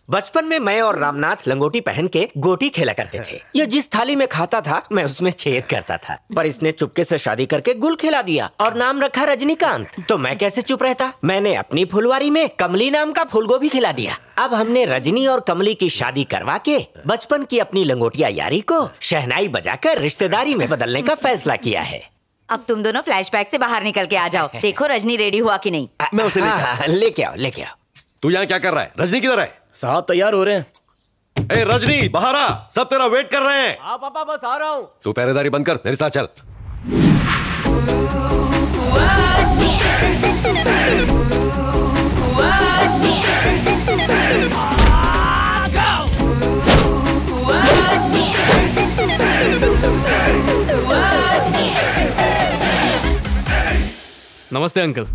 बचपन में मैं और रामनाथ लंगोटी पहन के गोटी खेला करते थे। ये जिस थाली में खाता था मैं उसमें छेद करता था, पर इसने चुपके से शादी करके गुल खिला दिया और नाम रखा रजनीकांत। तो मैं कैसे चुप रहता? मैंने अपनी फुलवारी में कमली नाम का फूलगोभी खिला दिया। अब हमने रजनी और कमली की शादी करवा के बचपन की अपनी लंगोटिया यारी को शहनाई बजाकर रिश्तेदारी में बदलने का फैसला किया है। अब तुम दोनों फ्लैशबैक से बाहर निकल के आ जाओ। देखो रजनी रेडी हुआ कि नहीं। मैं उसे लेके आओ लेके आओ। तू यहाँ क्या कर रहा है? रजनी किधर है? साहब तैयार हो रहे हैं। ए रजनी बाहर आ, सब तेरा वेट कर रहे हैं। हाँ पापा बस आ रहा हूँ। तू पहरेदारी बंद कर, मेरे साथ चल। नमस्ते अंकल।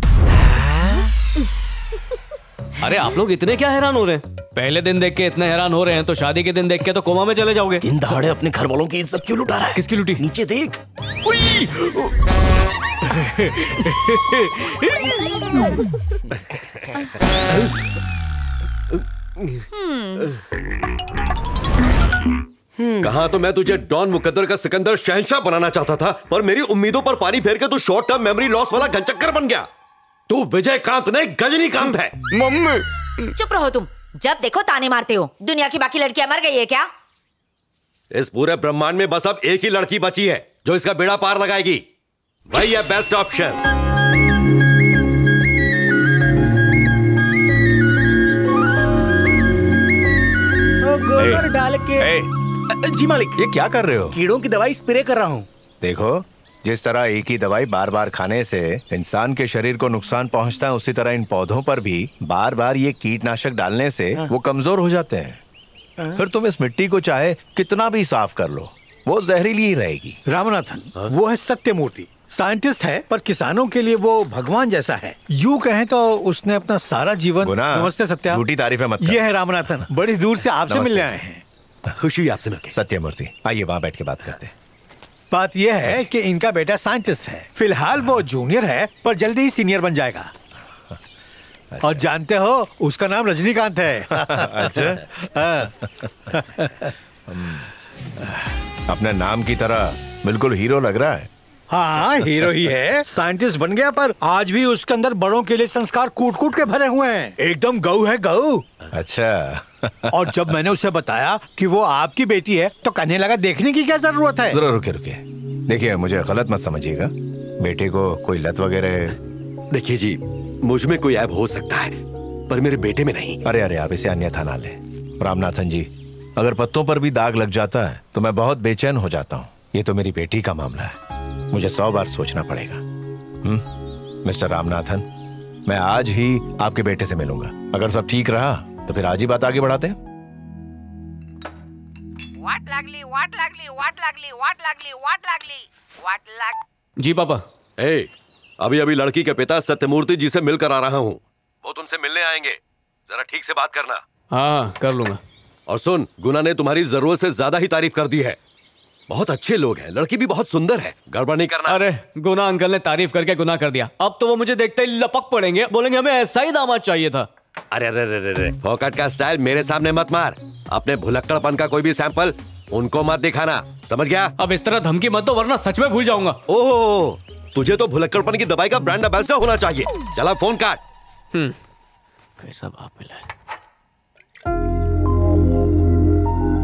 अरे आप लोग इतने क्या हैरान हो रहे हैं? पहले दिन देख के इतने हैरान हो रहे हैं तो शादी के दिन देख के तो कोमा में चले जाओगे। दिन दहाड़े अपने घर वालों की इज्जत क्यों लुटा रहा है? किसकी लुटी? नीचे देख। कहा तो मैं तुझे डॉन मुकद्दर का सिकंदर शहंशाह बनाना चाहता था, पर मेरी उम्मीदों पर पानी फेर के तू शॉर्ट टर्म मेमोरी लॉस वाला घनचक्कर बन गया। तू विजयकांत नहीं गजनीकांत है। मम्मी चुप रहो तुम, जब देखो ताने मारते हो। दुनिया की बाकी लड़कियां मर गई है क्या? इस पूरे ब्रह्मांड में बस अब एक ही लड़की बची है जो इसका बेड़ा पार लगाएगी। वही है बेस्ट ऑप्शन। गोबर डाल के। जी मालिक, ये क्या कर रहे हो? कीड़ों की दवाई स्प्रे कर रहा हूँ। देखो, जिस तरह एक ही दवाई बार बार खाने से इंसान के शरीर को नुकसान पहुंचता है, उसी तरह इन पौधों पर भी बार बार ये कीटनाशक डालने से वो कमजोर हो जाते हैं। फिर तुम इस मिट्टी को चाहे कितना भी साफ कर लो, वो जहरीली ही रहेगी। रामनाथन, वो है सत्यमूर्ति, साइंटिस्ट है, पर किसानों के लिए वो भगवान जैसा है। यूं कहें तो उसने अपना सारा जीवन। नमस्ते सत्या। झूठी तारीफें मत। ये है रामनाथन, बड़ी दूर से आपसे मिलने आए हैं। खुशी हुई आपसे मिलकर। सत्यमूर्ति, आइए वहाँ बैठ के बात करते हैं। बात यह है कि इनका बेटा साइंटिस्ट है। फिलहाल वो जूनियर है, पर जल्दी ही सीनियर बन जाएगा। और जानते हो, उसका नाम रजनीकांत है। अच्छा। अपने नाम की तरह बिल्कुल हीरो लग रहा है। हाँ, हीरो ही है। साइंटिस्ट बन गया, पर आज भी उसके अंदर बड़ों के लिए संस्कार कूट कूट के भरे हुए हैं। एकदम गऊ है, गऊ। अच्छा। और जब मैंने उसे बताया कि वो आपकी बेटी है, तो कहने लगा देखने की क्या जरूरत है। जरा रुके रुके। देखिए, मुझे गलत मत समझिएगा। बेटे को कोई लत वगैरह? देखिए जी, मुझ में कोई ऐब हो सकता है, पर मेरे बेटे में नहीं। अरे अरे, आप इसे अन्यथा ना ले। रामनाथन जी, अगर पत्तों पर भी दाग लग जाता है तो मैं बहुत बेचैन हो जाता हूँ। ये तो मेरी बेटी का मामला है, मुझे 100 बार सोचना पड़ेगा। मिस्टर रामनाथन, मैं आज ही आपके बेटे से मिलूंगा। अगर सब ठीक रहा तो फिर आज ही बात आगे बढ़ाते हैं। जी पापा। अभी अभी लड़की के पिता सत्यमूर्ति जी से मिलकर आ रहा हूँ। वो तुमसे मिलने आएंगे, जरा ठीक से बात करना। हाँ, कर लूंगा। और सुन, गुना ने तुम्हारी जरूरत से ज्यादा ही तारीफ कर दी है। बहुत अच्छे लोग हैं, लड़की भी बहुत सुंदर है, गड़बड़ नहीं करना। अरे गुना अंकल ने तारीफ करके गुनाह कर दिया। अब तो वो मुझे देखते ही लपक पड़ेंगे, बोलेंगे हमें ऐसा ही दामाद चाहिए था। अरे अरे अरे अरे, फोकट का स्टाइल मेरे सामने मत मार। अपने भुलक्कड़पन का कोई भी सैंपल उनको मत दिखाना, समझ गया? अब इस तरह धमकी मत दो, वरना सच में भूल जाऊंगा। ओह, तुझे तो भुलक्कड़पन की दवाई का ब्रांड एम्बेसडर होना चाहिए। चला फोन काट। कैसा बाप मिला है।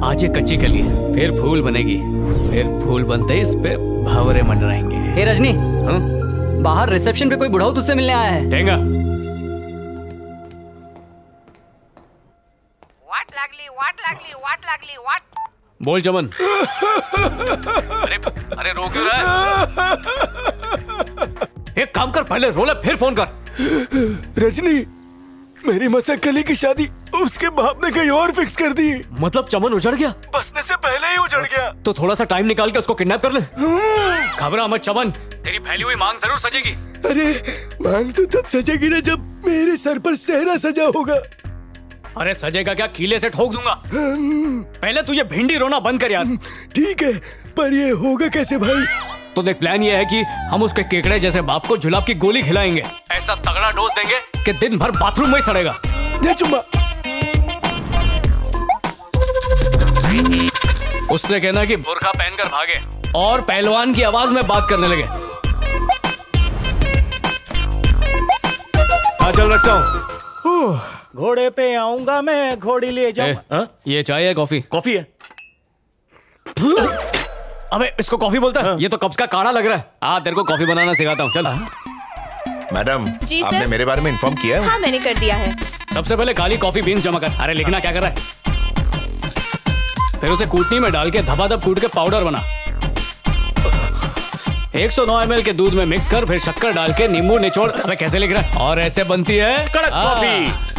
आज ये कच्ची कली है, फिर फूल बनेगी, फिर फूल बनते ही इस पे भंवरे मंडराएंगे। हे रजनी, बाहर रिसेप्शन पे कोई बुढ़ाऊ तुझसे मिलने आया है। ठेंगा। What? बोल चमन। अरे अरे रो क्यों रहा है? एक काम कर, पहले रोले फिर फोन कर। रजनी, मेरी मसक्कली की शादी उसके बाप ने कहीं और फिक्स कर दी। मतलब चमन उजड़ गया? बसने से पहले ही उजड़ गया। तो थोड़ा सा टाइम निकाल के उसको किडनैप कर ले। घबरा मत चमन, तेरी फैली हुई मांग जरूर सजेगी। अरे मांग तो तब सजेगी ना जब मेरे सर पर सेहरा सजा होगा। अरे सजेगा क्या, कीले से ठोक दूंगा। पहले तू ये भिंडी रोना बंद कर यार। ठीक है, पर ये होगा कैसे भाई? तो देख, प्लान ये है कि हम उसके केकड़े जैसे बाप को जुलाब की गोली खिलाएंगे। ऐसा तगड़ा डोज देंगे कि दिन भर बाथरूम में ही सड़ेगा। दे चुम्मा। उससे कहना कि बुर्का पहनकर भागे और पहलवान की आवाज में बात करने लगे। हाँ चल रखता हूँ। घोड़े पे आऊंगा मैं, घोड़ी ले जाऊंगा। ये चाय है कॉफी? कॉफी है। अबे इसको कॉफी बोलता है? ये तो कब्ज का काढ़ा लग रहा है। तेरे को कॉफी बनाना सिखाता हूँ, चल। मैडम, जी आपने सर। मेरे बारे में इन्फॉर्म किया है? हाँ मैंने कर दिया है। सबसे पहले काली कॉफी बीन्स जमा कर। अरे लिखना क्या कर रहा है? फिर उसे कूटनी में डाल के धबाधब कूट के पाउडर बना। 109 ml के दूध में मिक्स कर, फिर शक्कर डाल के नींबू निचोड़। अबे कैसे लिख रहा है? और ऐसे बनती है कड़क कॉफी।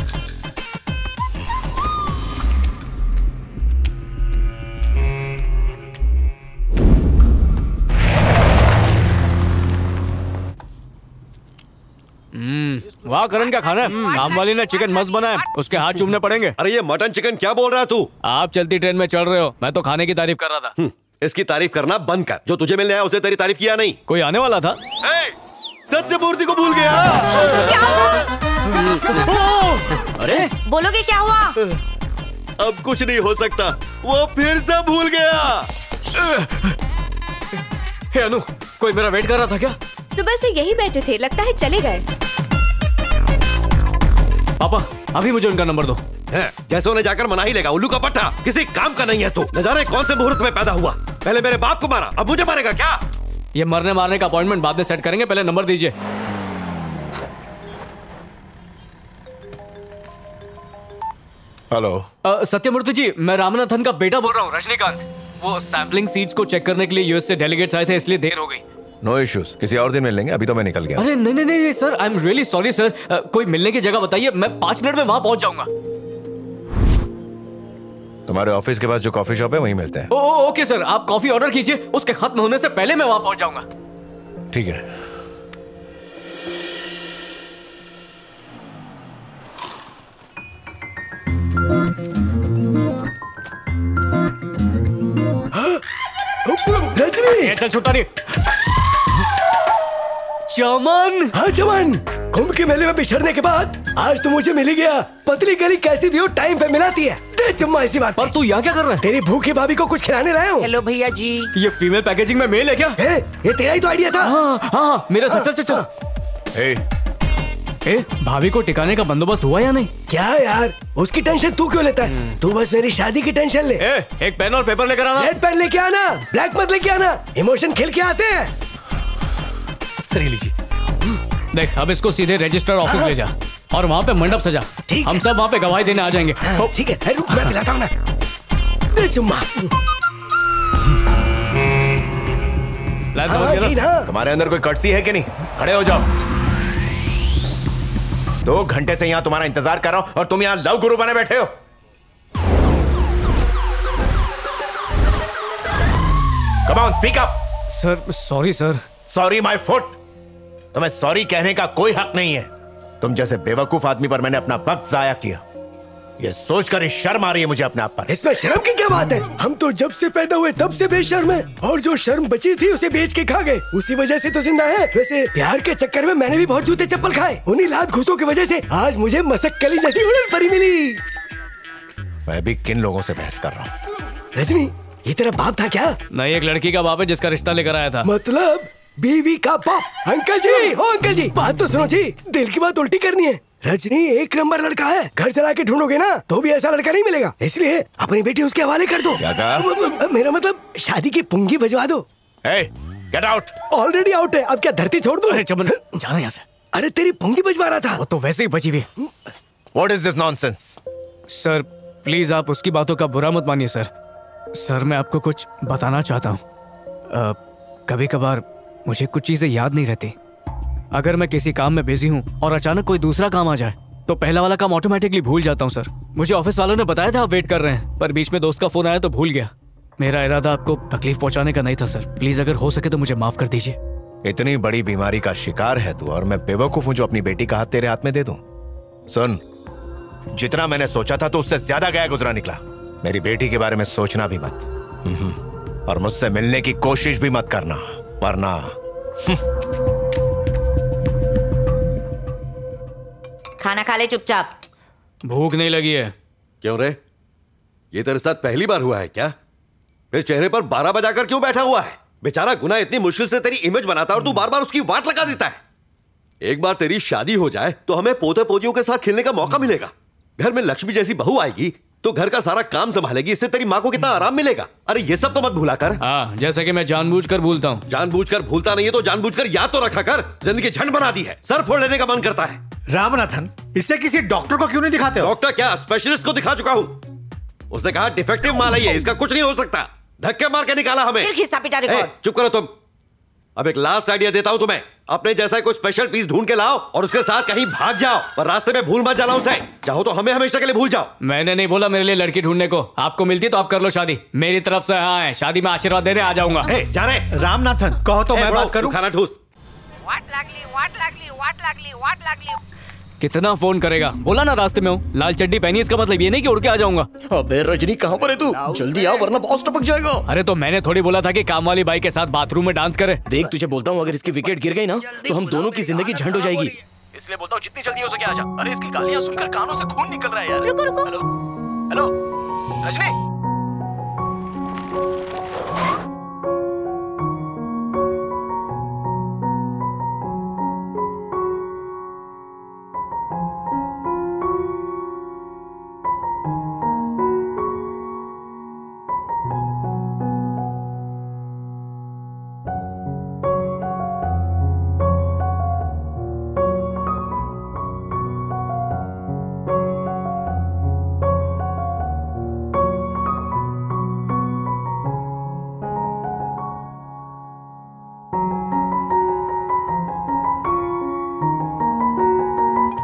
वाह करण, क्या खाना है? काम वाली ने चिकन मस्त बनाया, उसके हाथ चूमने पड़ेंगे। अरे ये मटन चिकन क्या बोल रहा है तू? आप चलती ट्रेन में चढ़ रहे हो, मैं तो खाने की तारीफ कर रहा था। इसकी तारीफ करना बंद कर। जो तुझे मिलने आया उसने तेरी तारीफ किया नहीं। कोई आने वाला था? सत्यमूर्ति को भूल गया। अरे बोलोगे क्या हुआ? अब कुछ नहीं हो सकता, वो फिर से भूल गया। हे अनु, कोई मेरा वेट कर रहा था क्या? सुबह से यही बैठे थे, लगता है चले गए। पापा अभी मुझे उनका नंबर दो। जैसे उन्हें जाकर मना ही लेगा। उल्लू का पट्टा, किसी काम का नहीं है तू। न जाने कौन से मुहूर्त में पैदा हुआ। पहले मेरे बाप को मारा, अब मुझे मारेगा क्या? ये मरने मारने का अपॉइंटमेंट बाद में सेट करेंगे, पहले नंबर दीजिए। हेलो। सत्यमूर्ति जी, मैं रामनाथन का बेटा बोल रहा हूँ, रजनीकांत। वो सैम्पलिंग सीड्स को चेक करने के लिए यूएस से डेलीगेट्स आए थे, इसलिए देर हो गई। नो इश्यूज, किसी और दिन मिल लेंगे, अभी तो मैं निकल गया। अरे नहीं नहीं नहीं sir, I am really sorry sir. कोई मिलने की जगह बताइए, मैं 5 मिनट में वहां पहुंच जाऊंगा। तुम्हारे ऑफिस के पास जो कॉफी शॉप है वहीं मिलते हैं। ओके सर, आप कॉफी ऑर्डर कीजिए, उसके खत्म होने से पहले मैं वहां पहुंच जाऊंगा। ठीक है। रजनी, चल छुट्टा नहीं। चमन। हाँ चमन, कुंभ के मेले में बिछड़ने के बाद आज तो मुझे मिल ही गया। पतली गली कैसी भी हो टाइम पे मिलाती है। दे चुम्मा इसी बात पर तू यहाँ क्या कर रहा है? तेरी भूखी भाभी को कुछ खिलाने लाया हूँ। हेलो भैया जी। ये फीमेल पैकेजिंग में मेल है क्या? ये तेरा ही तो आइडिया था। हाँ मेरा सच सच सच। भाभी को टिकाने का बंदोबस्त हुआ या नहीं? क्या यार, उसकी टेंशन तू क्यों लेता है? तू बस मेरी शादी की टेंशन ले। एक पेन और पेपर लेकर आना। रेड पेन लेके आना, ब्लैक मत लेके आना। इमोशन खेल के आते हैं। सर लीजिए। देख, अब इसको सीधे रजिस्टर ऑफिस ले जा और वहाँ पे मंडप सजा। हम सब वहाँ पे गवाही देने आ जाएंगे। ठीक है, रुक मैं पिलाता हूँ ना। दे चुम्मा। तुम्हारे अंदर कोई कर्टसी है कि नहीं? खड़े हो जाओ। 2 घंटे से यहाँ तुम्हारा इंतजार कर रहा हूं और तुम यहाँ लव गुरु बने बैठे हो। Come on, speak up. Sir sorry sir. Sorry my foot. तुम्हें सॉरी कहने का कोई हक नहीं है। तुम जैसे बेवकूफ आदमी पर मैंने अपना वक्त जाया किया, ये सोचकर शर्म आ रही है मुझे अपने आप पर। इसमें शर्म की क्या बात है? हम तो जब से पैदा हुए तब से बेशर्म है, और जो शर्म बची थी उसे बेच के खा गए, उसी वजह से तो जिंदा है। वैसे प्यार के चक्कर में मैंने भी बहुत जूते चप्पल खाए, उन्हीं लात घुसों की वजह से आज मुझे मसक्कली जैसी उड़न परी मिली। मैं भी किन लोगों से बहस कर रहा हूँ? रजनी, ये तेरा बाप था क्या? नहीं, एक लड़की का बाप है जिसका रिश्ता लेकर आया था। मतलब बीवी का बाप? अंकल जी, ओ अंकल जी, बात तो सुनो जी, दिल की बात उल्टी करनी है। रजनी 1 नंबर लड़का है, घर चला के ढूंढोगे ना तो भी ऐसा लड़का नहीं मिलेगा, इसलिए अपनी बेटी उसके हवाले कर दो। क्या कहा? मेरा मतलब शादी की पुंगी बजवा दो। Get out. ऑलरेडी आउट है, अब क्या धरती छोड़ दो? अरे चमन, जाना यहाँ से। अरे तेरी पुंगी बजवा रहा था। वो तो वैसे ही बची हुई। What is this nonsense? Sir please आप उसकी बातों का बुरा मत मानिए सर। सर मैं आपको कुछ बताना चाहता हूँ। कभी कभार मुझे कुछ चीजें याद नहीं रहती। अगर मैं किसी काम में बिजी हूँ और अचानक कोई दूसरा काम आ जाए तो पहला वाला काम ऑटोमेटिकली भूल जाता हूँ सर। मुझे ऑफिस वालों ने बताया था आप वेट कर रहे हैं, पर बीच में दोस्त का फोन आया तो भूल गया। मेरा इरादा आपको तकलीफ पहुंचाने का नहीं था सर, प्लीज अगर हो सके तो मुझे माफ कर दीजिए। इतनी बड़ी बीमारी का शिकार है तू और मैं बेवकूफ हूँ जो अपनी बेटी का हाथ तेरे हाथ में दे दूं? सुन, जितना मैंने सोचा था तो उससे ज्यादा गया गुजरा निकला। मेरी बेटी के बारे में सोचना भी मत, और मुझसे मिलने की कोशिश भी मत करना, वरना खाना खा ले चुपचाप। भूख नहीं लगी है। क्यों रे? ये तेरे साथ पहली बार हुआ है क्या? फिर चेहरे पर 12 बजाकर क्यों बैठा हुआ है? बेचारा गुना इतनी मुश्किल से तेरी इमेज बनाता है और तू बार बार उसकी वाट लगा देता है। एक बार तेरी शादी हो जाए तो हमें पोते पोतियों के साथ खेलने का मौका मिलेगा। घर में लक्ष्मी जैसी बहू आएगी तो घर का सारा काम संभालेगी। इससे तेरी माँ को कितना आराम मिलेगा। अरे ये सब तो मत भूला कर। हाँ, जैसे कि मैं जानबूझकर भूलता हूँ। जानबूझकर भूलता नहीं है तो जानबूझकर याद तो रखा कर। जिंदगी झंड बना दी है, सर फोड़ लेने का मन करता है। रामनाथन, इससे किसी डॉक्टर को क्यों नहीं दिखाते हो? डॉक्टर क्या, स्पेशलिस्ट को दिखा चुका हूँ। उसने कहा डिफेक्टिव माल है ये, इसका कुछ नहीं हो सकता। धक्के मार के निकाला हमें। फिर खिस्सा पिटा रिकॉर्ड। चुप करो तुम। अब एक लास्ट आइडिया देता हूं तुम्हें। अपने जैसा कोई स्पेशल पीस ढूंढ के लाओ और उसके साथ कहीं भाग जाओ, पर रास्ते में भूल मत जाना उसे। चाहो तो हमें हमेशा के लिए भूल जाओ। मैंने नहीं बोला मेरे लिए लड़की ढूंढने को। आपको मिलती तो आप कर लो शादी। मेरी तरफ से हाँ है, शादी में आशीर्वाद देने आ जाऊंगा। जा रहे रामनाथन, कहो तो मैं बात करूं। खाना ठूस। कितना फोन करेगा? बोला ना रास्ते में हूँ। लाल चड्डी पहनी, इसका मतलब ये नहीं कि उड़ के आ जाऊंगा। अबे रजनी, कहाँ पर है तू? जल्दी आ वरना बॉस टपक जाएगा। अरे तो मैंने थोड़ी बोला था कि काम वाली बाई के साथ बाथरूम में डांस करे। देख तुझे बोलता हूँ, अगर इसकी विकेट गिर गई ना तो हम दोनों की जिंदगी झंड हो जाएगी। इसलिए बोलता हूँ जितनी जल्दी हो सके आजा। अरे इसकी गालियाँ सुनकर कानों से खून निकल रहा है यार। रुको रुको। Hello hello Rajni.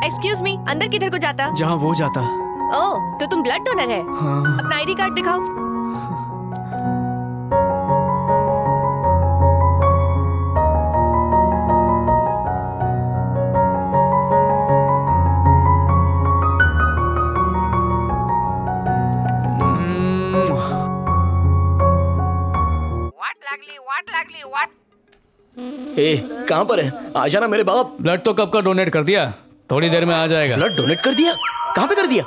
Excuse me, अंदर किधर को जाता? जहाँ वो जाता। ओह, तो तुम ब्लड डोनर है? हाँ। अपना आईडी कार्ड दिखाओ। ए, कहाँ पर है? आ जाना मेरे बाप। ब्लड तो कब का डोनेट कर दिया, थोड़ी देर में आ जाएगा। ब्लड डोनेट कर दिया? कहाँ पे कर दिया?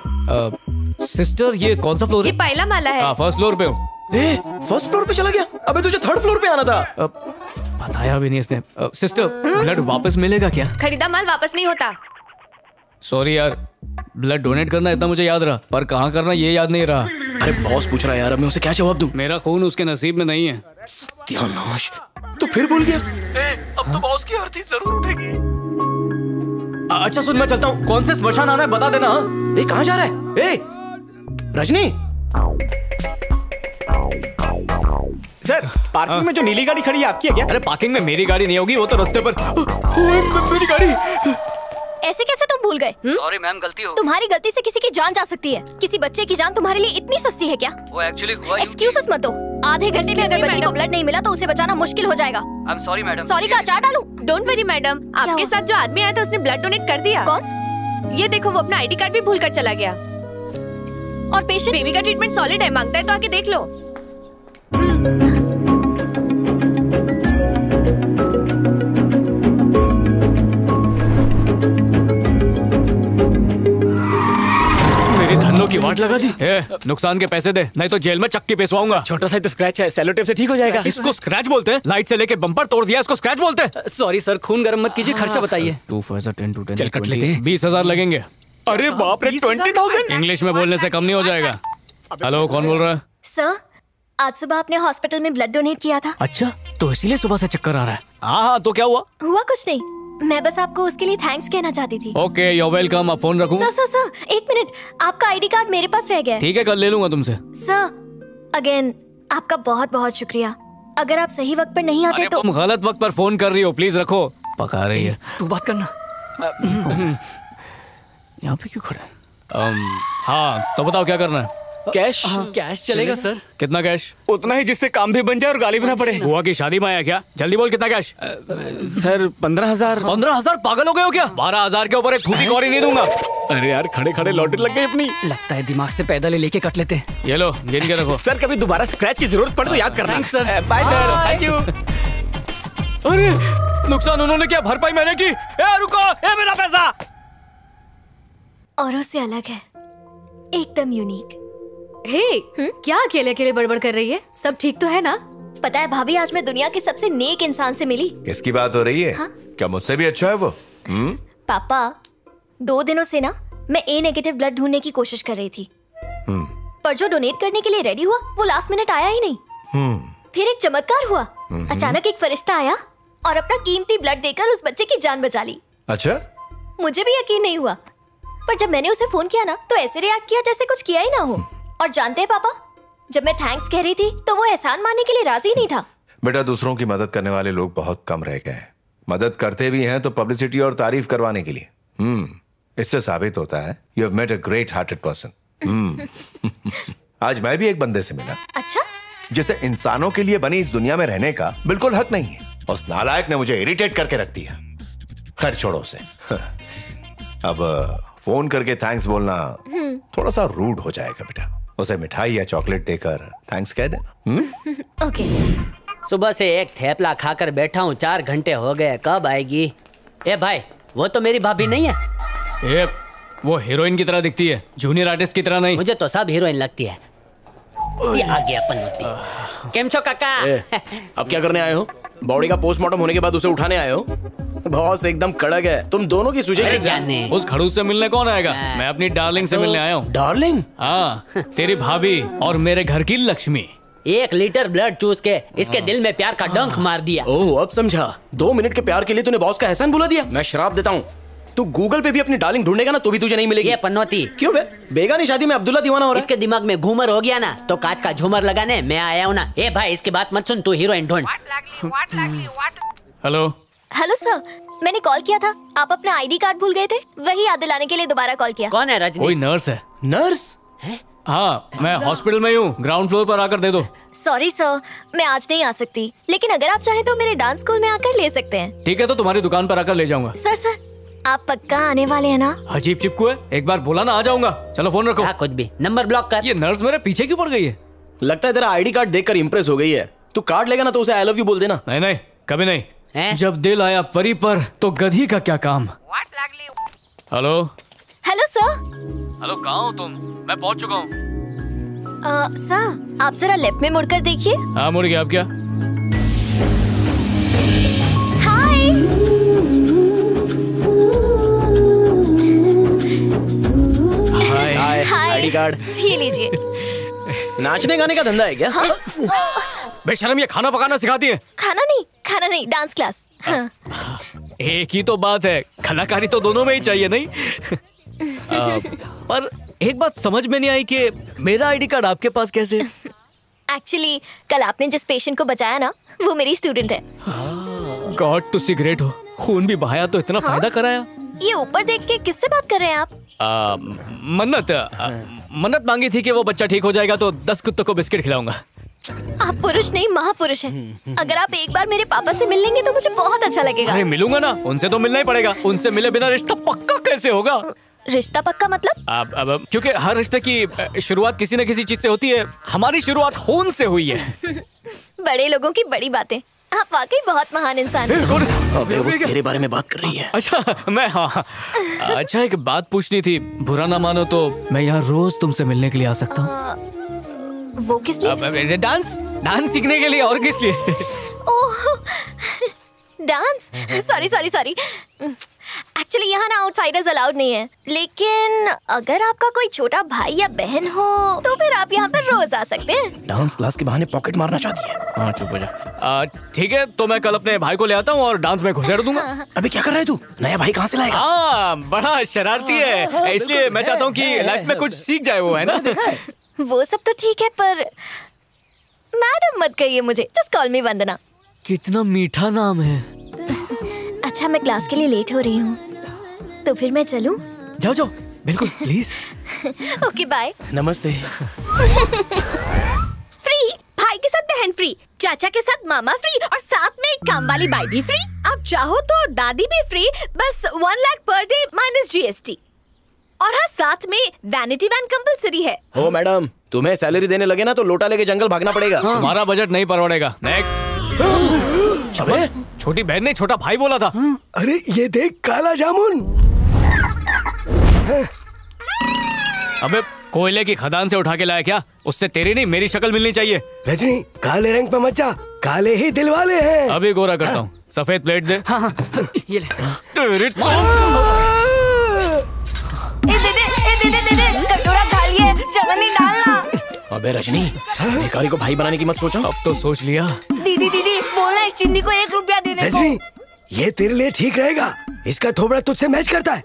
सिस्टर, ये कौन सा फ्लोर ये है? पहला माला है। फर्स्ट फ्लोर पे हूँ। फर्स्ट फ्लोर पे चला गया? अबे तुझे थर्ड फ्लोर पे आना था। बताया भी नहीं इसने। सिस्टर, ब्लड वापस मिलेगा क्या? खरीदा माल वापस नहीं होता। सॉरी यार, ब्लड डोनेट करना इतना मुझे याद रहा, पर कहाँ करना ये याद नहीं रहा। अरे बॉस पूछ रहा है यार, अब मैं उसे क्या जवाब दूं? मेरा खून उसके नसीब में नहीं है। सत्यानाश, तो फिर भूल गया। अब तो बॉस की अर्थी जरूर उठेगी। अच्छा सुन, मैं चलता हूँ। कौन से स्मशान आना है बता देना। ए, कहाँ जा रहा है? ए, रजनी। सर, पार्किंग में जो नीली गाड़ी खड़ी है आपकी है क्या? अरे पार्किंग में मेरी गाड़ी नहीं होगी, वो तो रास्ते पर। मेरी गाड़ी। ऐसे कैसे तुम भूल गए? सॉरी मैम, गलती हो। तुम्हारी गलती से किसी की जान जा सकती है। किसी बच्चे की जान तुम्हारे लिए इतनी सस्ती है क्या? वो एक्चुअली हुआ एक्सक्यूजेस मत दो। आधे घंटे में अगर बच्ची को ब्लड नहीं मिला तो उसे बचाना मुश्किल हो जाएगा। आई एम सॉरी मैडम। सॉरी का अचार डालूं? डोंट वरी मैडम, आपके साथ जो आदमी आया था उसने ब्लड डोनेट कर दिया। कौन? ये देखो, वो अपना आईडी कार्ड भी भूल कर चला गया। और पेशेंट? बेबी का ट्रीटमेंट सॉलिड है, मांगता है तो आके देख लो। की वाट लगा दी। नुकसान के पैसे दे, नहीं तो जेल में चक्की पेशवाऊंगा। छोटा सा तो स्क्रैच है, सेलो टेप से ठीक हो जाएगा। इसको स्क्रैच बोलते हैं? लाइट से लेके बम्पर तोड़ दिया, इसको स्क्रैच बोलते हैं? सॉरी सर, खून गर्म मत कीजिए, खर्चा बताइए। 2 for 10 to 10 चल कट लेते हैं। 20,000 लगेंगे। अरे बाप रे, 20,000? इंग्लिश में बोलने से कम नहीं हो जाएगा। हेलो, कौन बोल रहा है? सर, आज सुबह आपने हॉस्पिटल में ब्लड डोनेट किया था। अच्छा, तो इसीलिए सुबह से चक्कर आ रहा है। हाँ, तो क्या हुआ? हुआ कुछ नहीं, मैं बस आपको उसके लिए थैंक्स कहना चाहती थी। Okay, you welcome. अब फोन रखूं? सर, एक मिनट, आपका आईडी कार्ड मेरे पास रह गया है। ठीक है, कल ले लूंगा तुमसे। सर, अगेन आपका बहुत बहुत शुक्रिया। अगर आप सही वक्त पर नहीं आते तो। तुम गलत वक्त पर फोन कर रही हो, प्लीज रखो। पका रही है। तू बात करना। यहाँ पे क्यों खड़ा है? हाँ, तो बताओ क्या करना है? कैश? कैश चलेगा सर। कितना कैश? उतना ही जिससे काम भी बन जाए और गाली भी ना पड़े। बुआ की शादी में आया क्या? जल्दी बोल, कितना कैश? सर 15,000। 15,000? पागल हो गए हो क्या? 12,000 के ऊपर एक फूटी कौड़ी नहीं दूंगा। अरे यार, खड़े खड़े लॉटरी लग गई अपनी। लगता है दिमाग से पैदल लेके कट लेते हैं। ये लो, गिन के रखो। सर, कभी दोबारा स्क्रैच की जरूरत पड़े तो याद करना। Thanks sir. Bye sir, thank you. अरे नुकसान उन्होंने किया, भरपाई मैंने की। रुको, मेरा पैसा। औरों से अलग है, एकदम यूनिक। हे, क्या अकेले अकेले बड़बड़ कर रही है? सब ठीक तो है ना? पता है भाभी, आज मैं दुनिया के सबसे नेक इंसान से मिली। किसकी बात हो रही है? हाँ? क्या मुझसे भी अच्छा है वो? पापा, 2 दिनों से ना मैं ए नेगेटिव ब्लड ढूंढने की कोशिश कर रही थी, पर जो डोनेट करने के लिए रेडी हुआ वो लास्ट मिनट आया ही नहीं। फिर एक चमत्कार हुआ। अचानक एक फरिश्ता आया और अपना कीमती ब्लड देकर उस बच्चे की जान बचा ली। अच्छा? मुझे भी यकीन नहीं हुआ, पर जब मैंने उसे फोन किया ना तो ऐसे रिएक्ट किया जैसे कुछ किया ही ना हो। और जानते हैं पापा, जब मैं थैंक्स कह रही थी तो वो एहसान मानने के लिए राजी नहीं था। बेटा, दूसरों की मदद करने वाले लोग बहुत कम रह गए हैं। मदद करते भी हैं तो पब्लिसिटी और तारीफ करवाने के लिए। इससे साबित होता है you have met a great hearted person. आज मैं भी एक बंदे से मिला। अच्छा? जिसे इंसानों के लिए बनी इस दुनिया में रहने का बिल्कुल हक नहीं है। उस नालायक ने मुझे इरिटेट करके रख दिया। खैर छोड़ो उसे। अब फोन करके थैंक्स बोलना थोड़ा सा रूड हो जाएगा बेटा। उसे मिठाई या चॉकलेट देकर थैंक्स कह देना। ओके। सुबह से एक थेपला खाकर बैठा हूँ, 4 घंटे हो गए, कब आएगी? ए भाई, वो तो मेरी भाभी नहीं है। ए, वो हीरोइन की तरह दिखती है, जूनियर आर्टिस्ट की तरह नहीं। मुझे तो सब हीरोइन लगती है। ये आगे अपन होती। केम छो काका? अब क्या करने आए हो? बॉडी का पोस्टमार्टम होने के बाद उसे उठाने आए हो? बॉस एकदम कड़क है, तुम दोनों की सुझे। उस खड़ूस से मिलने कौन आएगा? मैं अपनी डार्लिंग से मिलने आया हूँ। डार्लिंग? हाँ, तेरी भाभी और मेरे घर की लक्ष्मी। 1 लीटर ब्लड चूस के इसके दिल में प्यार का डंक मार दिया। ओह, अब समझा। 2 मिनट के प्यार के लिए तूने बॉस का एहसान बुला दिया। मैं श्राप देता हूँ, तू गूगल पे भी अपनी डार्लिंग ढूंढेगा ना तो भी तुझे नहीं मिलेगी। ये पन्नौती। क्यों बे? बेगानी शादी में अब्दुल्ला दीवाना हो रहा है। इसके दिमाग में घूमर हो गया ना तो कांच का झूमर लगाने मैं आया हूँ ना। ए भाई, इसकी बात मत सुन, तू हीरोइन ढूंढ। हेलो। हेलो सर, मैंने कॉल किया था, आप अपना आईडी कार्ड भूल गए थे, वही याद दिलाने के लिए दोबारा कॉल किया। कौन है? रजनी? कोई नर्स है। नर्स? हाँ, मैं हॉस्पिटल में हूँ, ग्राउंड फ्लोर पर आकर दे दो। सॉरी सर, मैं आज नहीं आ सकती, लेकिन अगर आप चाहें तो मेरे डांस स्कूल में आकर ले सकते हैं। ठीक है, तो तुम्हारी दुकान पर आकर ले जाऊंगा। सर, आप पक्का आने वाले हैं ना? अजीब चिपकू है, एक बार बोला ना आ जाऊंगा। चलो फोन रखो। कुछ भी, नंबर ब्लॉक कर। ये नर्स मेरे पीछे क्यों पड़ गई है? लगता है तेरा आईडी कार्ड देखकर इंप्रेस हो गई है। तू कार्ड लेगा ना तो उसे आई लव यू बोल देना। नहीं, कभी नहीं। जब दिल आया परी पर तो गधी का क्या काम। हेलो। Hello sir. हेलो, कहाँ हो तुम? मैं पहुँच चुका हूँ। सर, आप जरा लेफ्ट में मुड़कर देखिए। हाँ, मुड़ गया। अब क्या? हाय। हाय। आईडी कार्ड ये लीजिए। नाचने गाने का धंधा है क्या? हाँ? बेशरम, ये खाना पकाना सिखाती है? खाना नहीं, डांस क्लास। हाँ। एक ही तो बात है, कलाकारी तो दोनों में ही चाहिए, नहीं? पर एक बात समझ में नहीं आई कि मेरा आईडी कार्ड आपके पास कैसे? एक्चुअली कल आपने जिस पेशेंट को बचाया ना, वो मेरी स्टूडेंट है। गॉड टू सी ग्रेट हो, खून भी बहाया तो इतना फायदा कराया। ये ऊपर देख के किससे बात कर रहे हैं आप? मन्नत मांगी थी कि वो बच्चा ठीक हो जाएगा तो 10 कुत्तों को बिस्किट खिलाऊंगा। आप पुरुष नहीं, महापुरुष हैं। अगर आप एक बार मेरे पापा से मिल लेंगे तो मुझे बहुत अच्छा लगेगा। अरे मिलूंगा ना, उनसे तो मिलना ही पड़ेगा। उनसे मिले बिना रिश्ता पक्का कैसे होगा? रिश्ता पक्का मतलब? अब क्योंकि हर रिश्ते की शुरुआत किसी न किसी चीज से होती है। हमारी शुरुआत खून से हुई है। बड़े लोगों की बड़ी बातें। आप वाकई बहुत महान इंसान हैं। अबे वो तेरे बारे में बात कर रही है। अच्छा, मैं हाँ। अच्छा, एक बात पूछनी थी, बुरा ना मानो तो मैं यहाँ रोज तुमसे मिलने के लिए आ सकता हूँ? वो किस लिए? डांस सीखने के लिए, और किस लिए? ओह, डांस। सॉरी। एक्चुअली यहाँ ना आउटसाइडर्स अलाउड नहीं है, लेकिन अगर आपका कोई छोटा भाई या बहन हो तो फिर आप यहाँ पर रोज आ सकते हैं। डांस क्लास के बहाने पॉकेट मारना चाहती है। हाँ, चुप हो जा। ठीक है, तो मैं कल अपने भाई को ले आता हूँ और डांस में घुसेड़ दूंगा। अबे क्या कर रहा है तू? नया भाई कहाँ से लाएगा? हाँ, बड़ा शरारती है, इसलिए मैं चाहता हूँ कि लाइफ में कुछ सीख जाए वो, है ना? वो सब तो ठीक है, पर मैडम मत कहिए मुझे, जस्ट कॉल मी वंदना। कितना मीठा नाम है। अच्छा, मैं क्लास के लिए लेट हो रही हूँ, तो फिर मैं चलूँ? जाओ, बिल्कुल, प्लीज। Okay, bye. नमस्ते। फ्री, भाई के साथ बहन फ्री, चाचा के साथ मामा फ्री, और साथ में एक काम वाली बाई भी फ्री। आप चाहो तो दादी भी फ्री, बस 1 lakh per day minus GST। और हाँ, साथ में वैनिटी वैन कंपलसरी है। हो मैडम, तुम्हें सैलरी देने लगे ना तो लोटा लेके जंगल भागना पड़ेगा। तुम्हारा बजट नहीं परवड़ेगा। नेक्स्ट। अबे, छोटी बहन ने छोटा भाई बोला था। अरे ये देख, काला जामुन। अबे कोयले की खदान से उठा के लाया क्या? उससे तेरी नहीं मेरी शक्ल मिलनी चाहिए। रजनी, काले रंग पे मत जा, काले ही दिल वाले हैं। अभी गोरा करता हूँ। सफेद प्लेट दे। हाँ, ये ले। दे, कटोरा खा लिए, चलो नहीं डालना। अबे रजनी, भिखारी को भाई बनाने की मत सोचो। अब तो सोच लिया। दीदी बोलना इस चिंदी को 1 रुपया देने को। रजनी, ये तेरे लिए ठीक रहेगा। इसका थोबड़ा तुझसे मैच करता है।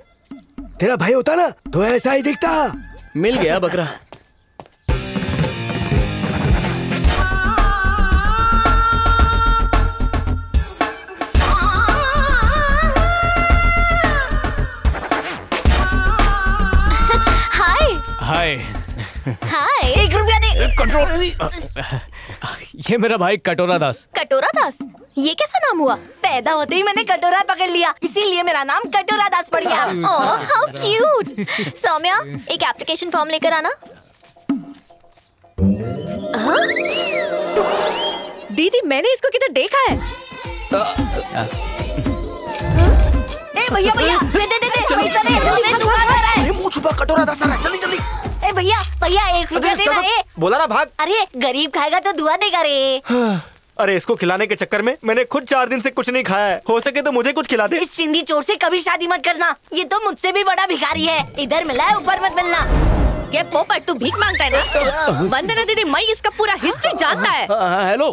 तेरा भाई होता ना तो ऐसा ही दिखता। मिल गया बकरा। हाय। हाय। 1 रुपया दे। कंट्रोल। ये मेरा भाई कटोरा दास। कटोरा दास? ये कैसा नाम हुआ? पैदा होते ही मैंने कटोरा पकड़ लिया, इसीलिए मेरा नाम कटोरा दास पड़ गया। ओह, हाउ क्यूट। सौम्या, एक एप्लीकेशन फॉर्म लेकर आना। दीदी, मैंने इसको किधर देखा है? ए भैया दे पैसा दे, मैं दुकान पर है। मुंह छुपा, कटोरा दास आ रहा है, जल्दी। ए भैया 1 रुपया देना। बोला ना भाग। अरे गरीब खाएगा तो दुआ देगा रे। अरे इसको खिलाने के चक्कर में मैंने खुद 4 दिन से कुछ नहीं खाया है। हो सके तो मुझे कुछ खिला दे। इस चिंदी चोर से कभी शादी मत करना, ये तो मुझसे भी बड़ा भिखारी है। इधर मिला है, ऊपर मत मिलना। ये पोपट, तू भीख मांगता है ना? वंदना दीदी, मैं इसका पूरा हिस्ट्री जानता है। हेलो।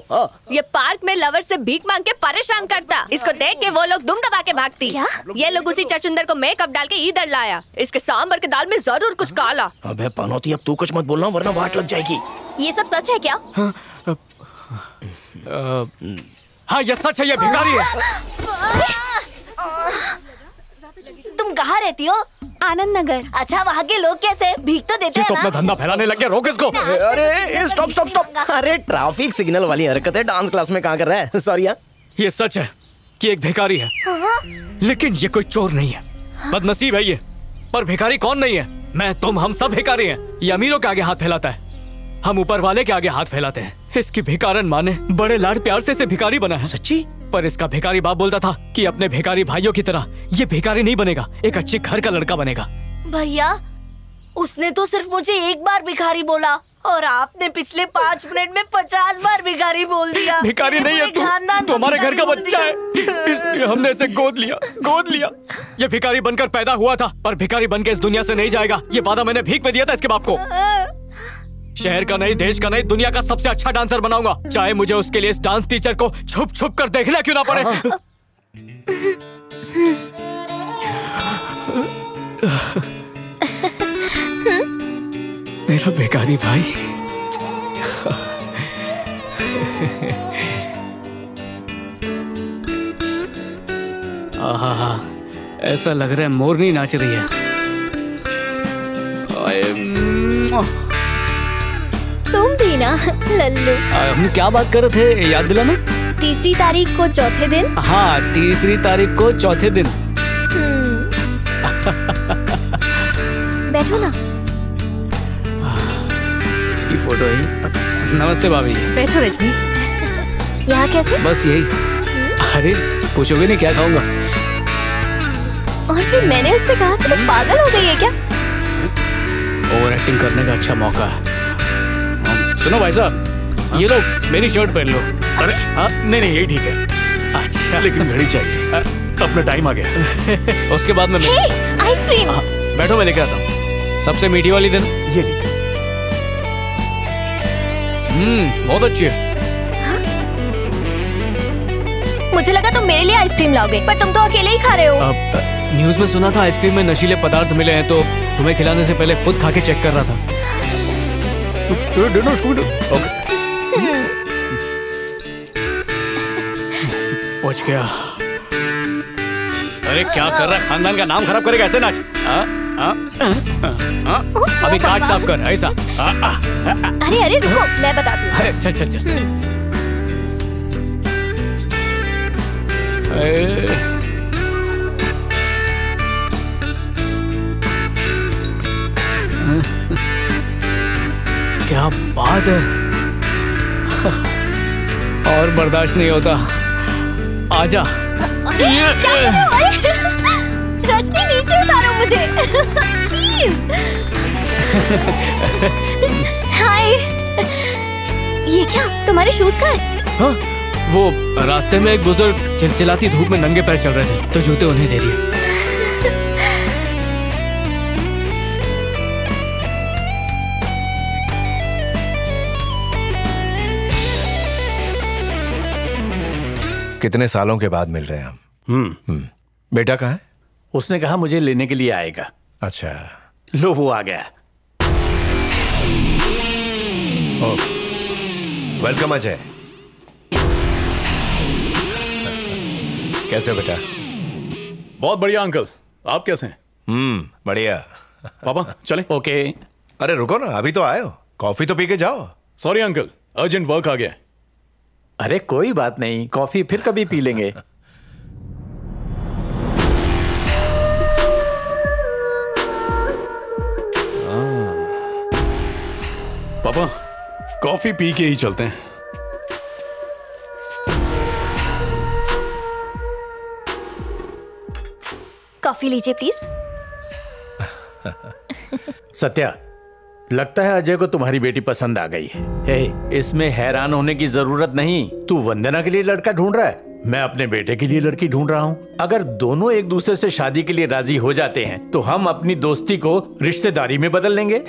ये पार्क में लवर से भीख मांग के परेशान करता। इसको देख के वो लोग दुम दबा के भागती। क्या? ये लोग उसी चचुंदर को मेकअप डाल के इधर लाया। इसके सांबर के दाल में जरूर कुछ काला। अबे पनौती, अब तू कुछ मत बोलना वरना वाट लग जाएगी। ये सब सच है क्या? हाँ, ये सच है। ये भिखारी है। तुम कहाँ रहती हो? आनंद नगर। अच्छा, वहाँ के लोग कैसे? भीख तो देते हैं तो ना? अपना धंधा फैलाने लग गया। रोक इसको। अरे स्टॉप। अरे ट्रैफिक सिग्नल वाली हरकत है, डांस क्लास में कहाँ कर रहा है? सॉरी यार। ये सच है कि एक भिखारी है, लेकिन ये कोई चोर नहीं है। बदनसीब है ये, पर भिखारी कौन नहीं है? मैं, तुम, हम सब भिखारी हैं। ये अमीरों के आगे हाथ फैलाता है, हम ऊपर वाले के आगे हाथ फैलाते हैं। इसकी भिखारन माँ ने बड़े लाड प्यार से इसे भिखारी बना है। सच्ची? पर इसका भिखारी बाप बोलता था कि अपने भिखारी भाइयों की तरह ये भिखारी नहीं बनेगा, एक अच्छे घर का लड़का बनेगा। भैया, उसने तो सिर्फ मुझे 1 बार भिखारी बोला और आपने पिछले 5 मिनट में 50 बार भिखारी बोल दिया। भिखारी नहीं है तू हमारे घर का बच्चा है, इसलिए हमने इसे गोद लिया। ये भिखारी बनकर पैदा हुआ था, पर भिखारी बनकर इस दुनिया से नहीं जाएगा। ये वादा मैंने भीख में दिया था इसके बाप को। शहर का नहीं, देश का नहीं, दुनिया का सबसे अच्छा डांसर बनाऊंगा, चाहे मुझे उसके लिए इस डांस टीचर को छुप कर देखना क्यों ना पड़े। मेरा भिखारी भाई। आहा, ऐसा लग रहा है मोरनी नाच रही है। तुम भी ना लल्लू। हम क्या बात कर रहे थे, याद दिलाना। 3 तारीख को चौथे दिन। हाँ, 3 तारीख को चौथे दिन। बैठो ना। इसकी फोटो है। नमस्ते भाभी। बैठो रजनी। यहाँ कैसे? बस यही। अरे पूछोगे नहीं क्या खाऊंगा? और फिर मैंने उससे कहा कि तुम पागल हो गई है क्या? ओवर एक्टिंग करने का अच्छा मौका है। सुनो भाई साहब, ये लो मेरी शर्ट पहन लो। अरे नहीं यही ठीक है। अच्छा, लेकिन घड़ी चाहिए, अपना टाइम आ गया। उसके बाद में आइसक्रीम। बैठो, मैं लेकर आता हूँ। सबसे मीठी वाली दिन ये लीजिए। बहुत अच्छी है। मुझे लगा तुम मेरे लिए आइसक्रीम लाओगे, पर तुम तो अकेले ही खा रहे हो। न्यूज में सुना था आइसक्रीम में नशीले पदार्थ मिले हैं, तो तुम्हें खिलाने से पहले खुद खा के चेक कर रहा था। Okay sir. पहुंच गया। अरे क्या कर रहा है, खानदान का नाम खराब करेगा ऐसे नाच। अभी काट साफ कर ऐसा। अरे रुको, मैं बताती हूँ। अरे चल। क्या बात है। और बर्दाश्त नहीं होता, आजा। रजनी नीचे उतारो मुझे प्लीज। हाय। ये क्या तुम्हारे शूज का है? हाँ, वो रास्ते में एक बुजुर्ग चिलचिलाती धूप में नंगे पैर चल रहे थे तो जूते उन्हें दे दिए। कितने सालों के बाद मिल रहे हैं हम। बेटा कहाँ है? उसने कहा मुझे लेने के लिए आएगा। अच्छा, लो वो आ गया। वेलकम अजय। कैसे हो बेटा? बहुत बढ़िया अंकल, आप कैसे हैं? बढ़िया। पापा चलें? ओके। अरे रुको ना, अभी तो आए हो, कॉफी तो पी के जाओ। सॉरी अंकल, अर्जेंट वर्क आ गया। अरे कोई बात नहीं, कॉफी फिर कभी पी लेंगे। पापा कॉफी पी के ही चलते हैं। कॉफी लीजिए प्लीज। सत्या, लगता है अजय को तुम्हारी बेटी पसंद आ गई है। हे, इसमें हैरान होने की जरूरत नहीं। तू वंदना के लिए लड़का ढूंढ रहा है, मैं अपने बेटे के लिए लड़की ढूंढ रहा हूँ। अगर दोनों एक दूसरे से शादी के लिए राजी हो जाते हैं तो हम अपनी दोस्ती को रिश्तेदारी में बदल लेंगे।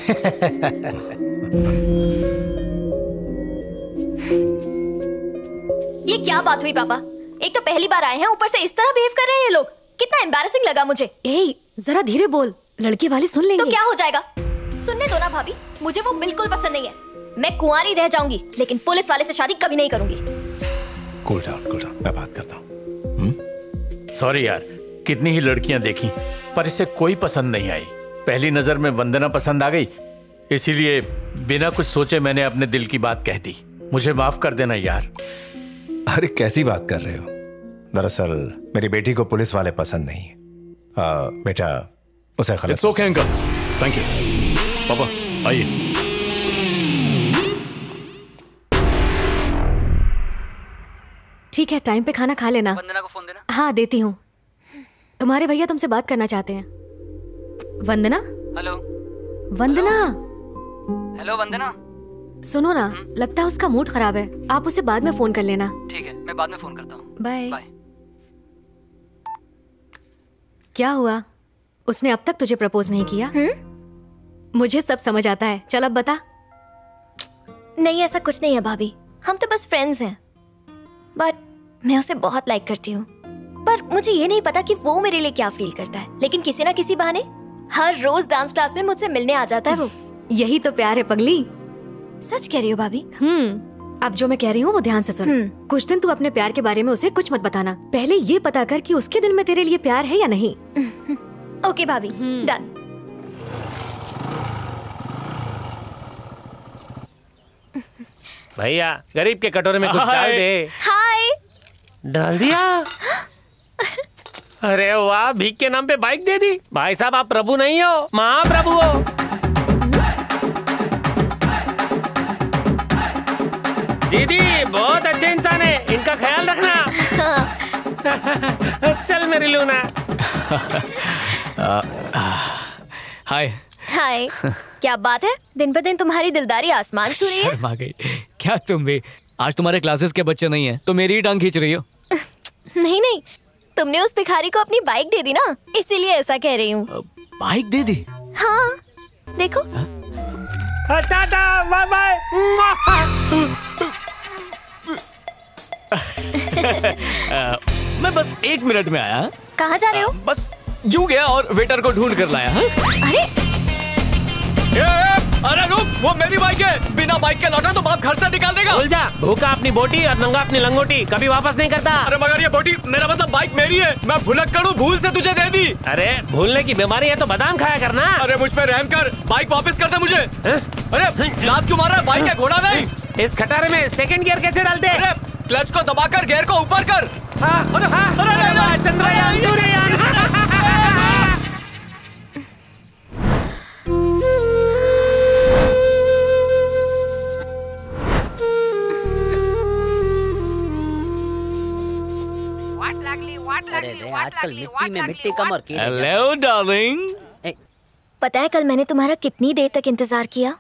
ये क्या बात हुई पापा? एक तो पहली बार आए हैं, ऊपर से इस तरह बिहेव कर रहे हैं ये लोग। कितना एम्बैरेसिंग लगा मुझे। ए, जरा धीरे बोल, लड़के वाले सुन लेंगे। तो क्या हो जाएगा? सुनने दो ना भाभी, मुझे वो बिल्कुल पसंद नहीं है। मैं कुंवारी रह जाऊंगी लेकिन पुलिस वाले से शादी कभी नहीं करूंगी। कूल डाउन, मैं बात करता हूँ। सॉरी यार, कितनी ही लड़कियां देखी पर इसे कोई पसंद नहीं आई। पहली नजर में वंदना पसंद आ गई, इसीलिए बिना कुछ सोचे मैंने अपने दिल की बात कह दी। मुझे माफ कर देना यार। अरे कैसी बात कर रहे हो? दरअसल मेरी बेटी को पुलिस वाले पसंद नहीं। बेटा उसे खलत। It's okay uncle, thank you. पापा आइए। ठीक है, टाइम पे खाना खा लेना। वंदना को फोन देना। हाँ देती हूँ। तुम्हारे भैया तुमसे बात करना चाहते हैं। वंदना? हेलो वंदना? हेलो वंदना, सुनो ना, लगता है उसका मूड खराब है। आप उसे बाद में फोन कर लेना। ठीक है, मैं बाद में फोन करता हूँ। बाय। क्या हुआ? उसने अब तक तुझे प्रपोज नहीं किया? मुझे सब समझ आता है। चल अब बता। नहीं, ऐसा कुछ नहीं है भाभी, हम तो बस फ्रेंड्स हैं। बट मैं उसे बहुत लाइक करती हूँ, पर मुझे ये नहीं पता कि वो मेरे लिए क्या फील करता है। लेकिन किसी ना किसी बहाने हर रोज डांस क्लास में मुझसे मिलने आ जाता है वो। यही तो प्यार है पगली। सच कह रही हो भाभी? अब जो मैं कह रही हूँ वो ध्यान से सुन। कुछ दिन तू अपने प्यार के बारे में उसे कुछ मत बताना। पहले ये पता कर कि उसके दिल में तेरे लिए प्यार है या नहीं। ओके भाभी, डन। भैया गरीब के कटोरे में कुछ डाल दे। हाय। डाल दिया? अरे वाह, भीख के नाम पे बाइक दे दी। भाई साहब आप प्रभु नहीं हो, महाप्रभु हो। दीदी बहुत अच्छे इंसान है, इनका ख्याल रखना। चल मेरी लूना। हाय। हाय। क्या बात है, दिन पर दिन तुम्हारी दिलदारी आसमान छू रही है। शर्मा गई क्या तुम भी? आज तुम्हारे क्लासेस के बच्चे नहीं हैं तो मेरी ही टांग खींच रही हो। नहीं नहीं, तुमने उस भिखारी को अपनी बाइक दे दी ना, इसीलिए ऐसा कह रही हूँ। बाइक दे दी? हाँ देखो। Tata bye bye. मैं बस 1 मिनट में आया। कहाँ जा रहे हो? बस यूं गया और वेटर को ढूंढ कर लाया। अरे अरे रुक, वो मेरी बाइक है। बिना बाइक के लौटा तो बाप घर से निकाल देगा। भूल जा, भूखा अपनी बोटी और नंगा अपनी लंगोटी कभी वापस नहीं करता। अरे मगर ये बोटी, मेरा मतलब बाइक मेरी है। मैं भुलक्कड़ हूँ, भूल से तुझे दे दी। अरे भूलने की बीमारी है तो बादाम खाया करना। अरे मुझ पे रहम कर, बाइक वापस कर दे मुझे। अरे लात क्यों मार रहा है? बाइक है, घोड़ा नहीं। इस खटारे में सेकंड गियर कैसे डालते? अरे क्लच को दबाकर गियर को ऊपर कर। चंद्रयान सूर्ययान। अरे आजकल मिट्टी में मिट्टी कम और कीड़े। Hello darling. पता है कल मैंने तुम्हारा कितनी देर तक इंतजार किया?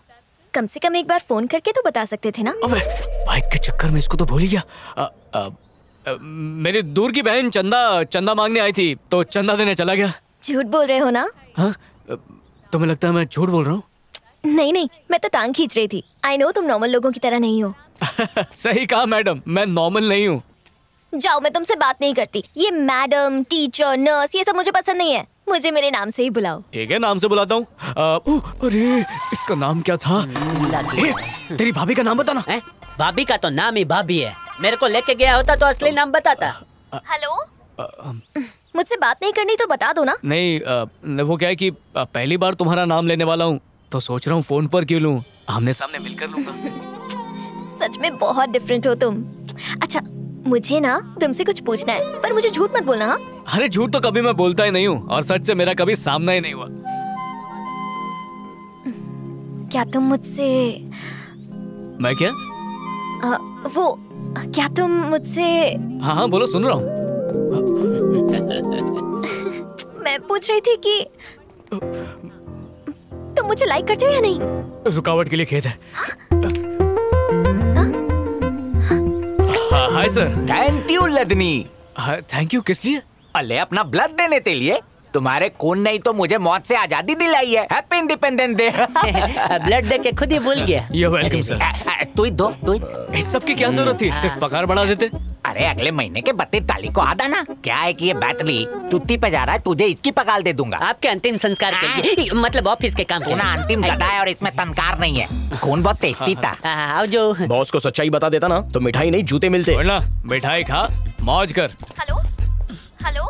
कम से कम एक बार फोन करके तो बता सकते थे ना। अबे बाइक के चक्कर में इसको तो भूल ही गया। मेरी दूर की बहन चंदा मांगने आई थी तो चंदा देने चला गया। झूठ बोल रहे हो ना? हाँ? तुम्हें लगता है मैं झूठ बोल रहा हूँ? नहीं, मैं तो टांग खींच रही थी। आई नो तुम नॉर्मल लोगों की तरह नहीं हो। सही कहा मैडम, मैं नॉर्मल नहीं हूँ। जाओ, मैं तुमसे बात नहीं करती। ये मैडम, टीचर, नर्स ये सब मुझे पसंद नहीं है। मुझे मेरे नाम से ही बुलाओ। ठीक है, नाम से बुलाता हूँ। अरे इसका नाम क्या था? तेरी भाभी का नाम बताना। भाभी का तो नाम ही भाभी है। मेरे को लेके गया होता तो असली नाम बताता। हेलो, मुझसे बात नहीं करनी तो बता दो ना। नहीं, वो क्या है कि पहली बार तुम्हारा नाम लेने वाला हूँ तो सोच रहा हूँ फोन पर क्यों लूँ, आमने सामने मिलकर लूंगा। सच में बहुत डिफरेंट हो तुम। अच्छा, मुझे ना तुमसे कुछ पूछना है, पर मुझे झूठ मत बोलना। हाँ? अरे झूठ तो कभी मैं बोलता ही नहीं हूँ और सच से मेरा कभी सामना ही नहीं हुआ। क्या तुम मुझसे मैं क्या क्या तुम मुझसे हाँ बोलो, सुन रहा हूँ। मैं पूछ रही थी कि तुम मुझे लाइक करते हो या नहीं? रुकावट के लिए खेद है। Hi sir. थैंक यू लदनी। थैंक यू किस लिए? अले अपना ब्लड देने के लिए। तुम्हारे खून नहीं तो मुझे मौत से आजादी दिलाई है। Happy independence day. ब्लड दे के खुद ही भूल गया। You welcome sir. तू दो इस सब की क्या जरूरत थी? सिर्फ पगार बढ़ा देते। अरे अगले महीने के 32 तारीख को आदा ना। क्या है कि ये बैटरी चुट्टी पे जा रहा है, तुझे इसकी पगार दे दूंगा। आपके अंतिम संस्कार के लिए, मतलब ऑफिस के काम के लिए। अंतिम गधा है और इसमें तनकार नहीं है। खून बहुत टेस्टी था। आओ जो बॉस को सच्चाई बता देता ना तो मिठाई नहीं जूते मिलते। वरना मिठाई खा मौज कर। हेलो हेलो,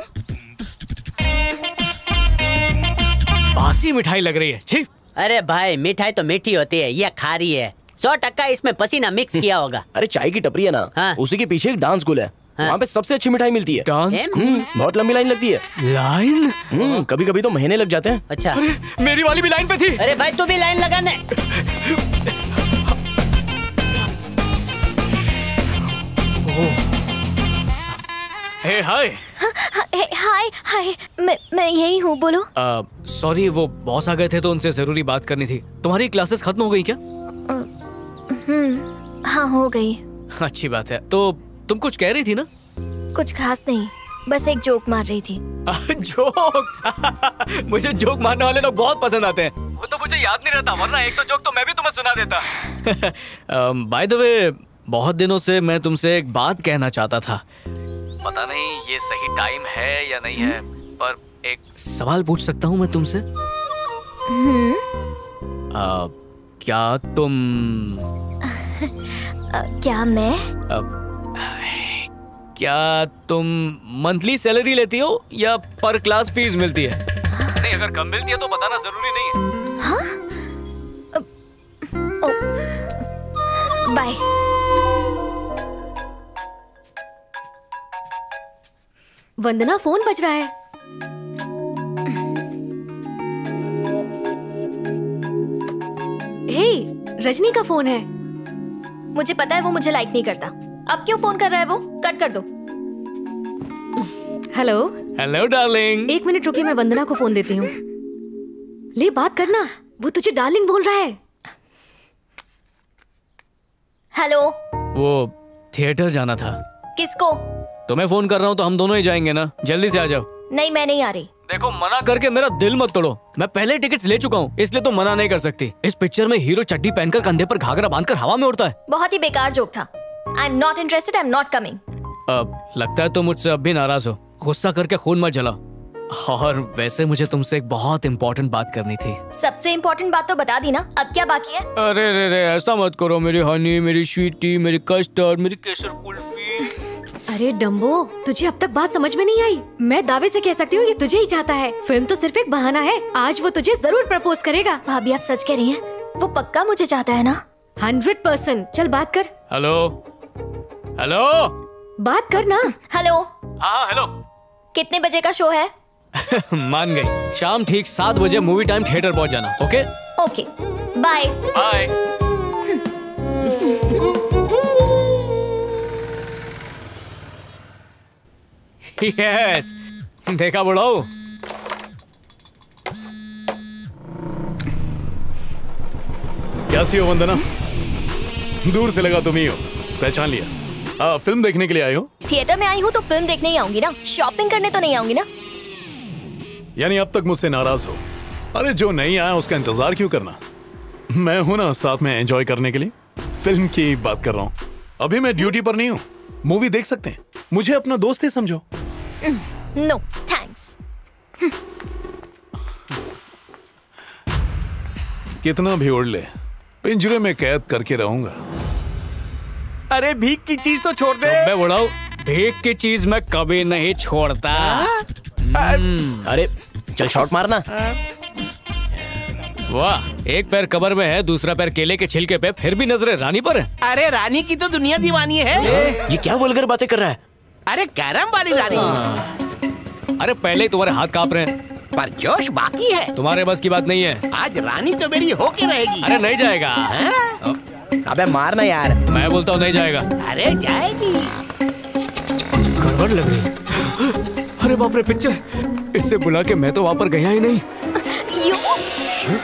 बासी मिठाई लग रही है। छी। अरे भाई मिठाई तो मीठी होती है, ये खारी है। 100% इसमें पसीना मिक्स किया होगा। अरे चाय की टपरी है ना, हाँ। उसी के पीछे एक डांस स्कूल है। वहाँ पे सबसे अच्छी मिठाई मिलती है। Dance school? बहुत लंबी लाइन लगती है। लाइन? कभी कभी तो महीने लग जाते हैं। अच्छा। अरे मेरी वाली भी लाइन पे थी। अरे भाई तू भी लाइन लगाने। हाय हाय, मैं यही हूँ, बोलो। सॉरी, वो बॉस आ गए थे तो उनसे जरूरी बात करनी थी। तुम्हारी क्लासेस खत्म हो गई क्या? हाँ हो गई। अच्छी बात है। तो तुम कुछ कह रही थी ना? कुछ खास नहीं, बस एक जोक मार रही थी। जोक? मुझे जोक मारने वाले लोग बहुत पसंद आते हैं। वो तो मुझे याद नहीं रहता, वरना एक तो जोक तो मैं भी तुम्हें सुना देता। बाय द वे, बहुत दिनों से मैं तुमसे एक बात कहना चाहता था। पता नहीं ये सही टाइम है या नहीं है, पर एक सवाल पूछ सकता हूँ मैं तुमसे? क्या तुम क्या तुम मंथली सैलरी लेती हो या पर क्लास फीस मिलती है? नहीं, अगर कम मिलती है तो बताना जरूरी नहीं है। हाँ? बाय। वंदना, फोन बज रहा है। हे, रजनी का फोन है। मुझे पता है वो मुझे लाइक नहीं करता। अब क्यों फोन कर रहा है वो? कट कर दो। Hello hello darling. एक मिनट रुकिए, मैं वंदना को फोन देती हूँ। ले बात करना, वो तुझे डार्लिंग बोल रहा है। हेलो। वो थिएटर जाना था। किसको? तुम्हें फोन कर रहा हूँ तो हम दोनों ही जाएंगे ना। जल्दी से आ जाओ। नहीं, मैं नहीं आ रही। देखो, मना करके मेरा दिल मत तोड़ो। मैं पहले टिकट्स ले चुका हूँ, इसलिए तो मना नहीं कर सकती। इस पिक्चर में हीरो चड्डी पहनकर कंधे पर घाघरा बांधकर हवा में उड़ता है। बहुत ही बेकार जोक था। I am not interested, I am not coming. लगता है तुम मुझसे अब भी नाराज हो। गुस्सा करके खून मत जलाओ। और वैसे मुझे तुमसे एक बहुत इम्पोर्टेंट बात करनी थी। सबसे इम्पोर्टेंट बात तो बता दी ना, अब क्या बाकी है? अरे रे रे, ऐसा मत करो। मेरी हनी, मेरी स्वीटी, मेरी कस्टर्ड, मेरी केसर कुल्फी। अरे डम्बो, तुझे अब तक बात समझ में नहीं आई। मैं दावे से कह सकती हूँ ये तुझे ही चाहता है। फिल्म तो सिर्फ एक बहाना है। आज वो तुझे जरूर प्रपोज करेगा। भाभी, आप सच कह रही हैं? वो पक्का मुझे चाहता है ना? 100%। चल बात कर। हेलो हेलो, बात कर ना। हेलो। हाँ हेलो। कितने बजे का शो है? मान गई। शाम ठीक 7 बजे मूवी टाइम थिएटर पहुंच जाना। Okay okay, bye bye. Yes, देखा बुढ़ाऊ, कैसी हो वंदना? दूर से लगा तुम ही हो, पहचान लिया। फिल्म देखने के लिए आई हो? थिएटर में आई हूँ तो फिल्म देखने ही आऊंगी ना, शॉपिंग करने तो नहीं आऊंगी ना। यानी अब तक मुझसे नाराज हो? अरे जो नहीं आया उसका इंतजार क्यों करना? मैं हूं ना साथ में एंजॉय करने के लिए। फिल्म की बात कर रहा हूँ। अभी मैं ड्यूटी पर नहीं हूँ, मूवी देख सकते हैं। मुझे अपना दोस्त ही समझो। No thanks. कितना भी उड़ ले, पिंजरे में कैद करके रहूंगा। अरे भीख की चीज तो छोड़ दे। मैं बुढ़ाऊ, भीख की चीज मैं कभी नहीं छोड़ता। अरे चल शॉट मारना। वाह, एक पैर कबर में है, दूसरा पैर केले के छिलके पे, फिर भी नजरें रानी पर है। अरे रानी की तो दुनिया दीवानी है। ये क्या वल्गर बातें कर रहा है? अरे कैरम वाली रानी। अरे पहले ही तुम्हारे हाथ कांप रहे हैं, पर जोश बाकी है। तुम्हारे बस की बात नहीं है। आज रानी तो मेरी होके रहेगी। अरे नहीं जाएगा। अबे मारना यार। मैं बोलता हूँ नहीं जाएगा। अरे जाएगी। गड़बड़ लग रही है। अरे बाप रे, पिक्चर इससे बुला के मैं तो वहाँ पर गया ही नहीं।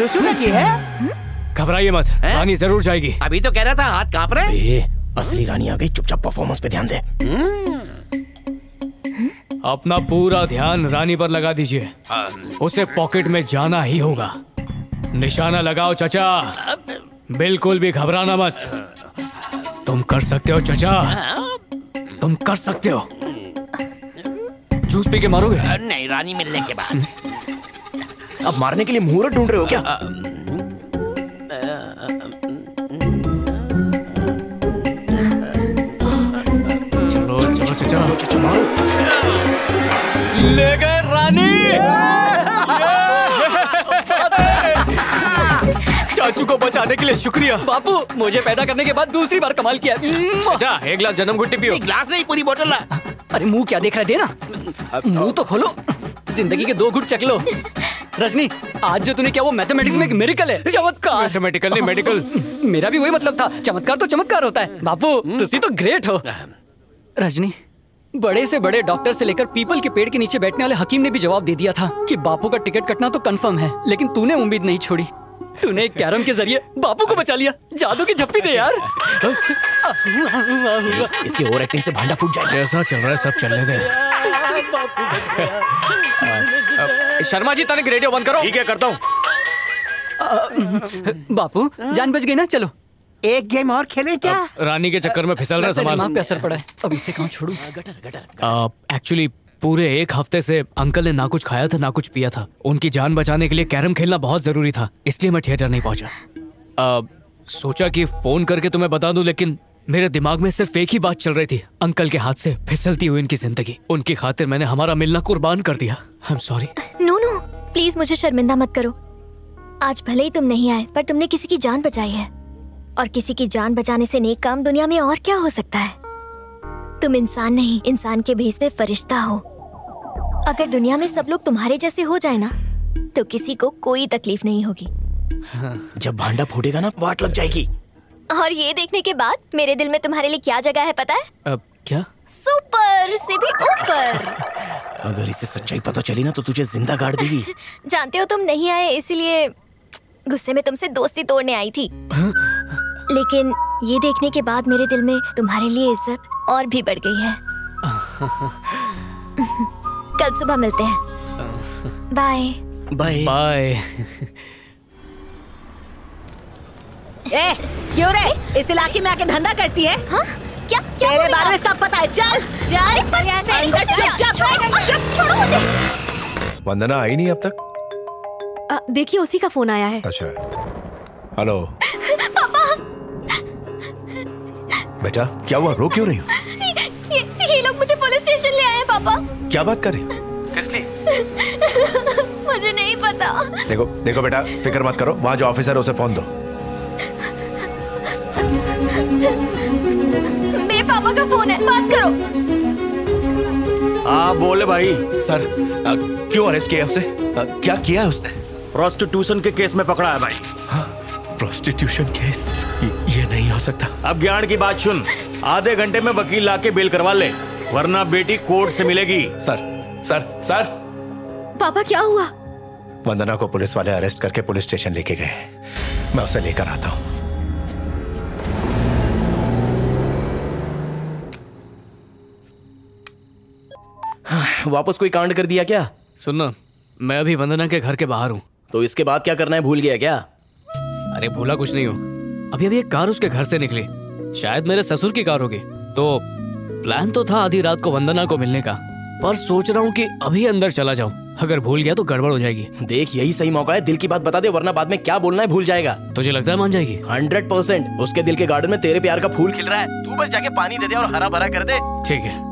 सुना की है? घबराइए मत, रानी जरूर जाएगी। अभी तो कह रहा था हाथ कांप रहे। असली रानी आ गई, चुपचाप परफॉर्मेंस पे ध्यान दे। अपना पूरा ध्यान रानी पर लगा दीजिए, उसे पॉकेट में जाना ही होगा। निशाना लगाओ चाचा, बिल्कुल भी घबराना मत। तुम कर सकते हो चाचा, तुम कर सकते हो। जूस पी के मारोगे? नहीं, रानी मिलने के बाद। अब मारने के लिए मुहूर्त ढूंढ रहे हो क्या? चलो चलो चाचा, चाचा मारो। ले गए रानी। चाचू को बचाने के लिए शुक्रिया। बापू, मुझे पैदा करने के बाद दूसरी बार कमाल किया। चाचा एक गिलास जन्म गुट्टी पियो। एक गिलास नहीं, पूरी बोतल ला। अरे मुंह क्या देख रहा है, देना। मुंह तो खोलो, जिंदगी के 2 घुट चख लो। रजनी, आज जो तूने किया वो मैथमेटिक्स में एक मिरेकल है, चमत्कार। मैथमेटिकल नहीं, मेडिकल। मेरा भी वही मतलब था, चमत्कार तो चमत्कार होता है। बापू तुसी तो ग्रेट हो। रजनी, बड़े से बड़े डॉक्टर से लेकर पीपल के पेड़ के नीचे बैठने वाले हकीम ने भी जवाब दे दिया था कि बापू का टिकट कटना तो कंफर्म है, लेकिन तूने उम्मीद नहीं छोड़ी। तूने एक कैरम के जरिए बापू को बचा लिया। जादू की झप्पी दे यार। इसकी ओवर एक्टिंग से भांडा फूट जाएगा। जैसा चल रहा है सब चलने दे। शर्मा जी, तनिक रेडियो बंद करो। ठीक है, करता हूँ। बापू जान बच गई ना, चलो एक गेम और खेले क्या? रानी के चक्कर में फिसल रहा सामान। दिमाग पे असर पड़ा है, अब इसे कहाँ छोड़ूं? एक्चुअली पूरे 1 हफ्ते से अंकल ने ना कुछ खाया था ना कुछ पिया था। उनकी जान बचाने के लिए कैरम खेलना बहुत जरूरी था, इसलिए मैं थिएटर नहीं पहुंचा। सोचा कि फोन करके तुम्हें बता दूं, लेकिन मेरे दिमाग में सिर्फ एक ही बात चल रही थी, अंकल के हाथ से फिसलती हुई इनकी जिंदगी। उनकी खातिर मैंने हमारा मिलना कुर्बान कर दिया। I am sorry. No no, please मुझे शर्मिंदा मत करो। आज भले ही तुम नहीं आए, पर तुमने किसी की जान बचाई है, और किसी की जान बचाने से नेक काम दुनिया में और क्या हो सकता है। तुम इंसान नहीं, इंसान के भेष में फरिश्ता हो। अगर दुनिया में सब लोग तुम्हारे जैसे हो जाए ना, तो किसी को कोई तकलीफ नहीं होगी। जब भांडा फूटेगा ना, वाट लग जाएगी। और ये देखने के बाद मेरे दिल में तुम्हारे लिए क्या जगह है पता है? क्या? सुपर से भी ऊपर। अगर इसे सच्चाई पता चली ना, तो तुझे जिंदा गाड़ देगी। जानते हो तुम नहीं आए, इसीलिए गुस्से में तुमसे दोस्ती तोड़ने आई थी। लेकिन ये देखने के बाद मेरे दिल में तुम्हारे लिए इज्जत और भी बढ़ गई है। कल सुबह मिलते हैं। Bye bye bye. ए, क्यों रे? इस इलाके में आके धंधा करती है? हाँ? क्या क्या तेरे बारे में सब पता है। चल चल अंदर, चुप छोड़ो मुझे। वंदना आई नहीं अब तक? देखिए उसी का फोन आया है। अच्छा, हेलो पापा। बेटा क्या हुआ, रो क्यों रही हो? ये लोग मुझे पुलिस स्टेशन ले आए हैं पापा। क्या बात कर रही हो? किस लिए? मुझे नहीं पता। देखो देखो बेटा, फिक्र मत करो, वहाँ जो ऑफिसर है उसे फोन दो। मेरे पापा का फोन है, बात करो। हाँ बोले भाई। सर क्यों अरेस्ट किया उसे? क्या किया है उसने? प्रोस्टिट्यूशन के केस में पकड़ा है भाई। Prostitution case? ये नहीं हो सकता। अब ज्ञान की बात सुन, आधे घंटे में वकील लाके बेल करवा ले, वरना बेटी कोर्ट से मिलेगी। Sir sir sir. पापा क्या हुआ? वंदना को पुलिस वाले अरेस्ट करके पुलिस स्टेशन लेके गए, मैं उसे लेकर आता हूँ। वापस कोई कांड कर दिया क्या? सुनना, मैं अभी वंदना के घर के बाहर हूँ। तो इसके बाद क्या करना है, भूल गया क्या? अरे भूला कुछ नहीं हो। अभी अभी एक कार उसके घर से निकली, शायद मेरे ससुर की कार होगी। तो प्लान तो था आधी रात को वंदना को मिलने का, पर सोच रहा हूँ कि अभी अंदर चला जाऊँ। अगर भूल गया तो गड़बड़ हो जाएगी। देख, यही सही मौका है, दिल की बात बता दे, वरना बाद में क्या बोलना है भूल जाएगा। तुझे लगता है मान जाएगी? 100%। उसके दिल के गार्डन में तेरे प्यार का फूल खिल रहा है, तू बस जाके पानी दे दे और हरा भरा कर दे। ठीक है।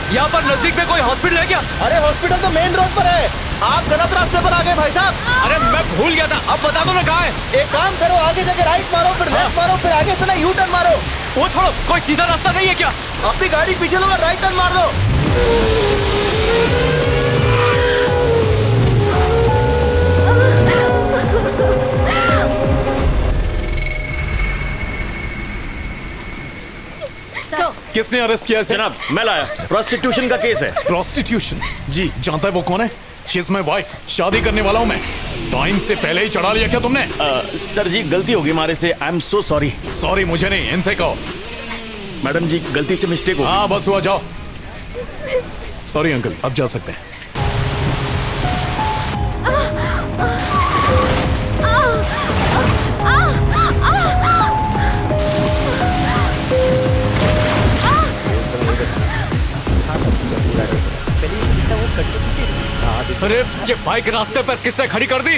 यहाँ पर नजदीक में कोई हॉस्पिटल है क्या? अरे हॉस्पिटल तो मेन रोड पर है, आप गलत रास्ते पर आ गए भाई साहब। अरे मैं भूल गया था, अब बता दो ना कहाँ है। एक काम करो, आगे जाके राइट मारो, फिर लेफ्ट मारो, फिर आगे से ना यू टर्न मारो। वो छोड़ो, कोई सीधा रास्ता नहीं है क्या? अपनी गाड़ी पीछे लो और राइट टर्न मार दो। किसने अरेस्ट किया? जनाब मैं लाया, प्रोस्टिट्यूशन का केस है। प्रोस्टिट्यूशन? जी। जानता है वो कौन है? शी इज माय वाइफ, शादी करने वाला हूँ मैं। टाइम से पहले ही चढ़ा लिया क्या तुमने? सर जी गलती होगी हमारे से, I am so sorry. Sorry मुझे नहीं, इनसे कहो। मैडम जी गलती से मिस्टेक हो। हाँ बस हुआ, जाओ। सॉरी अंकल, अब जा सकते हैं। अरे ये बाइक रास्ते पर किसने खड़ी कर दी?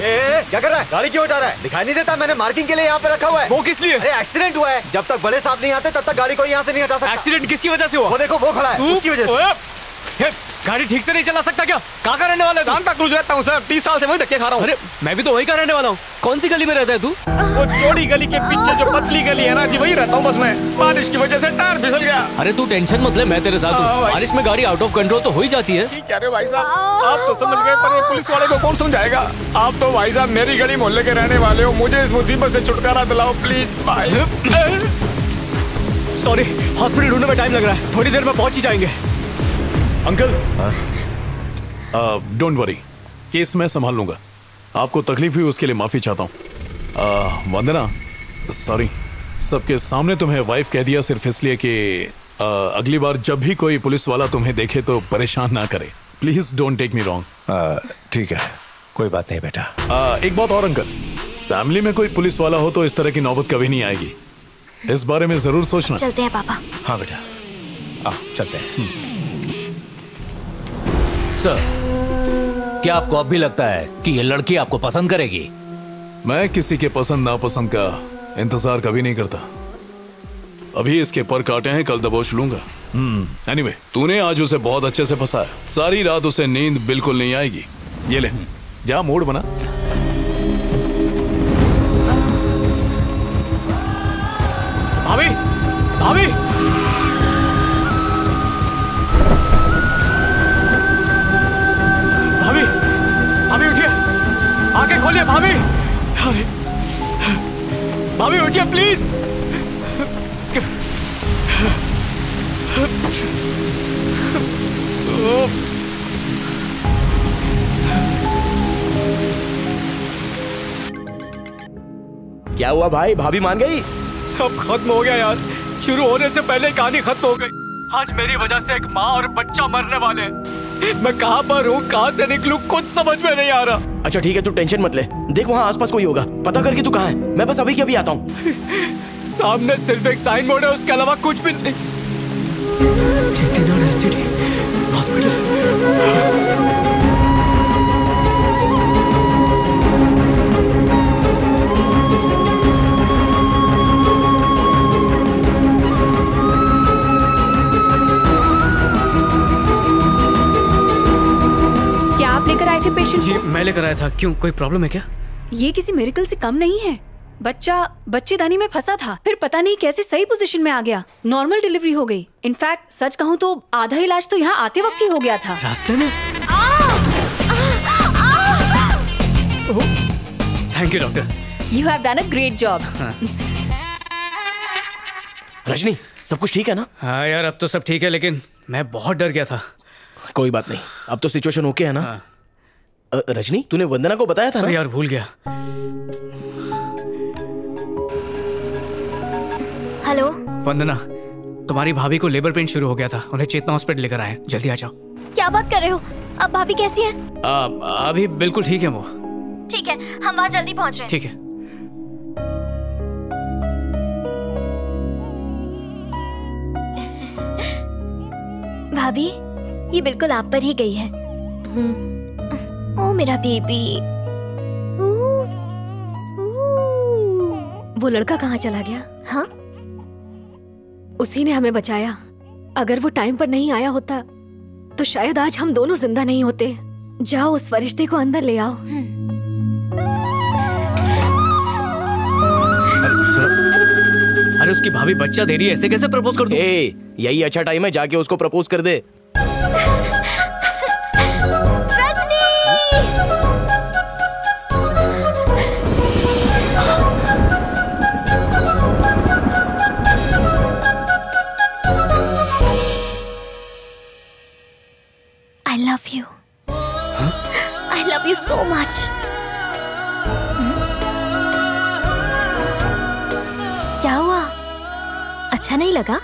क्या कर रहा है? गाड़ी क्यों हटा रहा है? दिखाई नहीं देता? मैंने मार्किंग के लिए यहाँ पे रखा हुआ है। वो किस लिए? अरे एक्सीडेंट हुआ है, जब तक बड़े साहब नहीं आते तब तक गाड़ी को यहाँ से नहीं हटा सकता। एक्सीडेंट किसकी वजह से हुआ? वो देखो वो खड़ा है, उसकी वजह से। गाड़ी ठीक से नहीं चला सकता क्या? कहाँ का रहने वाला है? कानपुर क्रूज रहता हूँ सर, 30 साल से वहीं धक्के खा रहा हूँ। अरे मैं भी तो वहीं का रहने वाला हूँ। कौन सी गली में रहता है तू? वो चौड़ी गली के पीछे जो पतली गली है ना जी, वही रहता हूँ बस मैं। बारिश की वजह से टायर फिसल गया। अरे तू टेंशन मत ले, मैं तेरे साथ हूँ। बारिश में गाड़ी आउट ऑफ कंट्रोल तो हो ही जाती है। क्या रहे भाई साहब, आप तो समझ गए, पर ये पुलिस वाले को कौन समझाएगा? आप तो भाई साहब मेरी गली मोहल्ले के रहने वाले हो, मुझे इस मुसीबत से छुटकारा दिलाओ प्लीज भाई। सॉरी, हॉस्पिटल ढूंढने में टाइम लग रहा है, थोड़ी देर में पहुंच ही जाएंगे। अंकल डोंट वरी, केस मैं संभाल लूंगा। आपको तकलीफ हुई उसके लिए माफी चाहता हूँ। वंदना सॉरी, सबके सामने तुम्हें वाइफ कह दिया सिर्फ इसलिए कि अगली बार जब भी कोई पुलिस वाला तुम्हें देखे तो परेशान ना करे। Please don't take me wrong. ठीक है, कोई बात नहीं बेटा। एक बात और अंकल, फैमिली में कोई पुलिस वाला हो तो इस तरह की नौबत कभी नहीं आएगी, इस बारे में जरूर सोचना। चलते हैं पापा। हाँ बेटा, आओ चलते हैं। सर, क्या आपको अब भी लगता है कि ये लड़की आपको पसंद करेगी? मैं किसी के पसंद नापसंद का इंतजार कभी नहीं करता। अभी इसके पर काटे हैं, कल दबोच लूंगा। एनीवे, तूने आज उसे बहुत अच्छे से फंसाया। सारी रात उसे नींद बिल्कुल नहीं आएगी। ये ले, जा मूड बना। भाभी, भाभी, भाभी, भाभी उठिए, आंखें खोलिए भाभी। भाभी उठिए प्लीज। क्या हुआ भाई, भाभी मान गई? सब खत्म हो गया यार। शुरू होने से पहले कहानी खत्म हो गई। आज मेरी वजह से एक माँ और बच्चा मरने वाले हैं। मैं कहाँ पर हूँ, कहाँ से निकलूं, कुछ समझ में नहीं आ रहा। अच्छा ठीक है, तू टेंशन मत ले। देख वहाँ आसपास कोई होगा, पता करके तू कहाँ है। मैं बस अभी के अभी आता हूँ। सामने सिर्फ एक साइन बोर्ड है, उसके अलावा कुछ भी नहीं। चेतनाड LCD हॉस्पिटल। लेकर आए थे पेशेंट जी मैं लेकर आया था। क्यों, कोई प्रॉब्लम है क्या? ये किसी मिरेकल से कम नहीं है। बच्चा बच्चेदानी में फंसा था, फिर पता नहीं कैसे सही पोजीशन में आ गया। नॉर्मल डिलीवरी हो गई। इनफैक्ट सच कहूँ तो आधा इलाज तो यहाँ आते वक्त ही हो गया था। रास्ते में? Thank you doctor. You have done a great job. Rajni, सब कुछ ठीक है ना? हाँ यार, अब तो सब ठीक है, लेकिन मैं बहुत डर गया था। कोई बात नहीं, अब तो सिचुएशन ओके है ना? हाँ। रजनी, तूने वंदना को बताया था ना? यार भूल गया। हेलो वंदना, तुम्हारी भाभी को लेबर पेन शुरू हो गया था, उन्हें चेतना हॉस्पिटल लेकर आए। जल्दी आ जाओ। क्या बात कर रहे हो? अब भाभी कैसी है? अभी बिल्कुल ठीक है वो। ठीक है, हम वहाँ जल्दी पहुँच रहे हैं। ठीक है। भाभी, ये बिल्कुल आप पर ही गई है। ओ मेरा बेबी। वो लड़का कहाँ चला गया? हाँ, उसी ने हमें बचाया। अगर वो टाइम पर नहीं आया होता तो शायद आज हम दोनों जिंदा नहीं होते। जाओ उस फरिश्ते को अंदर ले आओ। अरे उसकी भाभी बच्चा दे रही है, ऐसे कैसे प्रपोज कर दूं? यही अच्छा टाइम है, जाके उसको प्रपोज कर दे। I love you. I love you so much. क्या हुआ? अच्छा नहीं लगा?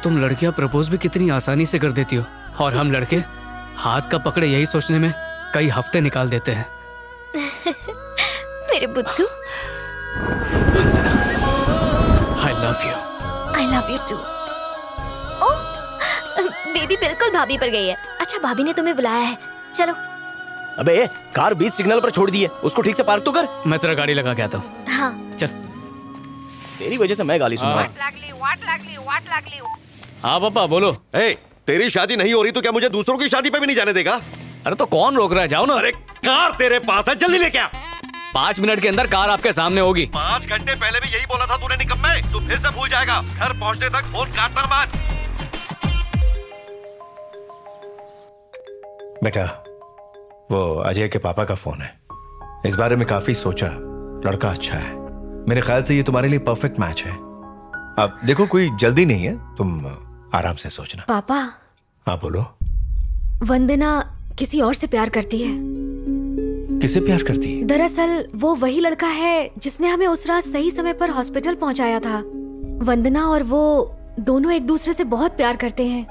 तुम लड़कियां प्रपोज भी कितनी आसानी से कर देती हो, और हम लड़के हाथ का पकड़े यही सोचने में कई हफ्ते निकाल देते हैं। मेरे बुद्धू। I love you. I love you too. Baby बिल्कुल भाभी पर गई है। अच्छा, भाभी ने तुम्हें बुलाया है, चलो। अबे कार बीच सिग्नल पर छोड़ दी है, उसको ठीक से पार्क तो कर। मैं तेरा गाड़ी लगा के आता हूँ। हाँ चल। तेरी वजह से मैं गाली सुन रहा हूँ। हाँ पापा बोलो। तेरी शादी नहीं हो रही तो क्या मुझे दूसरों की शादी पे भी नहीं जाने देगा? अरे तो कौन रोक रहा है, जाओ ना। अरे कार तेरे पास है, जल्दी लेके आ। 5 मिनट के अंदर कार आपके सामने होगी। 5 घंटे पहले भी यही बोला था तूने, निकम्मे। तू फिर से भूल जाएगा। घर पहुंचने तक फोन काटना मत। बेटा, वो अजय के पापा का फोन है। इस बारे में काफी सोचा, लड़का अच्छा है। मेरे ख्याल से ये तुम्हारे लिए परफेक्ट मैच है। अब देखो, कोई जल्दी नहीं है, तुम आराम से सोचना। पापा। हाँ बोलो। वंदना किसी और से प्यार करती है। किससे प्यार करती है? दरअसल वो वही लड़का है जिसने हमें उस रात सही समय पर हॉस्पिटल पहुंचाया था। वंदना और वो दोनों एक दूसरे से बहुत प्यार करते हैं।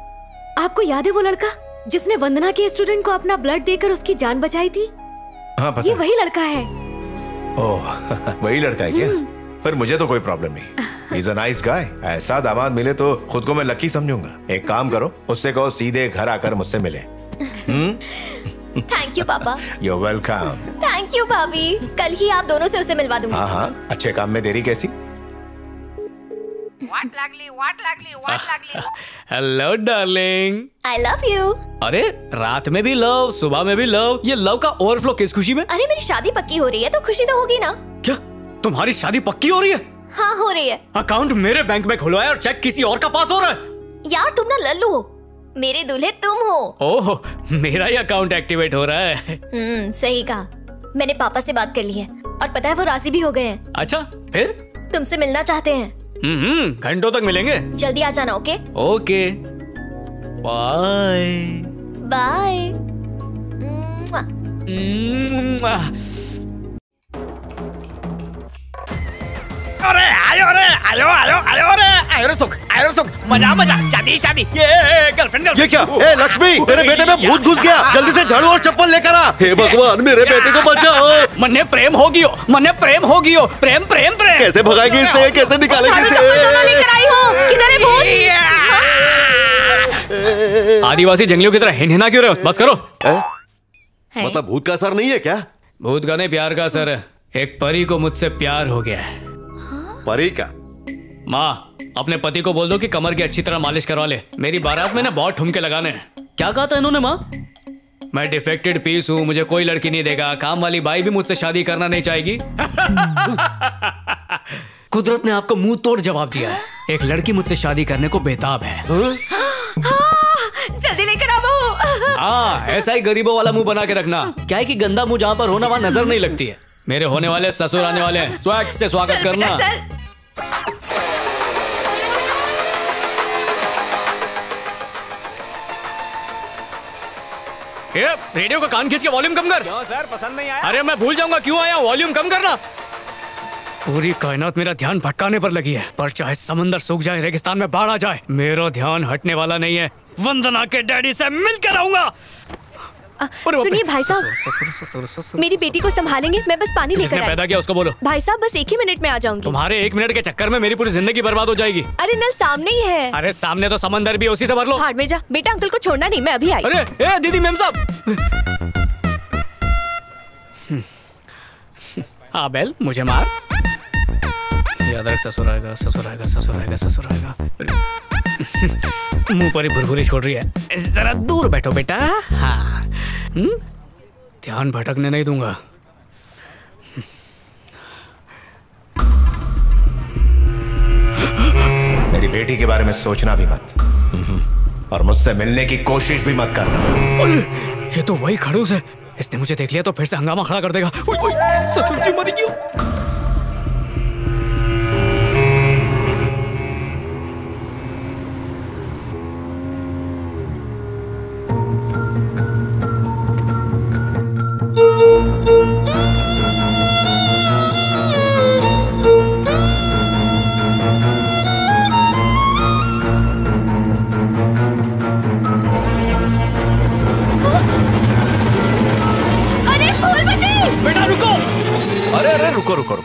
आपको याद है वो लड़का जिसने वंदना के स्टूडेंट को अपना ब्लड देकर उसकी जान बचाई थी? हाँ पता। ये वही लड़का है। ओह वही लड़का है क्या? पर मुझे तो कोई प्रॉब्लम नहीं। He's a nice guy. ऐसा दामाद मिले तो खुद को मैं लकी समझूंगा। एक काम करो, उससे कहो सीधे घर आकर मुझसे मिले। थैंक यू पापा। You're welcome. थैंक यू भाभी, कल ही आप दोनों से उसे मिलवा दूंगी। हाँ हाँ, अच्छे काम में देरी कैसी? Hello darling. I love you. अरे रात में भी लव, सुबह में भी लव, ये लव का ओवरफ्लो किस खुशी में? अरे मेरी शादी पक्की हो रही है तो खुशी तो होगी ना। क्या तुम्हारी शादी पक्की हो रही है? हाँ हो रही है। अकाउंट मेरे बैंक में खुलवाया और चेक किसी और का पास हो रहा है। यार तुम ना लल्लू हो, मेरे दूल्हे तुम हो। ओह, मेरा ही अकाउंट एक्टिवेट हो रहा है। सही कहा। मैंने पापा से बात कर ली है और पता है वो राजी भी हो गए हैं। अच्छा फिर? तुमसे मिलना चाहते हैं। घंटों तक मिलेंगे। जल्दी आ जाना। Okay okay bye bye. अरे आयो रे, आयो आयो आयो रे, आयो रे सुख, आयो रे सुख, मजा मजा, शादी शादी, ये गर्लफ्रेंड। ये क्या? ए लक्ष्मी, तेरे बेटे में भूत घुस गया, जल्दी से झाड़ू और चप्पल लेकर आ। हे भगवान, मेरे बेटे को बचाओ। मन्ने प्रेम होगियो, मन्ने प्रेम होगियो, प्रेम प्रेम प्रेम। कैसे भगाएगी इसे, कैसे निकालेगी इसे? लेकर आई हो, किधर है भूत? आदिवासी जंगलियों की तरह हिनहिना क्यों रहे हो? बस करो। मतलब भूत का असर नहीं है क्या? भूत का नहीं, प्यार का असर है। एक परी को मुझसे प्यार हो गया है। परी का? माँ, अपने पति को बोल दो कि कमर की अच्छी तरह मालिश करवा ले। मेरी बारात में ना बहुत ठुमके लगाने हैं। क्या कहा था इन्होंने माँ? मैं डिफेक्टेड पीस हूँ, मुझे कोई लड़की नहीं देगा। काम वाली बाई भी मुझसे शादी करना नहीं चाहेगी। कुदरत ने आपको मुंह तोड़ जवाब दिया है। एक लड़की मुझसे शादी करने को बेताब है। जल्दी लेकर आओ। हाँ, ऐसा ही गरीबों वाला मुंह बना के रखना। क्या है कि गंदा मुंह जहाँ पर होना वहाँ नजर नहीं लगती है। मेरे होने वाले ससुर आने वाले हैं, स्वैग से स्वागत करना। ये रेडियो का कान खींच के वॉल्यूम कम कर। क्यों सर, पसंद नहीं आया? अरे मैं भूल जाऊंगा क्यों आया, वॉल्यूम कम करना। पूरी कायनात मेरा ध्यान भटकाने पर लगी है, पर चाहे समंदर सूख जाए, रेगिस्तान में बाढ़ आ जाए, मेरा ध्यान हटने वाला नहीं है। वंदना के डैडी से मिलकर आऊंगा। सुनिए भाई साहब, मेरी बेटी को संभालेंगे, मैं बस पानी लेकर आई। पैदा किया उसको बोलो। भाई साहब बस 1 ही मिनट में आ जाऊंगी। तुम्हारे 1 मिनट के चक्कर में मेरी पूरी जिंदगी बर्बाद हो जाएगी। अरे नल सामने ही है। अरे सामने तो समंदर भी है, उसी से भर लो। भाड़ में जा बेटा, अंकल को छोड़ना नहीं, मैं अभी आई। अरे ए दीदी मेम साहब। आबेल मुझे मार। याद रख, ससुर आएगा, ससुर आएगा, ससुर आएगा, ससुर आएगा। मुंह पर ही भुरभुरी छोड़ रही है। जरा दूर बैठो बेटा। हाँ, ध्यान भटकने नहीं दूंगा। मेरी बेटी के बारे में सोचना भी मत, और मुझसे मिलने की कोशिश भी मत करना। ये तो वही खड़ूस है, इसने मुझे देख लिया तो फिर से हंगामा खड़ा कर देगा। ससुर जी मरी क्यों?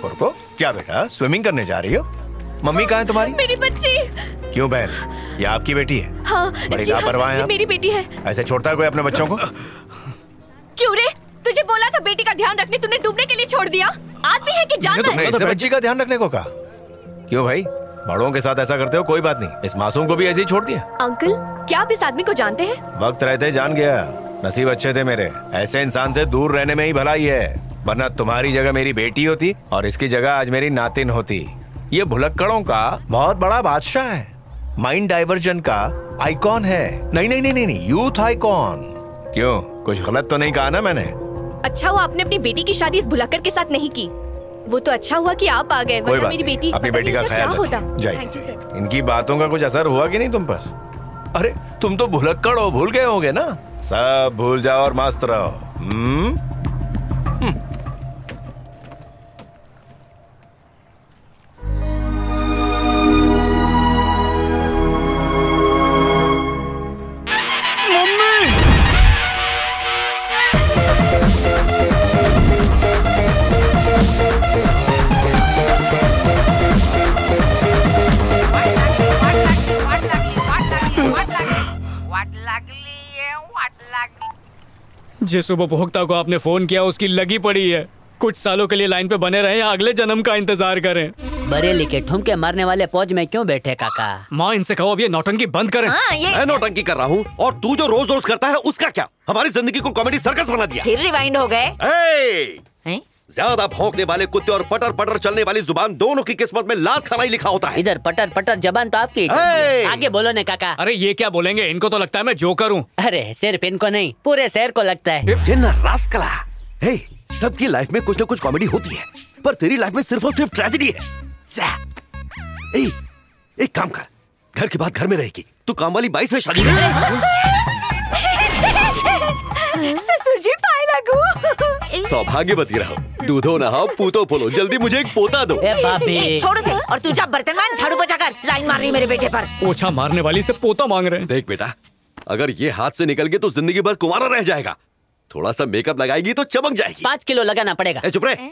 रुको। क्या बेटा, स्विमिंग करने जा रही हो? मम्मी कहाँ है तुम्हारी? मेरी बच्ची। क्यों बहन, ये आपकी बेटी है? हाँ, बड़ी लापरवाह है आप। मेरी बेटी है। ऐसे छोड़ता है कोई अपने बच्चों को? क्यों रे, तुझे बोला था बेटी का ध्यान रखने, तूने डूबने के लिए छोड़ दिया। आदमी है कि जानवर? तुमने इस बच्ची का ध्यान रखने को कहा? क्यों भाई, बड़ों के साथ ऐसा करते हो? कोई बात नहीं, इस मासूम को भी ऐसे ही छोड़ दिया। अंकल, क्या आप इस आदमी को जानते हैं? वक्त रहते जान गया, नसीब अच्छे थे मेरे। ऐसे इंसान से दूर रहने में ही भलाई है, वरना तुम्हारी जगह मेरी बेटी होती और इसकी जगह आज मेरी नातिन होती। ये भुलक्कड़ों का बहुत बड़ा बादशाह है, माइंड डाइवर्जन का आइकॉन है। नहीं, यूथ आइकॉन। क्यों, कुछ गलत तो नहीं कहा ना मैंने? अच्छा हुआ आपने अपनी बेटी की शादी इस भुलक्कड़ के साथ नहीं की। वो तो अच्छा हुआ कि आप आ गए, वरना मेरी बेटी अपनी बेटी का ख्याल रखिए। इनकी बातों का कुछ असर हुआ कि नहीं तुम पर? अरे तुम तो भुलक्कड़ हो, भूल गए होगे ना? सब भूल जाओ और मस्त रहो। जिस उपभोक्ता को आपने फोन किया उसकी लगी पड़ी है। कुछ सालों के लिए लाइन पे बने रहे या अगले जन्म का इंतजार करें। बरेली के ठुमके मारने वाले फौज में क्यों बैठे काका? माँ इनसे कहो अब ये नौटंकी बंद करें। मैं नौटंकी कर रहा हूँ और तू जो रोज रोज करता है उसका क्या? हमारी जिंदगी को कॉमेडी सर्कस बना दिया। फिर रिवाइंड हो गए। ज्यादा भौंकने वाले कुत्ते और पटर पटर चलने वाली जुबान दोनों की किस्मत में लात खाना ही लिखा होता है। इधर पटर पटर जबान तो आपकी। आगे बोलो ने काका। अरे ये क्या बोलेंगे? इनको तो लगता है मैं जोकर हूँ। अरे सिर्फ इनको नहीं, पूरे शहर को लगता है। ये रास्कला। हे, सबकी लाइफ में कुछ न कुछ कॉमेडी होती है, पर तेरी लाइफ में सिर्फ और सिर्फ ट्रेजेडी है। एक काम कर, घर के बाद घर में रहेगी, तू काम वाली बाई से शादी कर। ससुर जी पाए लगू। सौभाग्यवती रहो, दूधो नहाओ पूतो पोलो, जल्दी मुझे एक पोता दो। छोड़ उसे और तू जा बर्तन मान, झाड़ू पोछा कर। लाइन मार रही मेरे बेटे पर। पोछा मारने वाली से पोता मांग रहे हैं। देख बेटा, अगर ये हाथ से निकल गए तो जिंदगी भर कुंवारा रह जाएगा। थोड़ा सा मेकअप लगाएगी तो चमक जाएगी। 5 किलो लगाना पड़ेगा। चुप रहे।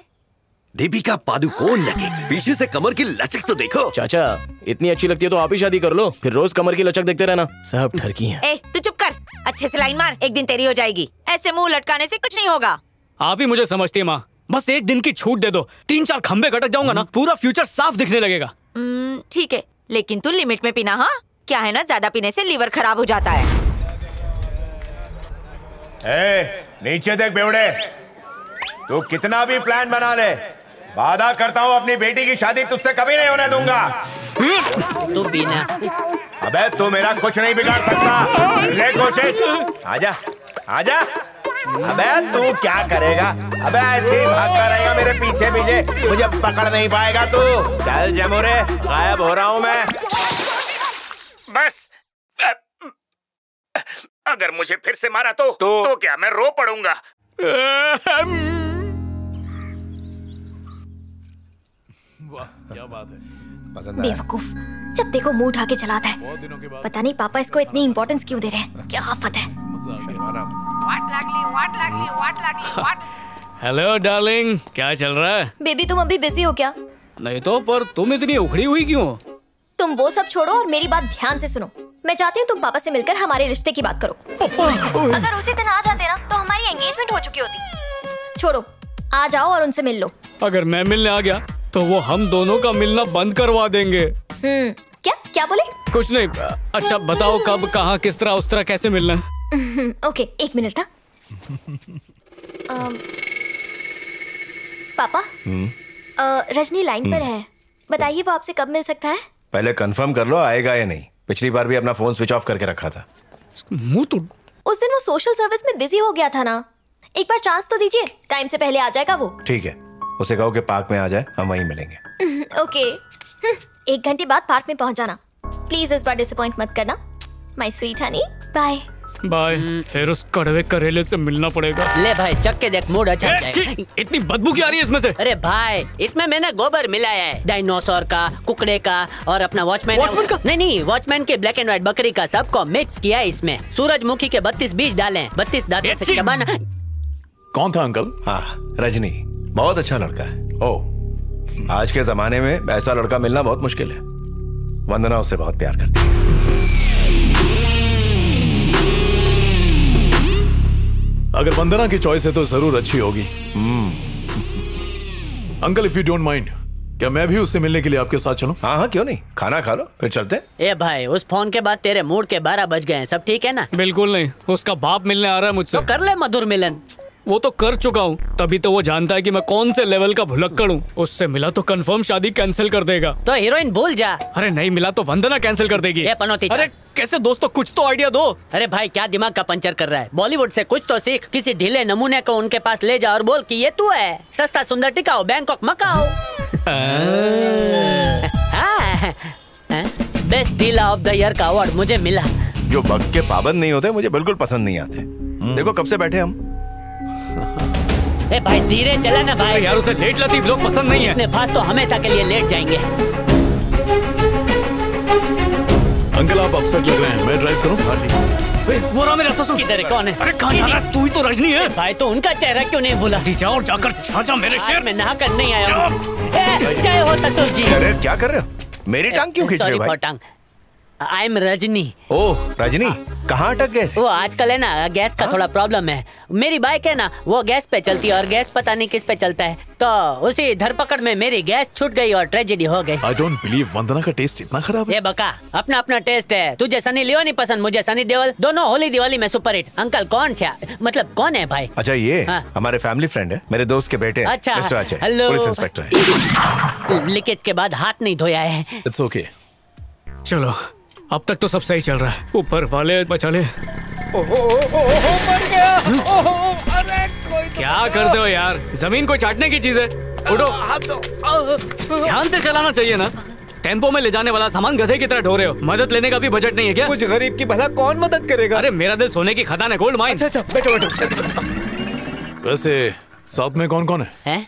दीपिका पादुकोण लगेगी। पीछे से कमर की लचक तो देखो। चाचा इतनी अच्छी लगती है तो आप ही शादी कर लो, फिर रोज कमर की लचक देखते रहना। सब ठरकी हैं। ए तू चुप कर, अच्छे से लाइन मार, एक दिन तेरी हो जाएगी। ऐसे मुंह लटकाने से कुछ नहीं होगा। आप ही मुझे समझती है माँ, बस एक दिन की छूट दे दो, 3-4 खंबे कटक जाऊंगा ना, पूरा फ्यूचर साफ दिखने लगेगा। ठीक है, लेकिन तू लिमिट में पीना। हाँ क्या है ना, ज्यादा पीने से लीवर खराब हो जाता है। नीचे देख बेवड़े, तू कितना भी प्लान बना ले, वादा करता हूँ अपनी बेटी की शादी तुझसे कभी नहीं होने दूंगा। तू पीना। अबे तू मेरा कुछ नहीं बिगाड़ सकता। ले कोशिश, आजा आजा। अबे तू क्या करेगा? अबे ऐसे ही भागता रहेगा मेरे पीछे पीछे, मुझे पकड़ नहीं पाएगा तू। चल जमोरे, गायब हो रहा हूँ मैं। बस अगर मुझे फिर से मारा तो क्या मैं रो पड़ूंगा? वाह क्या बात है। बेवकूफ, जब देखो मुंह उठा के चलाता है। पता नहीं पापा इसको इतनी इम्पोर्टेंस क्यों दे रहे हैं, क्या आफत है। हेलो डार्लिंग, क्या चल रहा है? बेबी तुम अभी बिजी हो क्या? नहीं तो, पर तुम इतनी उखड़ी हुई क्यों? तुम वो सब छोड़ो और मेरी बात ध्यान से सुनो। मैं चाहती हूँ तुम पापा से मिलकर हमारे रिश्ते की बात करो। अगर उसी दिन आ जाते ना तो हमारी एंगेजमेंट हो चुकी होती। छोड़ो, आ जाओ और उनसे मिल लो। अगर मैं मिलने आ गया तो वो हम दोनों का मिलना बंद करवा देंगे। क्या क्या बोले? कुछ नहीं। अच्छा बताओ कब, कहाँ, किस तरह, उस तरह कैसे मिलना है? ओके, एक मिनट ना। पापा, रजनी लाइन पर है, बताइए वो आपसे कब मिल सकता है? पहले कंफर्म कर लो आएगा या नहीं। पिछली बार भी अपना फोन स्विच ऑफ करके रखा था। मुंह तो उस दिन वो सोशल सर्विस में बिजी हो गया था ना, एक बार चांस तो दीजिए, टाइम से पहले आ जाएगा वो। ठीक है, उसे कहो कि पार्क में आ जाए, हम वहीं मिलेंगे। ओके, 1 घंटे बाद पार्क में पहुंच जाना प्लीज। इस बार डिसअपॉइंट मत करना my sweet honey. Bye bye. फिर उस कड़वे करेले से मिलना पड़ेगा। ले भाई चख के देख, मूड अच्छा जाएगा। इतनी बदबू क्यों आ रही है इसमें से? अरे भाई इसमें मैंने गोबर मिलाया है, डायनासोर का, कुकड़े का और अपना वॉचमैन का। नहीं, वॉचमैन के ब्लैक एंड व्हाइट बकरी का, सबको मिक्स किया है इसमें। सूरजमुखी के 32 बीज डाले, 32 दांतों से चबाना। कौन था अंकल? हाँ रजनी, बहुत अच्छा लड़का है। ओह, आज के जमाने में ऐसा लड़का मिलना बहुत मुश्किल है। वंदना उससे बहुत प्यार करती है। अगर वंदना की चॉइस है तो जरूर अच्छी होगी। Uncle if you don't mind, क्या मैं भी उससे मिलने के लिए आपके साथ चलूं? हाँ क्यों नहीं, खाना खा लो फिर चलते हैं। ए भाई, उस फोन के बाद तेरे मूड के 12 बज गए हैं, सब ठीक है ना? बिल्कुल नहीं, उसका बाप मिलने आ रहा है मुझसे। तो कर ले मधुर मिलन। वो तो कर चुका हूँ, तभी तो वो जानता है कि मैं कौन से लेवल का भुलक्कड़ हूँ। उससे मिला तो कंफर्म शादी कैंसिल कर देगा। तो हीरोइन भूल जा। अरे नहीं मिला तो वंदना कैंसिल कर देगी। ये पनौती। अरे कैसे दोस्तों, कुछ तो आइडिया दो। अरे भाई क्या दिमाग का पंचर कर रहा है? बॉलीवुड से कुछ तो सीख। किसी ढीले नमूने को उनके पास ले जा और बोल कि ये तू है, सस्ता सुंदर टिकाओ, Bangkok Macau. Best dealer of the year का अवार्ड मुझे मिला। जो वक्त के पाबंद नहीं होते मुझे बिल्कुल पसंद नहीं आते। देखो कब से बैठे हम। ए भाई धीरे चला ना भाई। यार उसे लेट लतीफ लोग पसंद नहीं है। इतने फास्ट तो हमेशा के लिए लेट जाएंगे। अंकल आप अपसेट लग रहे हैं, मैं ड्राइव करूं? हाँ ठीक। वो रहा मेरा ससुर। किधर है, कौन है? अरे कहाँ जा रहा है? तू ही तो रजनी है। भाई तो उनका चेहरा क्यों नहीं बोला? जाओ और जाकर छाछा मेरे शेर। मैं नहा कर नहीं आया हूँ। जय हो ससुर जी। अरे क्या कर रहे हो? मेरी टांग क्यों खींच रहे हो भाई? टांग आई एम रजनी। ओह रजनी, कहाँ अटक गए थे? वो आजकल है ना गैस का थोड़ा प्रॉब्लम है। मेरी बाइक है ना वो गैस पे चलती है और गैस पता नहीं किस पे चलता है, तो उसी धरपकड़ में मेरी गैस छूट गई और ट्रेजेडी हो गई। आई डोंट बिलीव वंदना का टेस्ट इतना खराब है। ये बका, अपना अपना टेस्ट है। तुझे सनी लियोनी पसंद, मुझे सनी देओल, दोनों होली दिवाली में सुपर हिट। अंकल कौन थे, मतलब कौन है भाई? अच्छा ये हमारे फैमिली फ्रेंड है, मेरे दोस्त के बेटे। अच्छा, mister Ajay, hello. Police inspector है। लीकेज के बाद हाथ नहीं धोया है। It's okay. चलो अब तक तो सब सही चल रहा है, ऊपर वाले बचा ले। मर गया। अरे क्या करते हो यार, जमीन को चाटने की चीज है। उठो, ध्यान से चलाना चाहिए ना। टेम्पो में ले जाने वाला सामान गधे की तरह ढो रहे हो। मदद लेने का भी बजट नहीं है क्या? कुछ गरीब की भला कौन मदद करेगा? अरे मेरा दिल सोने की खदान है, गोल्ड माइन। अच्छा बैठो बैठो। वैसे साथ में कौन कौन है?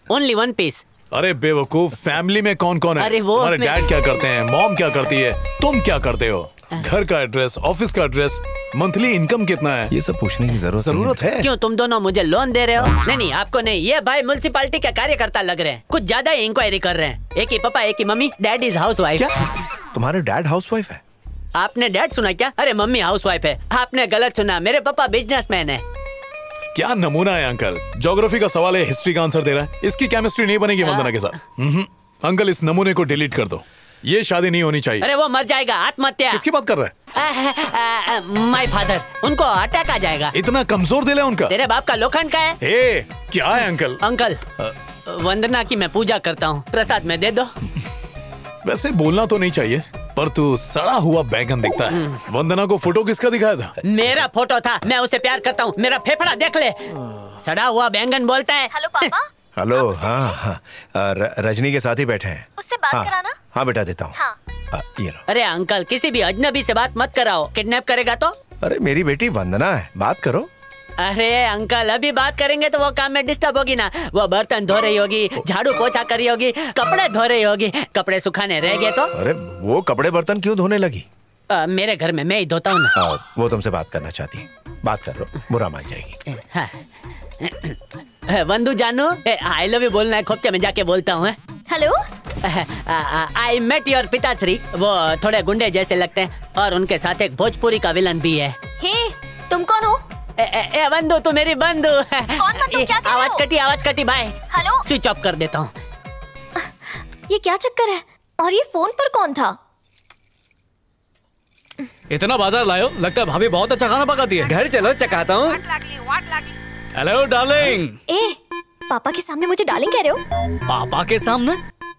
Only one piece. अरे बेवकूफ, फैमिली में कौन कौन है? अरे वो हमारे डैड क्या करते हैं, मॉम क्या करती है, तुम क्या करते हो? घर का एड्रेस, ऑफिस का एड्रेस, मंथली इनकम कितना है, ये सब पूछने की जरूरत है? क्यों तुम दोनों मुझे लोन दे रहे हो? नहीं आपको नहीं, ये भाई म्युनिसिपैलिटी के कार्यकर्ता लग रहे हैं, कुछ ज्यादा ही इंक्वायरी कर रहे हैं। एक ही पापा एक ही मम्मी, डैड इज हाउस वाइफ। तुम्हारे डैड हाउस वाइफ है? आपने डैड सुना क्या? अरे मम्मी हाउस वाइफ है। आपने गलत सुना, मेरे पापा बिजनेसमैन है। क्या नमूना है अंकल, ज्योग्राफी का सवाल है, हिस्ट्री का आंसर दे रहा है। इसकी केमिस्ट्री नहीं बनेगी वंदना के साथ। अंकल इस नमूने को डिलीट कर दो, ये शादी नहीं होनी चाहिए। अरे वो मर जाएगा, आत्महत्या। किसकी बात कर रहा है? माय फादर, उनको अटैक आ जाएगा। इतना कमजोर दिल है उनका? तेरे बाप का लोखंड का है। क्या है अंकल? अंकल वंदना की मैं पूजा करता हूँ, प्रसाद में दे दो। वैसे बोलना तो नहीं चाहिए, पर तू सड़ा हुआ बैगन दिखता है। वंदना को फोटो किसका दिखाया था? मेरा फोटो था, मैं उसे प्यार करता हूँ। मेरा फेफड़ा देख ले, सड़ा हुआ बैंगन बोलता है। हेलो पापा। हेलो, हाँ रजनी के साथ ही बैठे हैं। उससे बात कराना। हाँ बेटा देता हूँ। हाँ। ये लो। अरे अंकल किसी भी अजनबी से बात मत कराओ, किडनैप करेगा तो। अरे मेरी बेटी वंदना है, बात करो। अरे अंकल अभी बात करेंगे तो वो काम में डिस्टर्ब होगी ना। वो बर्तन धो रही होगी, झाड़ू पोछा कर रही होगी, कपड़े धो रही होगी, कपड़े सुखाने रह गए तो। अरे वो कपड़े बर्तन क्यों धोने लगी? मेरे घर में मैं ही धोता हूँ ना। वो तुमसे बात करना चाहती है, बात कर लो, बुरा मान जाएगी। वंदू जानू, आई लव यू बोलना है, खोपचे में जाके बोलता हूँ। हेलो। आई मेट योर पिताश्री, वो थोड़े गुंडे जैसे लगते हैं और उनके साथ एक भोजपुरी का विलन भी है। हे, तुम कौन हो? बंधु, तू मेरी बंधु। कौन बंधु? क्या कर रहे हो? आवाज कटी बाय। हेलो। स्विच ऑफ कर देता हूँ। ये क्या चक्कर है? और ये फोन पर कौन था? इतना बाजार लायो, लगता है भाभी बहुत अच्छा खाना पकाती है। घर चलो चखाता हूँ। Hello darling. पापा के सामने मुझे डार्लिंग कह रहे हो? पापा के सामने?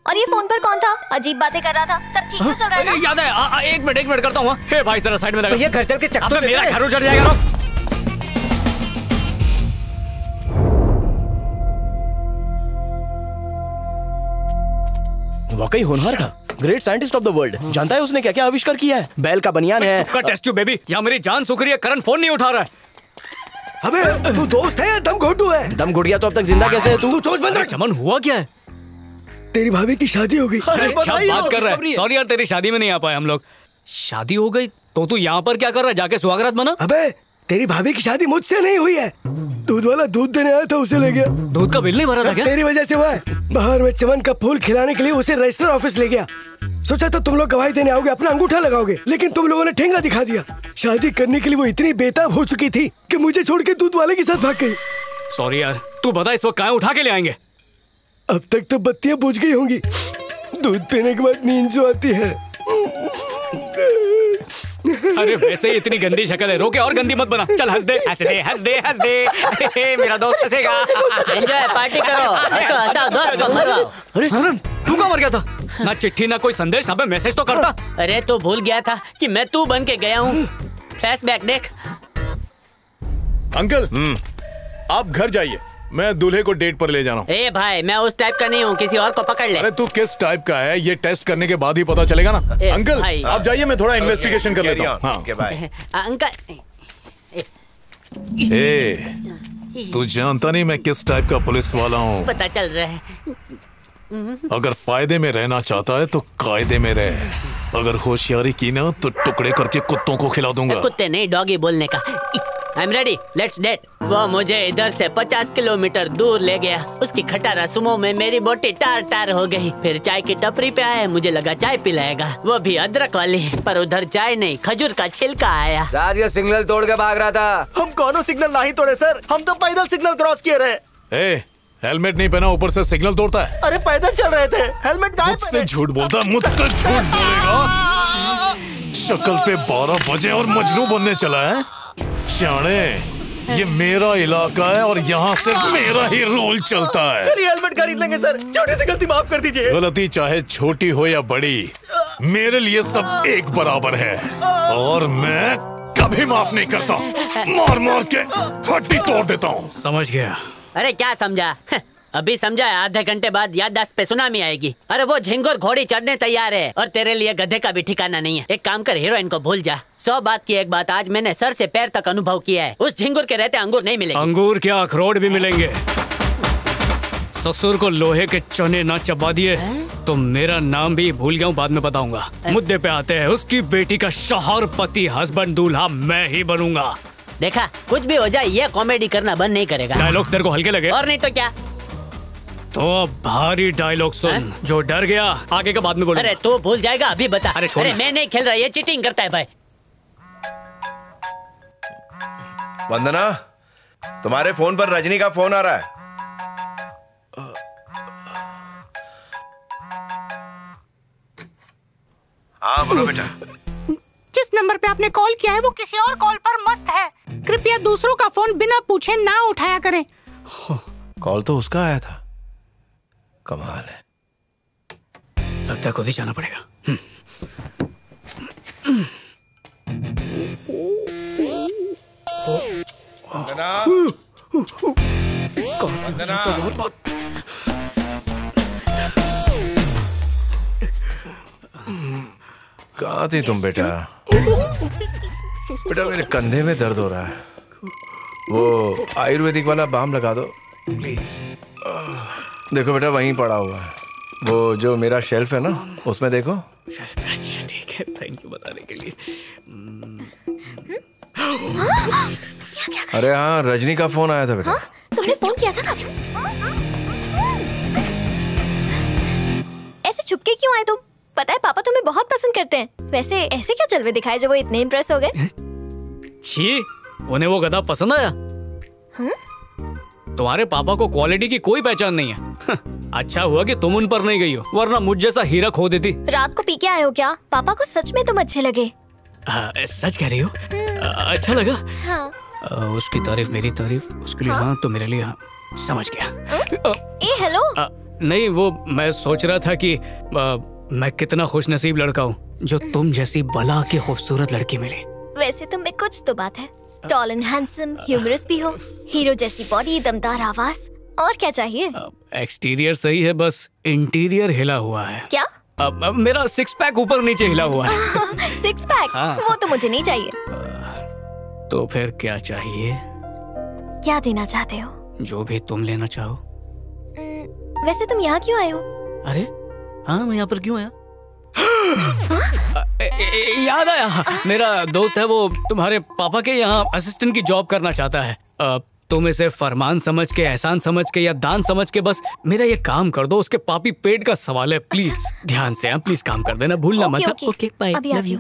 और ये फोन पर कौन था? अजीब बातें कर रहा था। सब ठीक तो चल रहा है ना? याद है, एक मिनट करता हूँ। हे भाई जरा साइड में लगा। भैया घर चल के चक तो मेरा घर उजड़ जाएगा। रुक। वाकई होनहार था, great scientist of the world. जानता है उसने क्या क्या आविष्कार किया है? बैल का बनियान है। चुप कर टेस्ट ट्यूब बेबी, यहाँ मेरी जान सूख रही है, करण फोन नहीं उठा रहा है। अबे तू दोस्त है या दम घोटू है? दम घुटिया तो अब तक जिंदा कैसे है तू? तू सोच बंद रख। चमन हुआ क्या है? तेरी भाभी की शादी हो गई। अरे क्या बात कर रहा है? सॉरी यार, तेरी शादी में नहीं आ पाए हम लोग। शादी हो गई तो तू यहाँ पर क्या कर रहा है? जाके सुहागरात मना। अबे तेरी भाभी की शादी मुझसे नहीं हुई है, दूध वाला दूध देने आया था उसे ले गया। दूध का बिल नहीं भरा था क्या? तेरी वजह से हुआ है। बाहर में चमन का फूल खिलाने के लिए उसे रजिस्टर ऑफिस ले गया। सोचा तो तुम लोग गवाही देने आओगे, अपना अंगूठा लगाओगे, लेकिन तुम लोगों ने ठेंगा दिखा दिया। शादी करने के लिए वो इतनी बेताब हो चुकी थी कि मुझे छोड़ के दूध वाले के साथ भाग गई। सॉरी यार, तू बता इस वक्त कहाँ उठा के ले आएंगे? अब तक तो बत्तियां बुझ गई होंगी, दूध पीने के बाद नींद जो आती है। अरे वैसे ही इतनी गंदी शक्ल है, रोके और गंदी मत बना। चल हंस दे, हंस दे, हंस दे, हंस दे। मेरा दोस्त हंसेगा। एंजॉय, पार्टी करो, हंसो दोस्त को मरवाओ। अरे तू कहाँ मर गया था? ना चिट्ठी ना कोई संदेश, अबे मैसेज तो करता। अरे तो भूल गया था कि मैं तू बन के गया हूँ। फ्लैशबैक देख। अंकल आप घर जाइए, मैं दूल्हे को डेट पर ले जा रहा हूँ। ए भाई मैं उस टाइप का नहीं हूँ, किसी और को पकड़ ले। अरे तू किस टाइप का है ये टेस्ट करने के बाद ही पता चलेगा ना। अंकल आप जाइए, मैं थोड़ा इन्वेस्टिगेशन कर लेता हूँ। हाँ अंकल तू जानता नहीं मैं किस टाइप का पुलिस वाला हूँ। पता चल रहा है। अगर फायदे में रहना चाहता है तो कायदे में रह, अगर होशियारी की ना तो टुकड़े करके कुत्तों को खिला दूंगा। कुत्ते नहीं, डॉगी बोलने का। I am ready, let's date. वो मुझे इधर से 50 किलोमीटर दूर ले गया। उसकी खटारा सुमो में मेरी बोटी टार टार हो गई। फिर चाय की टपरी पे आया, मुझे लगा चाय पिलाएगा, वो भी अदरक वाली, पर उधर चाय नहीं, खजूर का छिलका आया। सर ये सिग्नल तोड़ के भाग रहा था। हम कौन सिग्नल नहीं तोड़े सर, हम तो पैदल सिग्नल क्रॉस किए रहे। हेलमेट नहीं पहना, ऊपर से सिग्नल तोड़ता है। अरे पैदल चल रहे थे, हेलमेट गायब। मुझसे झूठ बोलता, मुझसे झूठ बोलेगा। शक्ल पे 12 बजे और मजनू बनने चला है। शाणे, ये मेरा इलाका है और यहाँ से मेरा ही रूल चलता है। हेलमेट खरीद लेंगे सर, छोटी सी गलती माफ कर दीजिए। गलती चाहे छोटी हो या बड़ी, मेरे लिए सब एक बराबर है और मैं कभी माफ नहीं करता। मार मार के हड्डी तोड़ देता हूँ। समझ गया। अरे क्या समझा? अभी समझा, आधे घंटे बाद याददाश्त पे सुनामी आएगी। अरे वो झिंगुर घोड़ी चढ़ने तैयार है और तेरे लिए गधे का भी ठिकाना नहीं है। एक काम कर, हीरोइन को भूल जा। 100 बात की एक बात आज मैंने सर से पैर तक अनुभव किया है। उस झिंगुर के रहते अंगूर नहीं मिलेंगे। अंगूर क्या, अखरोट भी मिलेंगे। ससुर को लोहे के चने ना चबा दिए तो मेरा नाम भी भूल गया हूँ, बाद में बताऊंगा। मुद्दे पे आते हैं। उसकी बेटी का शौहर, पति, हस्बैंड, दूल्हा मैं ही बनूंगा। देखा, कुछ भी हो जाए ये कॉमेडी करना बंद नहीं करेगा। डायलॉग्स तेरे को हल्के लगे? और नहीं तो क्या। तो भारी डायलॉग सुन। जो डर गया आगे का बाद में बोल। अरे तू भूल जाएगा, अभी बता। अरे मैं नहीं खेल रहा, ये चीटिंग करता है भाई। वंदना, तुम्हारे फोन पर रजनी का फोन आ रहा है। हाँ बोलो बेटा। जिस नंबर पे आपने कॉल किया है वो किसी और कॉल पर मस्त है। कृपया दूसरों का फोन बिना पूछे ना उठाया करें। कॉल तो उसका आया था। कमाल है। लगता है खुद ही जाना पड़ेगा। कहाँ थी तुम बेटा? बेटा मेरे कंधे में दर्द हो रहा है, वो आयुर्वेदिक वाला बाम लगा दो प्लीज। देखो बेटा वहीं पड़ा हुआ है, वो जो मेरा शेल्फ है ना उसमें देखो। अच्छा ठीक है, थैंक यू बताने के लिए। अरे हाँ, रजनी का फोन आया था बेटा। हाँ? तुमने फोन किया था? ऐसे छुपके क्यों आए तुम? पता है पापा तुम्हें बहुत पसंद करते हैं। वैसे ऐसे क्या जलवे दिखाए जो वो इतने इम्प्रेस हो गए? छी, उन्हें वो गधा पसंद आया? तुम्हारे पापा को क्वालिटी की कोई पहचान नहीं है। अच्छा हुआ कि तुम उन पर नहीं गई हो, वरना मुझ जैसा हीरा खो देती। रात को पी के आए हो क्या? पापा को सच में तुम अच्छे लगे। सच कह रही हो? अच्छा लगा? हाँ। उसकी तारीफ मेरी तारीफ, उसके लिए हाँ तो मेरे लिए हाँ। समझ गया। ए हेलो। नहीं, वो मैं सोच रहा था कि मैं कितना खुश नसीब लड़का हूँ जो तुम जैसी बला की खूबसूरत लड़की मिली। वैसे तुम में कुछ तो बात है। टॉल एंड हैंडसम, ह्यूमरस भी हो, हीरो जैसी बॉडी, दमदार आवाज, और क्या चाहिए? एक्सटीरियर सही है, बस इंटीरियर हिला हुआ है। क्या? मेरा 6 पैक ऊपर नीचे हिला हुआ है। 6 पैक? हाँ। वो तो मुझे नहीं चाहिए। तो फिर क्या चाहिए? क्या देना चाहते हो? जो भी तुम लेना चाहो। वैसे तुम यहाँ क्यों आए हो? अरे हाँ, मैं यहाँ पर क्यों आया? याद आया, मेरा दोस्त है, वो तुम्हारे पापा के यहाँ असिस्टेंट की जॉब करना चाहता है। तुम इसे फरमान समझ के, एहसान समझ के या दान समझ के बस मेरा ये काम कर दो। उसके पापी पेट का सवाल है, प्लीज। अच्छा। ध्यान से हाँ, प्लीज काम कर देना, भूलना मत। Okay bye, love you.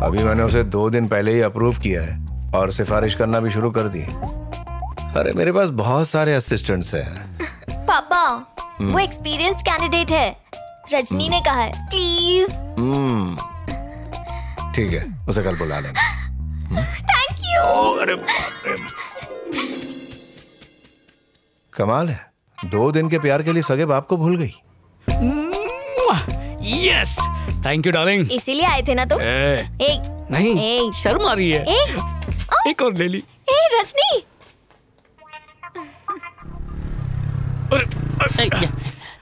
अभी मैंने उसे 2 दिन पहले ही अप्रूव किया है और सिफारिश करना भी शुरू कर दी। अरे मेरे पास बहुत सारे असिस्टेंट्स हैं। पापा, वो एक्सपीरियंस्ड कैंडिडेट है, रजनी ने कहा है, प्लीज। ठीक है, उसे कल बुला लेंगे। Thank you. अरे कमाल है, 2 दिन के प्यार के लिए सगे बाप को भूल गई। Yes, thank you darling. इसीलिए आए थे ना तुम? नहीं, शर्म आ रही है। एक और ले ली। रजनी,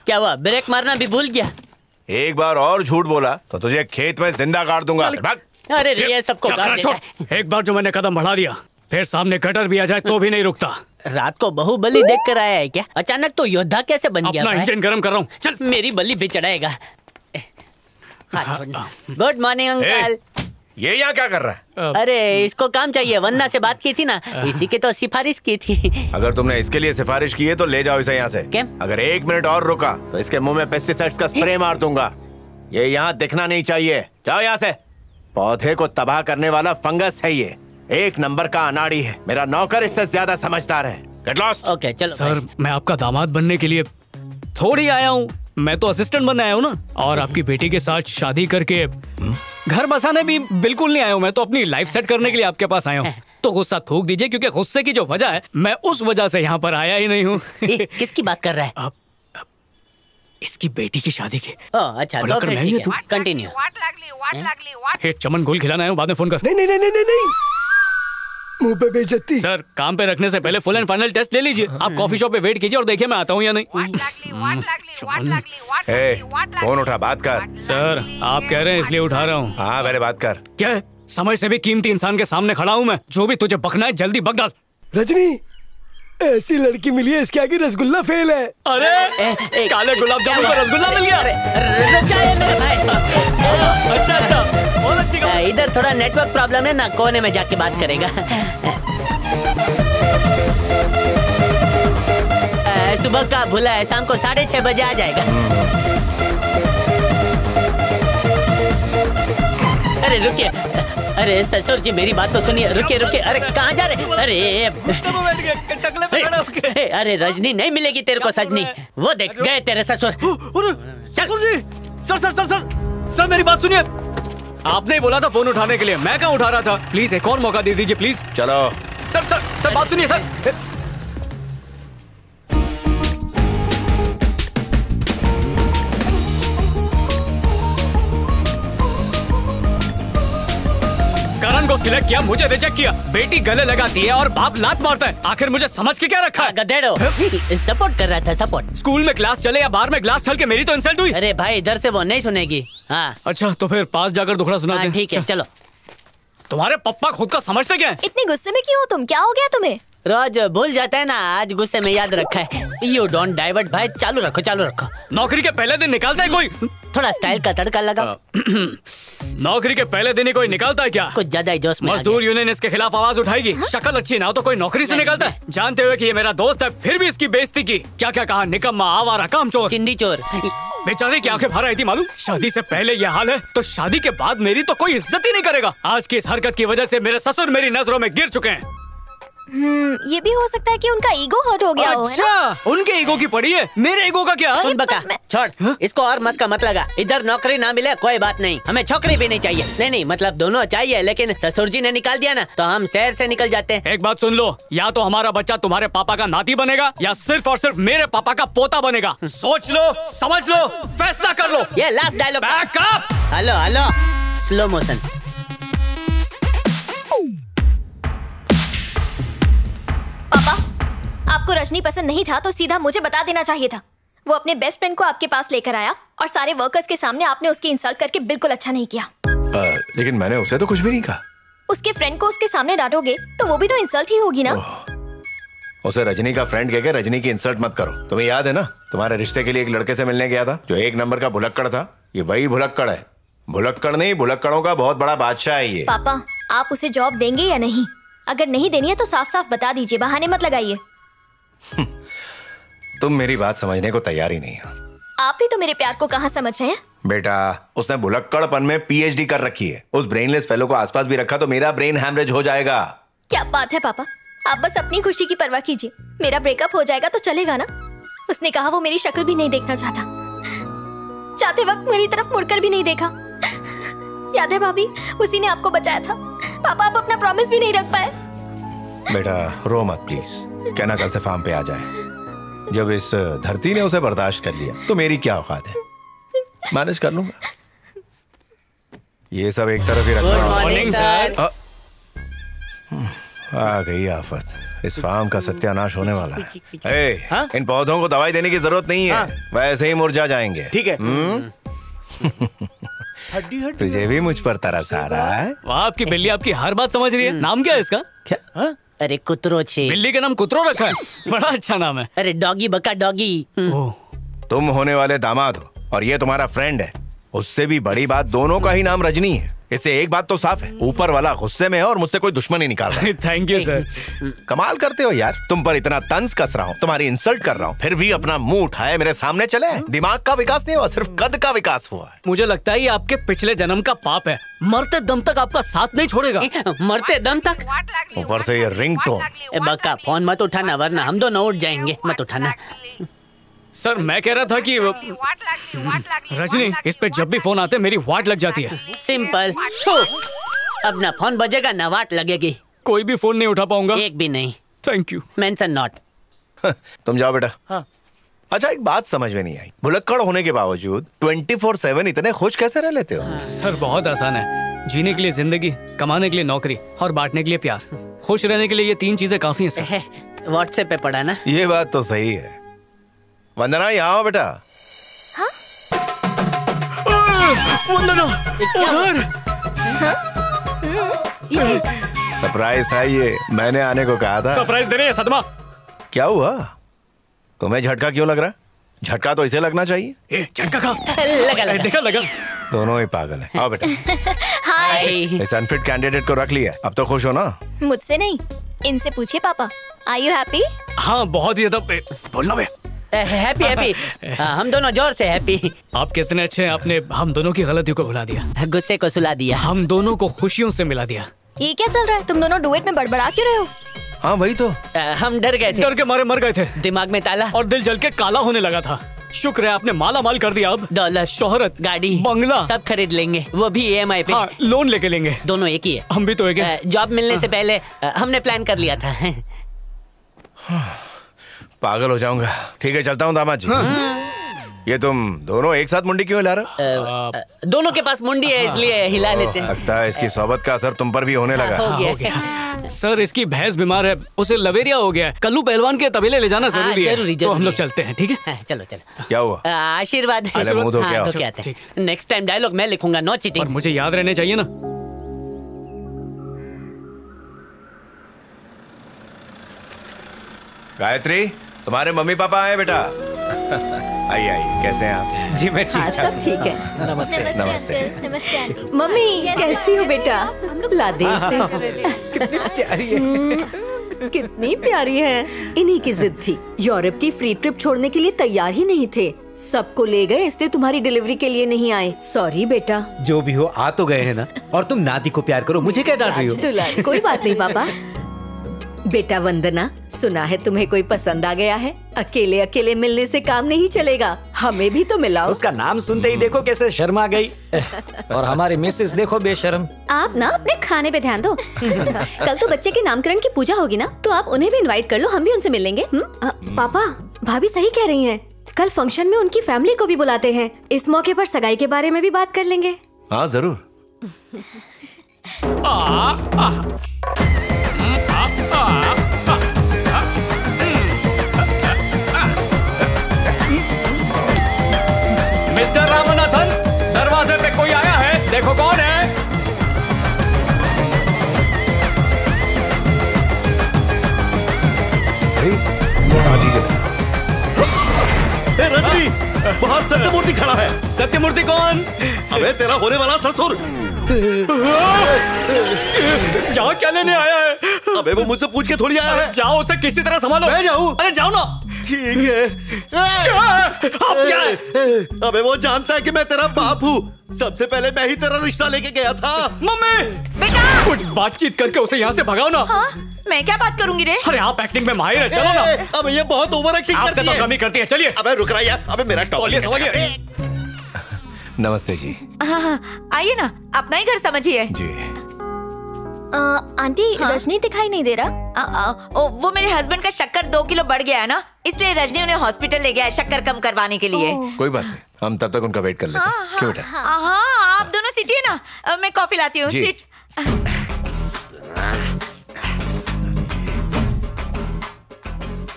क्या हुआ? ब्रेक मारना भी भूल गया? एक बार और झूठ बोला तो तुझे खेत में जिंदा गाड़ दूंगा। अरे ये सबको गाड़ देगा। एक बार जो मैंने कदम बढ़ा दिया, फिर सामने गटर भी आ जाए तो भी नहीं रुकता। रात को बाहुबली देख कर आया है क्या? अचानक तो योद्धा कैसे बन गया? अपना इंजन गर्म कर रहा हूँ, चल। मेरी बलि भी चढ़ाएगा। Good morning uncle. ये यहाँ क्या कर रहा है? अरे इसको काम चाहिए, वंदना से बात की थी ना, इसी के तो सिफारिश की थी। अगर तुमने इसके लिए सिफारिश की है तो ले जाओ इसे यहाँ से। क्या? अगर 1 मिनट और रुका तो इसके मुंह में पेस्टिसाइड्स का स्प्रे मार दूंगा। ये यहाँ दिखना नहीं चाहिए। जाओ यहाँ से। पौधे को तबाह करने वाला फंगस है ये, 1 नंबर का अनाड़ी है। मेरा नौकर इससे ज्यादा समझदार है। Get lost. ओके चलो। सर मैं आपका दामाद बनने के लिए थोड़ी आया हूँ, मैं तो असिस्टेंट बनने आया हूँ ना। और आपकी बेटी के साथ शादी करके घर बसाने भी बिल्कुल नहीं आया हूँ, मैं तो अपनी लाइफ सेट करने के लिए आपके पास आया हूँ। तो गुस्सा थूक दीजिए, क्योंकि गुस्से की जो वजह है मैं उस वजह से यहाँ पर आया ही नहीं हूँ। किसकी बात कर रहा है? इसकी बेटी की शादी की। अच्छा कंटिन्यू। चमन घोल खिलाना है, बाद में फोन कर। नहीं नहीं नहीं नहीं नहीं, मुंह पे बेइज्जती। सर काम पे रखने से पहले फुल एंड फाइनल टेस्ट ले लीजिए। आप कॉफी शॉप पे वेट कीजिए और देखिए मैं आता हूँ या नहीं। फोन उठा, बात कर। सर आप कह रहे हैं इसलिए उठा रहा हूँ। हाँ पहले बात कर। क्या है? समय से भी कीमती इंसान के सामने खड़ा हूँ मैं। जो भी तुझे बकना है जल्दी बक डाल। रजनी, ऐसी लड़की मिली है, इसके आगे रसगुल्ला फेल है। अरे काले गुलाब जामुन का रसगुल्ला मिल गया। मेरे भाई। अच्छा इधर थोड़ा नेटवर्क प्रॉब्लम है ना, कोने में जाके बात करेगा। सुबह का भूला है, शाम को 6:30 बजे आ जाएगा। अरे रुकिए, अरे ससुर जी मेरी बात तो सुनिए। रुकिए रुकिए, अरे कहाँ जा रहे? अरे रजनी नहीं मिलेगी तेरे को सजनी। वो देख गए तेरे ससुर। ससुर जी, सर मेरी बात सुनिए। आपने बोला था फोन उठाने के लिए, मैं कहाँ उठा रहा था। प्लीज एक और मौका दे दीजिए प्लीज। चलो सर बात सुनिए सर। करण को सिलेक्ट किया, मुझे रिजेक्ट किया। बेटी गले लगाती है और बाप लात मारता है। आखिर मुझे समझ के क्या रखा है? गधेड़ो, सपोर्ट कर रहा था सपोर्ट। स्कूल में क्लास चले या बाहर में ग्लास चल के मेरी तो इंसल्ट हुई। अरे भाई इधर से वो नहीं सुनेगी। हाँ अच्छा तो फिर पास जाकर दुखड़ा सुना दे। ठीक है चलो। तुम्हारे पप्पा खुद का समझते क्या है? इतने गुस्से में क्यों हो तुम? क्या हो गया तुम्हें? रोज भूल जाता है ना, आज गुस्से में याद रखा है। यू डोंट डाइवर्ट भाई, चालू रखो चालू रखो। नौकरी के पहले दिन निकालता है कोई? थोड़ा स्टाइल का तड़का लगा। नौकरी के पहले दिन ही कोई निकालता है क्या? कुछ ज्यादा ही जोश में। मजदूर यूनियन इसके खिलाफ आवाज उठाएगी। शक्ल अच्छी ना हो तो कोई नौकरी से निकालता है? जानते हुए कि ये मेरा दोस्त है फिर भी इसकी बेइज्जती की। क्या क्या कहा? निकम्मा, आवारा, कामचोर, चिंदी चोर। बेचारे की आंखें भर आई थी मालूम। शादी से पहले ये हाल है तो शादी के बाद मेरी तो कोई इज्जत ही नहीं करेगा। आज की इस हरकत की वजह से मेरे ससुर मेरी नजरों में गिर चुके हैं। ये भी हो सकता है कि उनका ईगो हर्ट हो गया हो, है ना? उनके ईगो की पड़ी है, मेरे ईगो का क्या? सुन बका, छोड़ इसको और मस्का मत लगा। इधर नौकरी ना मिले कोई बात नहीं, हमें छोकरी भी नहीं चाहिए। नहीं मतलब दोनों चाहिए, लेकिन ससुर जी ने निकाल दिया ना तो हम शहर से निकल जाते हैं। एक बात सुन लो, या तो हमारा बच्चा तुम्हारे पापा का नाती बनेगा या सिर्फ और सिर्फ मेरे पापा का पोता बनेगा। सोच लो, समझ लो, फैसला कर लो। ये last dialogue. Backup. Hello slow motion. आपको रजनी पसंद नहीं था तो सीधा मुझे बता देना चाहिए था। वो अपने बेस्ट फ्रेंड को आपके पास लेकर आया और सारे वर्कर्स के सामने आपने उसकी इंसल्ट करके बिल्कुल अच्छा नहीं किया। लेकिन मैंने उसे तो कुछ भी नहीं कहा। उसके फ्रेंड को उसके सामने डांटोगे तो वो भी तो इंसल्ट ही होगी ना। उसे रजनी का फ्रेंड कहकर रजनी की इंसल्ट मत करो। तुम्हें याद है ना, तुम्हारे रिश्ते के लिए एक लड़के से मिलने गया था जो 1 नंबर का भुलक्कड़ था। ये वही भुलक्कड़ है। भुलक्कड़ नहीं, भुलक्कड़ों का बहुत बड़ा बादशाह है ये। पापा आप उसे जॉब देंगे या नहीं? अगर नहीं देनी है तो साफ साफ बता दीजिए, बहाने मत लगाइए। तुम मेरी बात समझने को तैयार ही नहीं हो। आप ही तो मेरे प्यार को कहाँ समझ रहे हैं? बेटा उसने भुलक्कड़पन में PhD कर रखी है। उस ब्रेनलेस फेलो को आसपास भी रखा तो मेरा ब्रेन हैमरेज हो जाएगा। क्या बात है पापा, आप बस अपनी खुशी की परवाह कीजिए। मेरा ब्रेकअप हो जाएगा तो चलेगा ना। उसने कहा वो मेरी शक्ल भी नहीं देखना चाहता। जाते वक्त मेरी तरफ मुड़कर भी नहीं देखा। याद है भाभी, उसी ने आपको बचाया था। पापा आप अपना प्रॉमिस भी नहीं रख पाए। बेटा रो मत प्लीज। कहना कल से फार्म पे आ जाए। जब इस धरती ने उसे बर्दाश्त कर लिया तो मेरी क्या औकात है, मैनेज कर लूंगा। ये सब एक तरफ ही रखना। आ गई आफत। इस फार्म का सत्यानाश होने वाला है। इन पौधों को दवाई देने की जरूरत नहीं है। वैसे ही मुरझा जाएंगे। ठीक है। तुझे भी मुझ पर तरस आ रहा है? वाह, आपकी बिल्ली आपकी हर बात समझ रही है। नाम क्या है इसका? क्या? अरे कुतरो छे। बिल्ली का नाम कुतरो रखा है? बड़ा अच्छा नाम है। अरे डॉगी बका डॉगी। तुम होने वाले दामाद हो और ये तुम्हारा फ्रेंड है। उससे भी बड़ी बात, दोनों का ही नाम रजनी है। इससे एक बात तो साफ है, ऊपर वाला गुस्से में है और मुझसे कोई दुश्मनी निकाल रहा है। Thank you sir. कमाल करते हो यार, तुम पर इतना तंज कस रहा हूँ, तुम्हारी इंसल्ट कर रहा हूँ, फिर भी अपना मुंह उठाए मेरे सामने चले। दिमाग का विकास नहीं हुआ, सिर्फ कद का विकास हुआ है। मुझे लगता है ये आपके पिछले जन्म का पाप है, मरते दम तक आपका साथ नहीं छोड़ेगा। मरते दम तक? ऊपर से ये रिंगटोन। बक्का फोन मत उठाना वरना हम दोनों उठ जाएंगे। मत उठाना। सर मैं कह रहा था कि रजनी, इस पे जब भी फोन आते मेरी वाट लग जाती है। सिंपल। अब ना फोन बजेगा ना वाट लगेगी। कोई भी फोन नहीं उठा पाऊंगा। एक भी नहीं। Thank you. Mention not. तुम जाओ बेटा। हाँ। अच्छा एक बात समझ में नहीं आई, भुलक्कड़ होने के बावजूद 24/7 इतने खुश कैसे रह लेते हो? सर बहुत आसान है, जीने के लिए जिंदगी, कमाने के लिए नौकरी और बांटने के लिए प्यार। खुश रहने के लिए ये 3 चीजें काफी हैं सर। व्हाट्सएप पे पढ़ा ना। ये बात तो सही है। वंदना यहाँ आओ बेटा। वंदना उधर। सरप्राइज था ये, मैंने आने को कहा था। सरप्राइज दे रहे हैं सदमा। क्या हुआ, तुम्हें झटका क्यों लग रहा है? झटका तो इसे लगना चाहिए। झटका का लगा देखा लगा। दोनों ही पागल हैं। आओ बेटा। हाय। इस अनफिट कैंडिडेट को रख लिया, अब तो खुश हो ना? मुझसे नहीं, इनसे पूछिए पापा। Are you happy? हाँ बहुत ही ज्यादा। बोलना बे। Happy happy. हम दोनों जोर से हैप्पी। आप कितने अच्छे हैं, आपने हम दोनों की गलतियों को भुला दिया, गुस्से को सुला दिया, हम दोनों को खुशियों से मिला दिया। ये क्या चल रहा है? तुम दोनों डुएट में बड़बड़ा क्यों रहे हो? हाँ वही तो। हम डर गए थे, डर के मारे मर गए थे। दिमाग में ताला और दिल जल के काला होने लगा था। शुक्र है आपने माला माल कर दिया। अब दौलत, शोहरत, गाड़ी, बंगला सब खरीद लेंगे, वो भी EMI पे। हाँ, लोन लेके लेंगे। दोनों एक ही है। हम भी तो एक है। जॉब मिलने से पहले हमने प्लान कर लिया था। पागल हो जाऊंगा। ठीक है चलता हूँ दामाद जी। ये तुम दोनों एक साथ मुंडी क्यों हिला रहे हो? दोनों के पास मुंडी है इसलिए हिला लेते हैं। लगता है इसकी सोबत का असर तुम पर भी होने लगा। हो गया। सर इसकी भैंस बीमार है, उसे लवेरिया हो गया है। कल्लू पहलवान के तबेले ले जाना जरूरी है। जरूरी, तो हम लोग चलते हैं। ठीक है चलो चलो। क्या हुआ? आशीर्वाद। मुंह धो के आओ। नेक्स्ट टाइम डायलॉग मैं लिखूंगा, नो चीटिंग। और मुझे याद रहने चाहिए ना। गायत्री, तुम्हारे मम्मी पापा आए बेटा। आइए आइए, कैसे हैं आप? जी मैं ठीक सब ठीक है। नमस्ते। नमस्ते। नमस्ते आंटी। मम्मी कैसी हो बेटा? ला दे इसे। कितनी प्यारी है। कितनी प्यारी है। इन्हीं की जिद थी, यूरोप की फ्री ट्रिप छोड़ने के लिए तैयार ही नहीं थे। सबको ले गए, इसलिए तुम्हारी डिलीवरी के लिए नहीं आए। सॉरी बेटा। जो भी हो आ तो गए हैं ना। और तुम नादी को प्यार करो, मुझे क्या डांट रही हो? कोई बात नहीं पापा। बेटा वंदना, सुना है तुम्हें कोई पसंद आ गया है। अकेले अकेले मिलने से काम नहीं चलेगा, हमें भी तो मिलाओ। उसका नाम सुनते ही देखो कैसे शर्मा गई। और हमारी मिसेस देखो बेशर्म। आप ना अपने खाने पे ध्यान दो। कल तो बच्चे के नामकरण की पूजा होगी ना, तो आप उन्हें भी इनवाइट कर लो, हम भी उनसे मिल लेंगे। पापा भाभी सही कह रही हैं, कल फंक्शन में उनकी फैमिली को भी बुलाते हैं। इस मौके पर सगाई के बारे में भी बात कर लेंगे। हाँ जरूर। मिस्टर रामनाथन, दरवाजे पे कोई आया है, देखो कौन है। रजनी, बाहर सत्यमूर्ति खड़ा है। सत्यमूर्ति कौन? अबे तेरा होने वाला ससुर। यहाँ क्या लेने आया है? अबे वो मुझसे पूछ के थोड़ी आया है। जाओ उसे किसी तरह संभालो। मैं जाऊँ? अरे जाओ ना। ठीक है। अब क्या है? अबे वो जानता है कि मैं तेरा बाप हूँ। सबसे पहले मैं ही तेरा रिश्ता लेके गया था। मम्मी बेटा कुछ बातचीत करके उसे यहाँ से भगाओ ना। हाँ? मैं क्या बात करूंगी रे? अरे आप एक्टिंग में माहिर है, चलो ना। अब ये बहुत ओवर एक्टिंग करती है। आपसे तो कमी करती है, चलिए। अबे रुक रहा यार, अबे मेरा टॉप। नमस्ते जी। हाँ आइए ना, अपना ही घर समझिए जी। आंटी रजनी दिखाई नहीं दे रहा। वो मेरे हस्बैंड का शक्कर 2 किलो बढ़ गया है ना, इसलिए रजनी उन्हें हॉस्पिटल ले गया है शक्कर कम करवाने के लिए। कोई बात नहीं, हम तब तक उनका वेट कर लेते हैं। क्यों बेटा? हाँ आप दोनों सीटिए ना, मैं कॉफी लाती हूँ। सीट।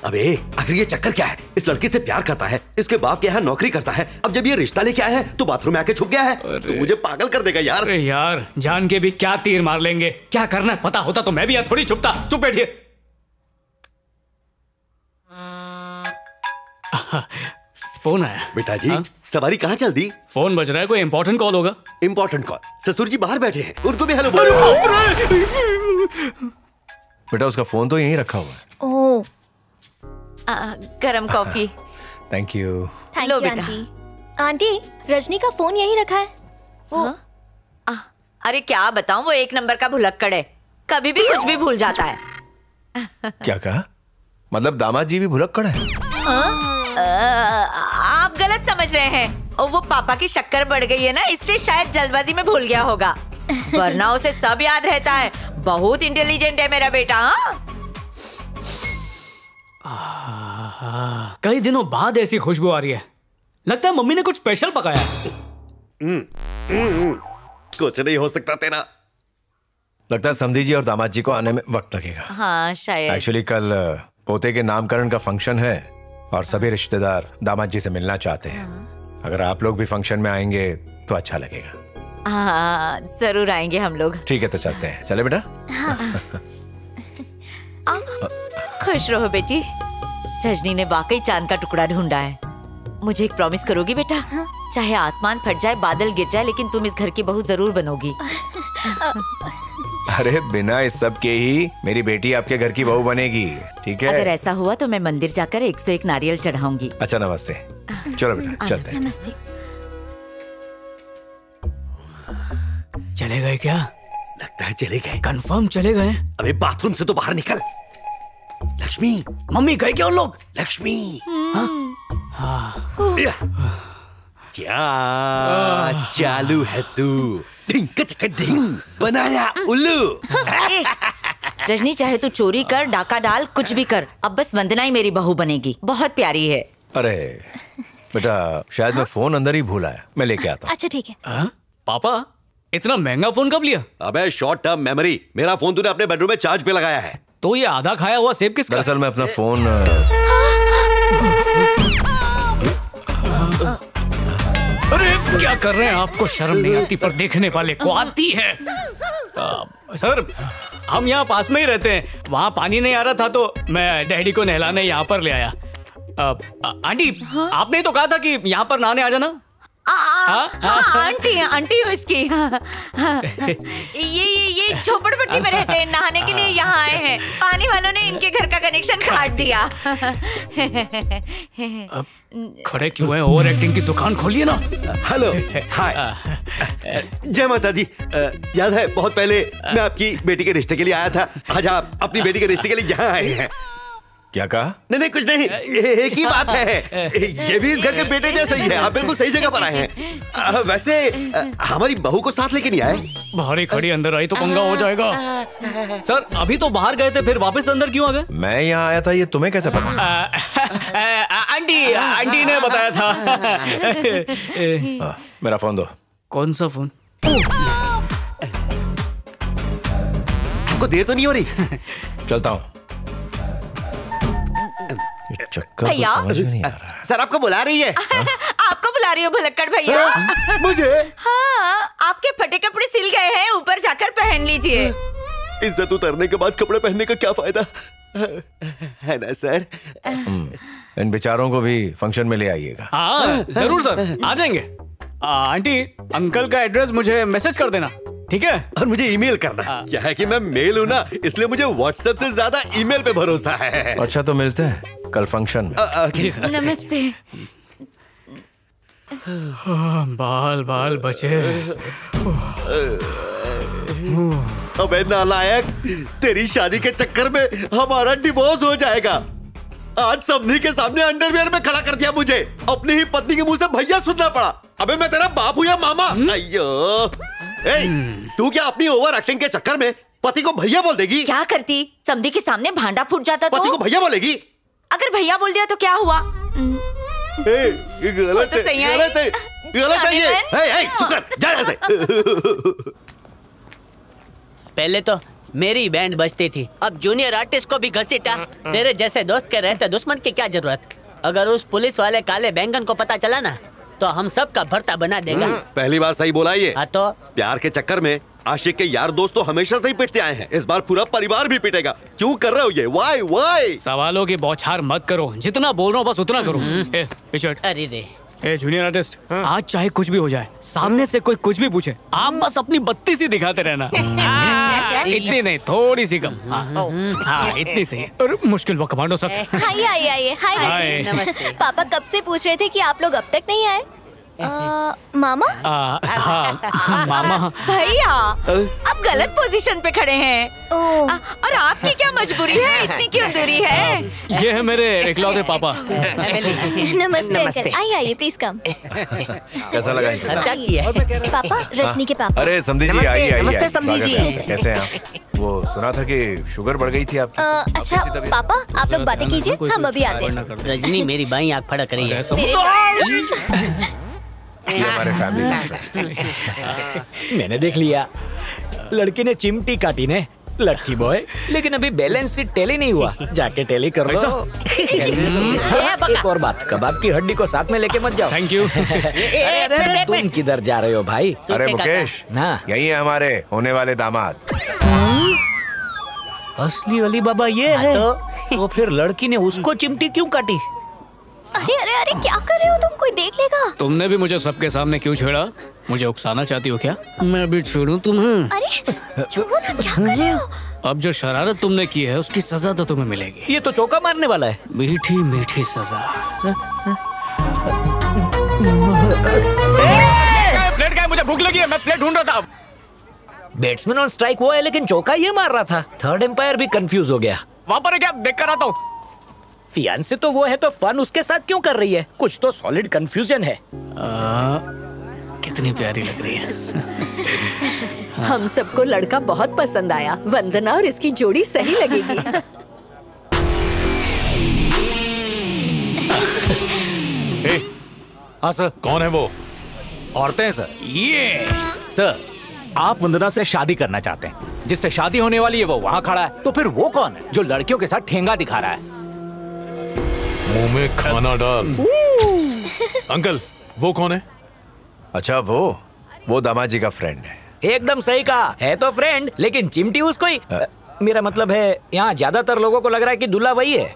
अबे आखिर ये चक्कर क्या है? इस लड़की से प्यार करता है, इसके बाप के यहाँ नौकरी करता है। अब जब ये रिश्ता लेके आया है तो बाथरूम में आके छुप गया है। तो मुझे पागल कर देगा यार। अरे यार जान के भी क्या तीर मार लेंगे। क्या करना है पता होता तो मैं भी यहाँ थोड़ी छुपता। चुप बैठिए। फोन आया। बेटा जी सवारी कहाँ चल दी? फोन बज रहा है, कोई इंपॉर्टेंट कॉल होगा। Important call. ससुर जी बाहर बैठे हैं, उनको भी हेलो बोलो। बेटा उसका फोन तो यहीं रखा हुआ है। ओह, गरम coffee. Thank you. Thank low you बेटा। आंटी। आंटी, रजनी का फोन यहीं रखा है। वो अरे क्या बताऊं, वो एक नंबर का भुलक्कड़ है, कभी भी कुछ भी भूल जाता है। क्या कहा? मतलब दामाद जी भी भुलक्कड़ है? आप गलत समझ रहे हैं। और वो पापा की शक्कर बढ़ गई है ना, इसलिए शायद जल्दबाजी में भूल गया होगा, वरना उसे सब याद रहता है। बहुत इंटेलिजेंट है मेरा बेटा। कई दिनों बाद ऐसी खुशबू आ रही है, लगता है मम्मी ने कुछ स्पेशल पकाया। कुछ नहीं हो सकता तेरा। लगता है समधी जी और दामाद जी को आने में वक्त लगेगा। हाँ शायद। एक्चुअली कल पोते के नामकरण का फंक्शन है और सभी रिश्तेदार दामाद जी से मिलना चाहते हैं। अगर आप लोग भी फंक्शन में आएंगे तो अच्छा लगेगा। हाँ जरूर आएंगे हम लोग। ठीक है तो चलते हैं। चले बेटा। खुश रहो बेटी। रजनी ने वाकई चांद का टुकड़ा ढूंढा है। मुझे एक प्रॉमिस करोगी बेटा? चाहे आसमान फट जाए, बादल गिर जाए, लेकिन तुम इस घर की बहू जरूर बनोगी। अरे बिना इस सब के ही मेरी बेटी आपके घर की बहू बनेगी, ठीक है? अगर ऐसा हुआ तो मैं मंदिर जाकर 101 नारियल चढ़ाऊंगी। अच्छा नमस्ते। चलो बेटा चलते हैं। नमस्ते। चले गए क्या? लगता है चले गए। कंफर्म चले गए? अबे बाथरूम से तो बाहर निकल। लक्ष्मी, मम्मी गए क्या उन लोग? लक्ष्मी। क्या चालू है तू? ढिंग चक ढिंग बनाया उल्लू। रजनी चाहे तू चोरी कर, डाका डाल, कुछ भी कर, अब बस वंदना ही मेरी बहू बनेगी। बहुत प्यारी है। अरे बेटा शायद मैं फोन अंदर ही भूला है, मैं लेके आता हूँ। अच्छा ठीक है। पापा इतना महंगा फोन कब लिया? अबे शॉर्ट टर्म मेमोरी। मेरा फोन तूने अपने बेडरूम में चार्ज पे लगाया है। तो ये आधा खाया हुआ सेब किसका? दरअसल मैं अपना फोन अरे क्या कर रहे हैं? आपको शर्म नहीं आती पर देखने वाले को आती है। सर हम यहाँ पास में ही रहते हैं, वहाँ पानी नहीं आ रहा था तो मैं डैडी को नहलाने यहाँ पर ले आया। आंटी आपने तो कहा था कि यहाँ पर नहाने आ जाना। आंटी आंटी हूँ इसकी। ये झोपड़पट्टी में रहते हैं, नहाने के लिए यहाँ आए हैं। पानी वालों ने इनके घर का कनेक्शन काट दिया। खड़े क्यों हैं? ओवर एक्टिंग की दुकान खोलिए ना। हेलो हाय, जय माता दी। याद है बहुत पहले मैं आपकी बेटी के रिश्ते के लिए आया था। आज आप अपनी बेटी के रिश्ते के लिए यहाँ आए हैं। क्या कहा? नहीं कुछ नहीं, एक ही बात है। ये भी इस घर के बेटे जैसा ही है। आप बिल्कुल सही जगह पर आए हैं। वैसे हमारी बहू को साथ लेके नहीं आए? बाहर खड़ी अंदर आई तो पंगा हो जाएगा। सर अभी तो बाहर गए थे, फिर वापस अंदर क्यों आ गए? मैं यहाँ आया था, ये तुम्हें कैसे पता? आंटी ने बताया था। मेरा फोन दो। कौन सा फोन? आपको देर तो नहीं हो रही? चलता हूँ। चक्कर भैया सर आपको बुला रही है। आपको बुला रही हो भुलक्कड़ भैया। मुझे? हाँ आपके फटे कपड़े सिल गए हैं, ऊपर जाकर पहन लीजिए। इज्जत उतरने के बाद कपड़े पहनने का क्या फायदा है ना सर? इन बेचारों को भी फंक्शन में ले आइएगा। हाँ जरूर सर, आ जाएंगे। आंटी अंकल का एड्रेस मुझे मैसेज कर देना, ठीक है? और मुझे ईमेल करना। क्या है कि मैं मेल हूँ ना, इसलिए मुझे व्हाट्सएप से ज्यादा ईमेल पे भरोसा है। अच्छा तो मिलते हैं कल फंक्शन में। नमस्ते। बाल बाल बचे। अबे नालायक, तेरी शादी के चक्कर में हमारा डिवोर्स हो जाएगा। आज समधी के सामने अंडरवियर में खड़ा कर दिया मुझे। अपनी ही पत्नी के मुंह से भैया सुनना पड़ा। अबे मैं तेरा बाप हूँ या मामा? अయ్యో तू क्या अपनी ओवर एक्टिंग के चक्कर में पति को भैया बोल देगी? क्या करती? समधी के सामने भांडा फूट जाता तो? पति को भैया बोलेगी? अगर भैया बोल दिया तो क्या हुआ? ये गलत है, गलत है, गलत है ये। चुप कर, जा यहाँ से। पहले तो मेरी बैंड बजती थी, अब जूनियर आर्टिस्ट को भी घसीटा। तेरे जैसे दोस्त के रहते दुश्मन की क्या जरूरत? अगर उस पुलिस वाले काले बैंगन को पता चला ना तो हम सब का भरता बना देगा। पहली बार सही बोला ये। हाँ तो प्यार के चक्कर में आशिक के यार दोस्त तो हमेशा से ही पिटते आए हैं, इस बार पूरा परिवार भी पिटेगा। क्यों कर रहे हो ये? वाई? सवालों की बौछार मत करो, जितना बोल रहा हूँ बस उतना करो। अरे रे ए जूनियर आर्टिस्ट, आज चाहे कुछ भी हो जाए, सामने से कोई कुछ भी पूछे, आप बस अपनी बत्ती सी दिखाते रहना। इतनी नहीं, थोड़ी सी कम। हाँ इतनी सही। और मुश्किल वो कमांडो सख्त। आइए आइए आइए। हाय नमस्ते। पापा कब से पूछ रहे थे कि आप लोग अब तक नहीं आए। मामा? हाँ मामा। भैया आप गलत पोजीशन पे खड़े हैं। और आपकी क्या मजबूरी है, इतनी क्यों दूरी है? ये है मेरे इकलौते पापा। नमस्ते अंकल, आइए आइए प्लीज कम। कैसा लगा? पापा, रजनी के पापा। अरे समधी जी, नमस्ते, आइए आइए। नमस्ते समधी जी। कैसे हैं आप? वो सुना था कि शुगर बढ़ गई थी आपकी। अच्छा पापा, आप लोग बातें कीजिए, हम अभी आते हैं। रजनी मेरी बाई आँख फड़क रही है। ये हमारे फैमिली। मैंने देख लिया, लड़की ने चिमटी काटी ने, लड़की बॉय, लेकिन अभी बैलेंस शीट टैली नहीं हुआ। जाके टैली कर लो। एक और बात, कबाब की हड्डी को साथ में लेके मत जाओ। Thank you. तुम किधर जा रहे हो भाई? अरे मुकेश, यही है हमारे होने वाले दामाद। असली अली बाबा ये है। तो फिर लड़की ने उसको चिमटी क्यों काटी? अरे अरे अरे, क्या कर रहे हो तुम? कोई देख लेगा। तुमने भी मुझे सबके सामने क्यों छेड़ा? मुझे उकसाना चाहती हो क्या? मैं भी छेड़ूं तुम्हें? अरे छोड़ो ना, क्या कर रहे हो? अब जो शरारत तुमने की है उसकी सजा तो तुम्हें मिलेगी। ये तो चौका मारने वाला है। मीठी मीठी सजा। प्लेट क्या है? मुझे भूख लगी है, मैं प्लेट ढूंढ रहा था। बैट्समैन ऑन स्ट्राइक वो है, लेकिन चौका ये मार रहा था। थर्ड एम्पायर भी कंफ्यूज हो गया। वहाँ पर क्या देख कर आता हूँ? फियांसे तो वो है, तो फन उसके साथ क्यों कर रही है? कुछ तो सॉलिड कंफ्यूजन है। कितनी प्यारी लग रही है। हम सबको लड़का बहुत पसंद आया। वंदना और इसकी जोड़ी सही लगेगी। हाँ सर। कौन है वो? औरतें हैं सर। ये सर, आप वंदना से शादी करना चाहते हैं। जिससे शादी होने वाली है वो वहाँ खड़ा है। तो फिर वो कौन है जो लड़कियों के साथ ठेंगा दिखा रहा है? मुंह में खाना डाल। अंकल, वो कौन है? अच्छा वो दामाद जी का फ्रेंड है। एकदम सही कहा, है तो फ्रेंड, लेकिन चिमटी उसको ही। मेरा मतलब है, यहाँ ज्यादातर लोगों को लग रहा है कि दूल्हा वही है।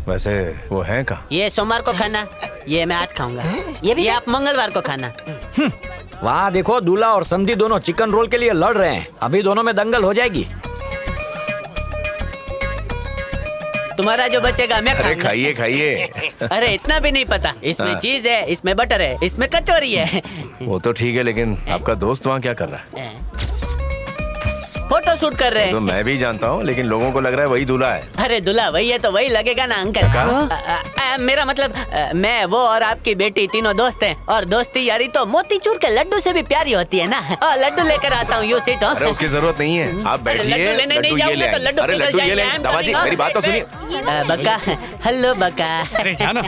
वैसे वो है कहाँ? ये सोमवार को खाना, ये मैं आज खाऊंगा। ये आप मंगलवार को खाना। वहाँ देखो, दूल्हा और समधी दोनों चिकन रोल के लिए लड़ रहे हैं। अभी दोनों में दंगल हो जाएगी। तुम्हारा जो बचेगा मैं खाऊंगा। खाइए खाइए। अरे इतना भी नहीं पता, इसमें चीज है, इसमें बटर है, इसमें कचौरी है। वो तो ठीक है, लेकिन आपका दोस्त वहाँ क्या कर रहा है? फोटो शूट कर रहे हैं। तो मैं भी जानता हूँ, लेकिन लोगों को लग रहा है वही दूल्हा है। अरे दूल्हा वही है तो वही लगेगा ना अंकल। मेरा मतलब मैं, वो और आपकी बेटी तीनों दोस्त हैं, और दोस्ती यारी तो मोतीचूर के लड्डू से भी प्यारी होती है ना। लड्डू लेकर आता हूँ, यू सीट। अरे उसकी जरूरत नहीं है, आप बैठिए। लड्डू लेने नहीं जाऊंगा तो लड्डू पिघल जाएंगे। दामाद जी मेरी बात तो सुनिए। बका, हेलो बका। अरे जाना।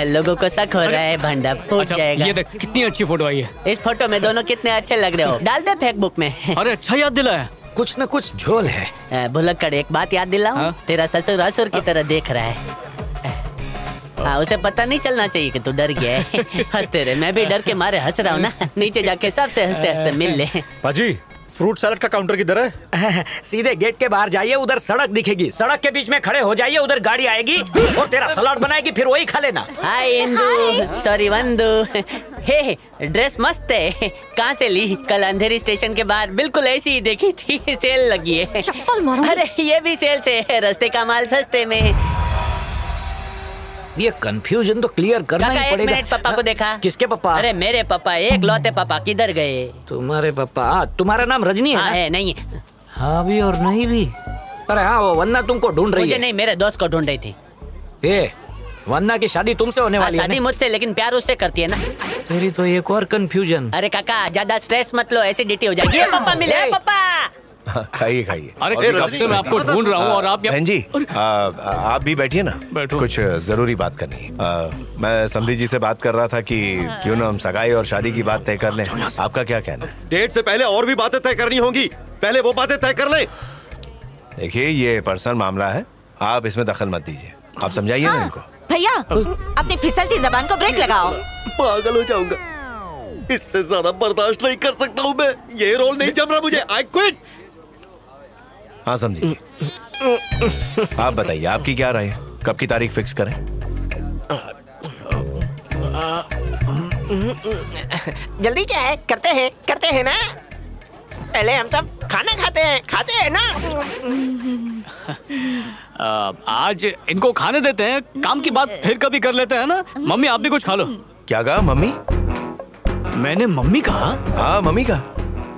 लोगों को शक हो रहा है, भंडा फूट जाएगा। ये देख कितनी अच्छी फोटो आई है। इस फोटो में दोनों कितने अच्छे लग रहे हो। डाल दे फेसबुक में। अरे अच्छा याद दिलाया, कुछ न कुछ झोल है। भुलक्कड़, एक बात याद दिलाऊं? तेरा ससुर असुर की तरह देख रहा है। हाँ, उसे पता नहीं चलना चाहिए कि तू डर गया है। हंसते रहे, मैं भी डर के मारे हंस रहा हूँ ना। नीचे जाके सबसे हंसते हंसते मिल ले। पाजी, फ्रूट सैलेड का काउंटर किधर है? सीधे गेट के बाहर जाइए, उधर सड़क दिखेगी। सड़क के बीच में खड़े हो जाइए, उधर गाड़ी आएगी और तेरा सलाद बनाएगी, फिर वही खा लेना। हाय इंदू, सॉरी वंदू। हे, ड्रेस मस्त है। कहाँ से ली? कल अंधेरी स्टेशन के बाहर बिल्कुल ऐसी ही देखी थी। सेल लगी है। चप्पल मारो। अरे ये भी सेल से है, रस्ते का माल सस्ते में। ये कंफ्यूजन तो क्लियर करना ही पड़ेगा। 1 मिनट, पापा को देखा? किसके पापा? अरे मेरे पापा, एक लौते पापा, किधर गए? तुम्हारे पापा? तुम्हारा नाम रजनी है? हाँ, है नहीं? हाँ भी और नहीं भी। अरे हाँ, वो वंदना तुमको ढूंढ रही है। मुझे नहीं, मेरे दोस्त को ढूंढ रही थी। वंदना की शादी तुमसे होने वाली है? शादी मुझसे, लेकिन प्यार उससे करती है ना। तेरी तो एक और कंफ्यूजन। अरे काका, ज्यादा स्ट्रेस मत लो, एसिडिटी हो जाएगी। पापा मिले, पापा। खाइए खाइए। अरे कब से मैं आपको ढूंढ रहा हूँ और आप बहन जी, आप भी बैठिए ना। कुछ जरूरी बात करनी है। मैं समधी जी से बात कर रहा था कि क्यों ना हम सगाई और शादी की बात तय कर लें। आपका क्या कहना है? डेट से पहले और भी बातें तय करनी होंगी, पहले वो बातें तय कर लें। देखिए, ये पर्सनल मामला है, आप इसमें दखल मत दीजिए। आप समझाइए ना इनको। भैया, अपनी फिसलती जबान को ब्रेक लगाओ। पागल हो जाऊंगा, इससे ज्यादा बर्दाश्त नहीं कर सकता हूँ मैं। ये रोल नहीं जम रहा मुझे, आई क्विट। हाँ समझिए। आप बताइए, आपकी क्या राय है? कब की तारीख फिक्स करें? जल्दी क्या है, करते हैं ना। पहले हम सब खाना खाते हैं ना। आज इनको खाने देते हैं, काम की बात फिर कभी कर लेते हैं ना। मम्मी आप भी कुछ खा लो। क्या कहा मम्मी? मैंने मम्मी कहा? हाँ मम्मी कहा।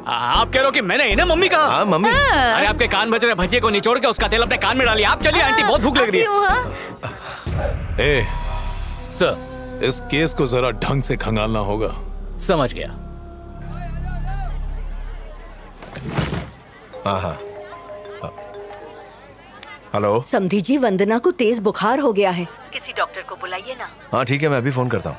आप कह रहे हो कि मैंने इन्हें मम्मी कहा? हाँ मम्मी। अरे आपके कान बज रहे, भजिए को निचोड़ के उसका तेल अपने कान में डालिए। आप चलिए, आंटी बहुत भूख लग रही है। ए, सर इस केस को जरा ढंग से खंगालना होगा। समझ गया। हाँ। हेलो समधी जी, वंदना को तेज बुखार हो गया है, किसी डॉक्टर को बुलाइए ना। हाँ ठीक है, मैं अभी फोन करता हूँ।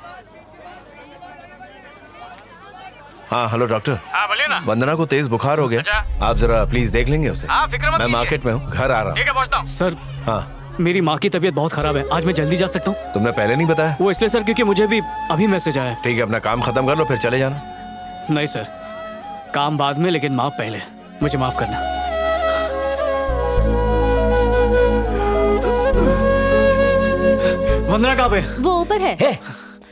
हाँ हेलो डॉक्टर। हाँ बोलिए ना। वंदना को तेज बुखार हो गया। अच्छा? आप जरा प्लीज देख लेंगे उसे। हाँ फिक्र मत मैं कीजिए। मार्केट में हूँ, घर आ रहा हूँ। ठीक है पहुँचता हूँ। सर हाँ मेरी माँ की तबीयत बहुत खराब है, आज मैं जल्दी जा सकता हूँ? तुमने पहले नहीं बताया? वो इसलिए सर क्योंकि मुझे भी अभी मैसेज आया। ठीक है, अपना काम खत्म कर लो फिर चले जाना। नहीं सर, काम बाद में, लेकिन माँ पहले। मुझे माफ करना। वंदना कहाँ पे? वो ऊपर है।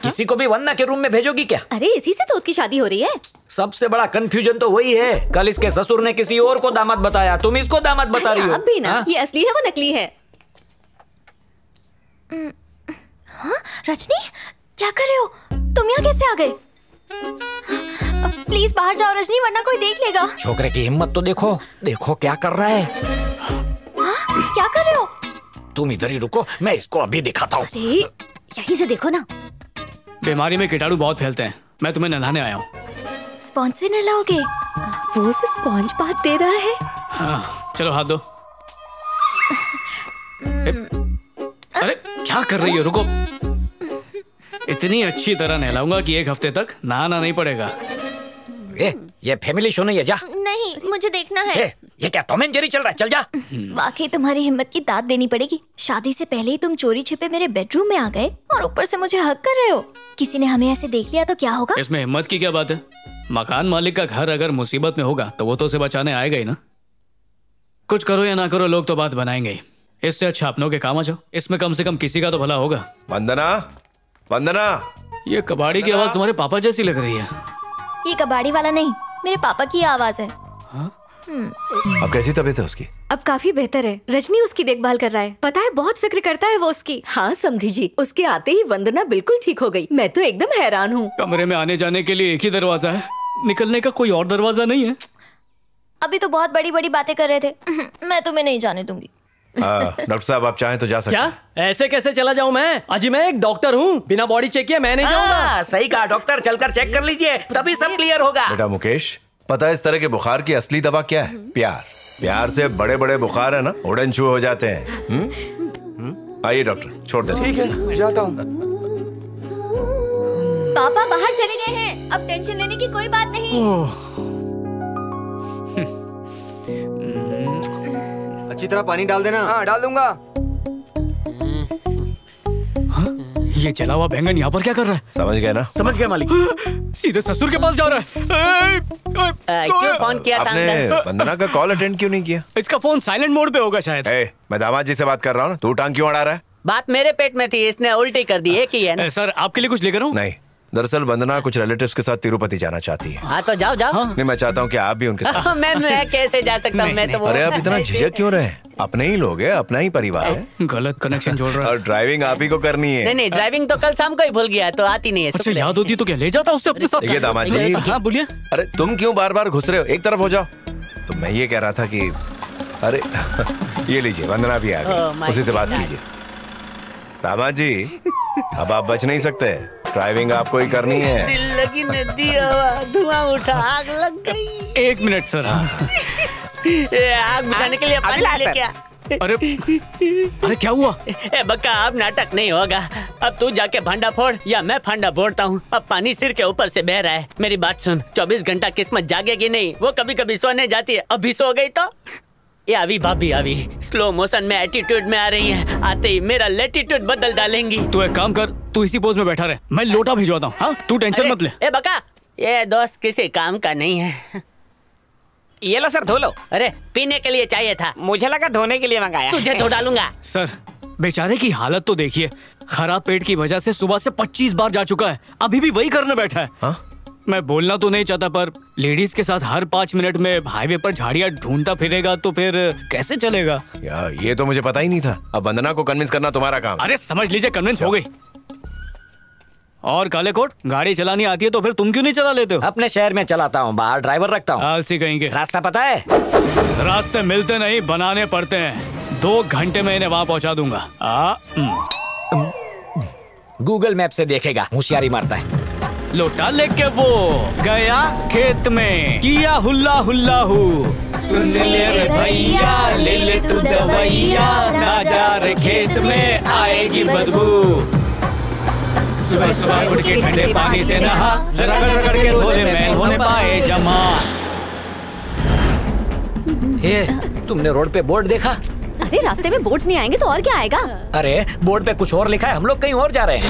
किसी को भी वंदना के रूम में भेजोगी क्या? अरे इसी से तो उसकी शादी हो रही है। सबसे बड़ा कंफ्यूजन तो वही है, कल इसके ससुर ने किसी और को दामाद बताया, तुम इसको दामाद बता रही हो। अब भी ना, हाँ? ये असली है वो नकली है। हाँ रजनी, क्या कर रहे हो तुम? यहाँ कैसे आ गए? प्लीज बाहर जाओ रजनी, वरना कोई देख लेगा। छोकरे की हिम्मत तो देखो, देखो क्या कर रहा है। क्या कर रहे हो? तुम इधर ही रुको, मैं इसको अभी दिखाता हूँ। यहीं से देखो ना। बीमारी में कीटाणु बहुत फैलते हैं, मैं तुम्हें नहलाने आया हूँ। स्पॉन्ज से नहलाओगे? वो उसे स्पॉन्ज बात दे रहा है। हाँ, चलो हाथ दो। अरे क्या कर रही हो, रुको। इतनी अच्छी तरह नहलाऊंगा कि एक हफ्ते तक नहाना नहीं पड़ेगा। ये फैमिली शो नहीं है, जा। नहीं, मुझे देखना है। ये क्या टॉम एंड जेरी चल रहा है, चल जा। वाकई तुम्हारी हिम्मत की दाद देनी पड़ेगी। शादी से पहले ही तुम चोरी छिपे मेरे बेडरूम में आ गए और ऊपर से मुझे हक कर रहे हो। किसी ने हमें ऐसे देख लिया तो क्या होगा? इसमें हिम्मत की क्या बात है? मकान मालिक का घर अगर मुसीबत में होगा तो वो तो उसे बचाने आएगा ही ना। कुछ करो या ना करो, लोग तो बात बनाएंगे ही। इससे अच्छा अपनों के काम आ जाओ, इसमें कम से कम किसी का तो भला होगा। वंदना, वंदना। ये कबाड़ी की आवाज तुम्हारे पापा जैसी लग रही है। ये कबाड़ी वाला नहीं, मेरे पापा की आवाज है। अब कैसी तबीयत है उसकी? अब काफी बेहतर है। रजनी उसकी देखभाल कर रहा है, पता है बहुत फिक्र करता है वो उसकी। हाँ समधी जी, उसके आते ही वंदना बिल्कुल ठीक हो गई। मैं तो एकदम हैरान हूँ। कमरे में आने जाने के लिए एक ही दरवाजा है, निकलने का कोई और दरवाजा नहीं है। अभी तो बहुत बड़ी बड़ी बातें कर रहे थे। मैं तुम्हें नहीं जाने दूंगी। डॉक्टर साहब आप चाहें तो जा सकते हैं। क्या? ऐसे कैसे चला जाऊं मैं? अजी मैं एक डॉक्टर हूँ, बिना बॉडी चेक किए मैं नहीं जाऊंगा। सही कहा डॉक्टर, चलकर चेक कर लीजिए, तभी सब क्लियर होगा। बेटा मुकेश, पता है इस तरह के बुखार की असली दवा क्या है? प्यार। प्यार से बड़े बड़े बुखार है ना उड़न छू हो जाते हैं। आइए डॉक्टर, छोड़ दे। ठीक है, जाता हूँ। पापा बाहर चले गए हैं, अब टेंशन लेने की कोई बात नहीं। अच्छी तरह पानी डाल देना। हाँ डाल दूंगा। ये जला हुआ बैंगन यहाँ पर क्या कर रहा है? समझ गए ना? समझ गए मालिक। सीधे ससुर के पास जा रहा है। क्यों फोन किया था? आपने वंदना का कॉल अटेंड क्यों नहीं किया? इसका फोन साइलेंट मोड पे होगा शायद। मैं दामाद जी से बात कर रहा हूँ ना, तू टांग क्यों अड़ा रहा है? बात मेरे पेट में थी, इसने उल्टी कर दी। एक ही है ना? सर आपके लिए कुछ लेकर आऊं? नहीं, दरअसल वंदना कुछ रिलेटिव्स के साथ तिरुपति जाना चाहती है। हाँ तो जाओ जाओ। नहीं, मैं चाहता हूँ कि आप भी उनके साथ। मैं कैसे जा सकता हूँ? मैं तो अरे आप इतना झिझक क्यों रहे? अपने ही लोग हैं, अपना ही परिवार है। गलत कनेक्शन जोड़ रहा है। और ड्राइविंग आप ही को करनी है। नहीं, ड्राइविंग तो कल शाम को ही भूल गया, तो आती नहीं है। अच्छा याद होती तो क्या ले जाता उससे अपने साथ? देखिए दामाद जी। हाँ बोलिए। अरे तुम क्यों बार बार घुस रहे हो? एक तरफ हो जाओ। तो मैं ये कह रहा था कि अरे ये लीजिए, वंदना भी आ गई, उसी से बात कीजिए। दामाद जी अब आप बच नहीं सकते, ड्राइविंग आपको ही करनी है। दिल लगी नदी हवा, धुआं उठा, आग लग गई। 1 मिनट सर। आग बुझाने के लिए पानी लेके आ। अरे क्या हुआ? बक्का अब नाटक नहीं होगा। अब तू जाके भांडा फोड़ या मैं फांडा फोड़ता हूँ। अब पानी सिर के ऊपर से बह रहा है। मेरी बात सुन, 24 घंटा किस्मत जागेगी नहीं, वो कभी कभी सोने जाती है। अभी सो गई तो ये अभी भाभी अभी स्लो मोशन में एटीट्यूड में आ रही है, आते ही मेरा लेटीट्यूड बदल डालेंगी। तू एक काम कर, तू इसी पोज में बैठा रहे, मैं लोटा भिजवाता हूँ। हाँ तू टेंशन मत ले। ए बका, ये दोस्त किसी काम का नहीं है। ये लो सर, धो लो। अरे पीने के लिए चाहिए था, मुझे लगा धोने के लिए मंगाया। तुझे धो डालूंगा। सर बेचारे की हालत तो देखिए, खराब पेट की वजह से सुबह से 25 बार जा चुका है, अभी भी वही करने बैठा है। हाँ? मैं बोलना तो नहीं चाहता पर लेडीज के साथ हर 5 मिनट में हाईवे पर झाड़ियाँ ढूंढता फिरेगा तो फिर कैसे चलेगा? यार ये तो मुझे पता ही नहीं था। अब वंदना को कन्विंस करना तुम्हारा काम। अरे समझ लीजिए कन्विंस हो गई। और काले कोट, गाड़ी चलानी आती है तो फिर तुम क्यों नहीं चला लेते हो? अपने शहर में चलाता हूँ, बाहर ड्राइवर रखता हूँ। आलसी कहेंगे। रास्ता पता है? रास्ते मिलते नहीं, बनाने पड़ते हैं। 2 घंटे में इन्हें वहां पहुंचा दूंगा। गूगल मैप से देखेगा, होशियारी मारता है। लोटा लेके वो गया खेत में, किया हुल्ला हुल्ला हू। सुन ले रे भैया, ले ले तू दवाइया, ना जा रे खेत में आएगी बदबू। सुबह सुबह उठ के ठंडे पानी से नहा, रगड़ रगड़ के धोले मैल होने पाए जमा। तुमने रोड पे बोर्ड देखा? अरे रास्ते में बोर्ड्स नहीं आएंगे तो और क्या आएगा? अरे बोर्ड पे कुछ और लिखा है, हम लोग कहीं और जा रहे हैं।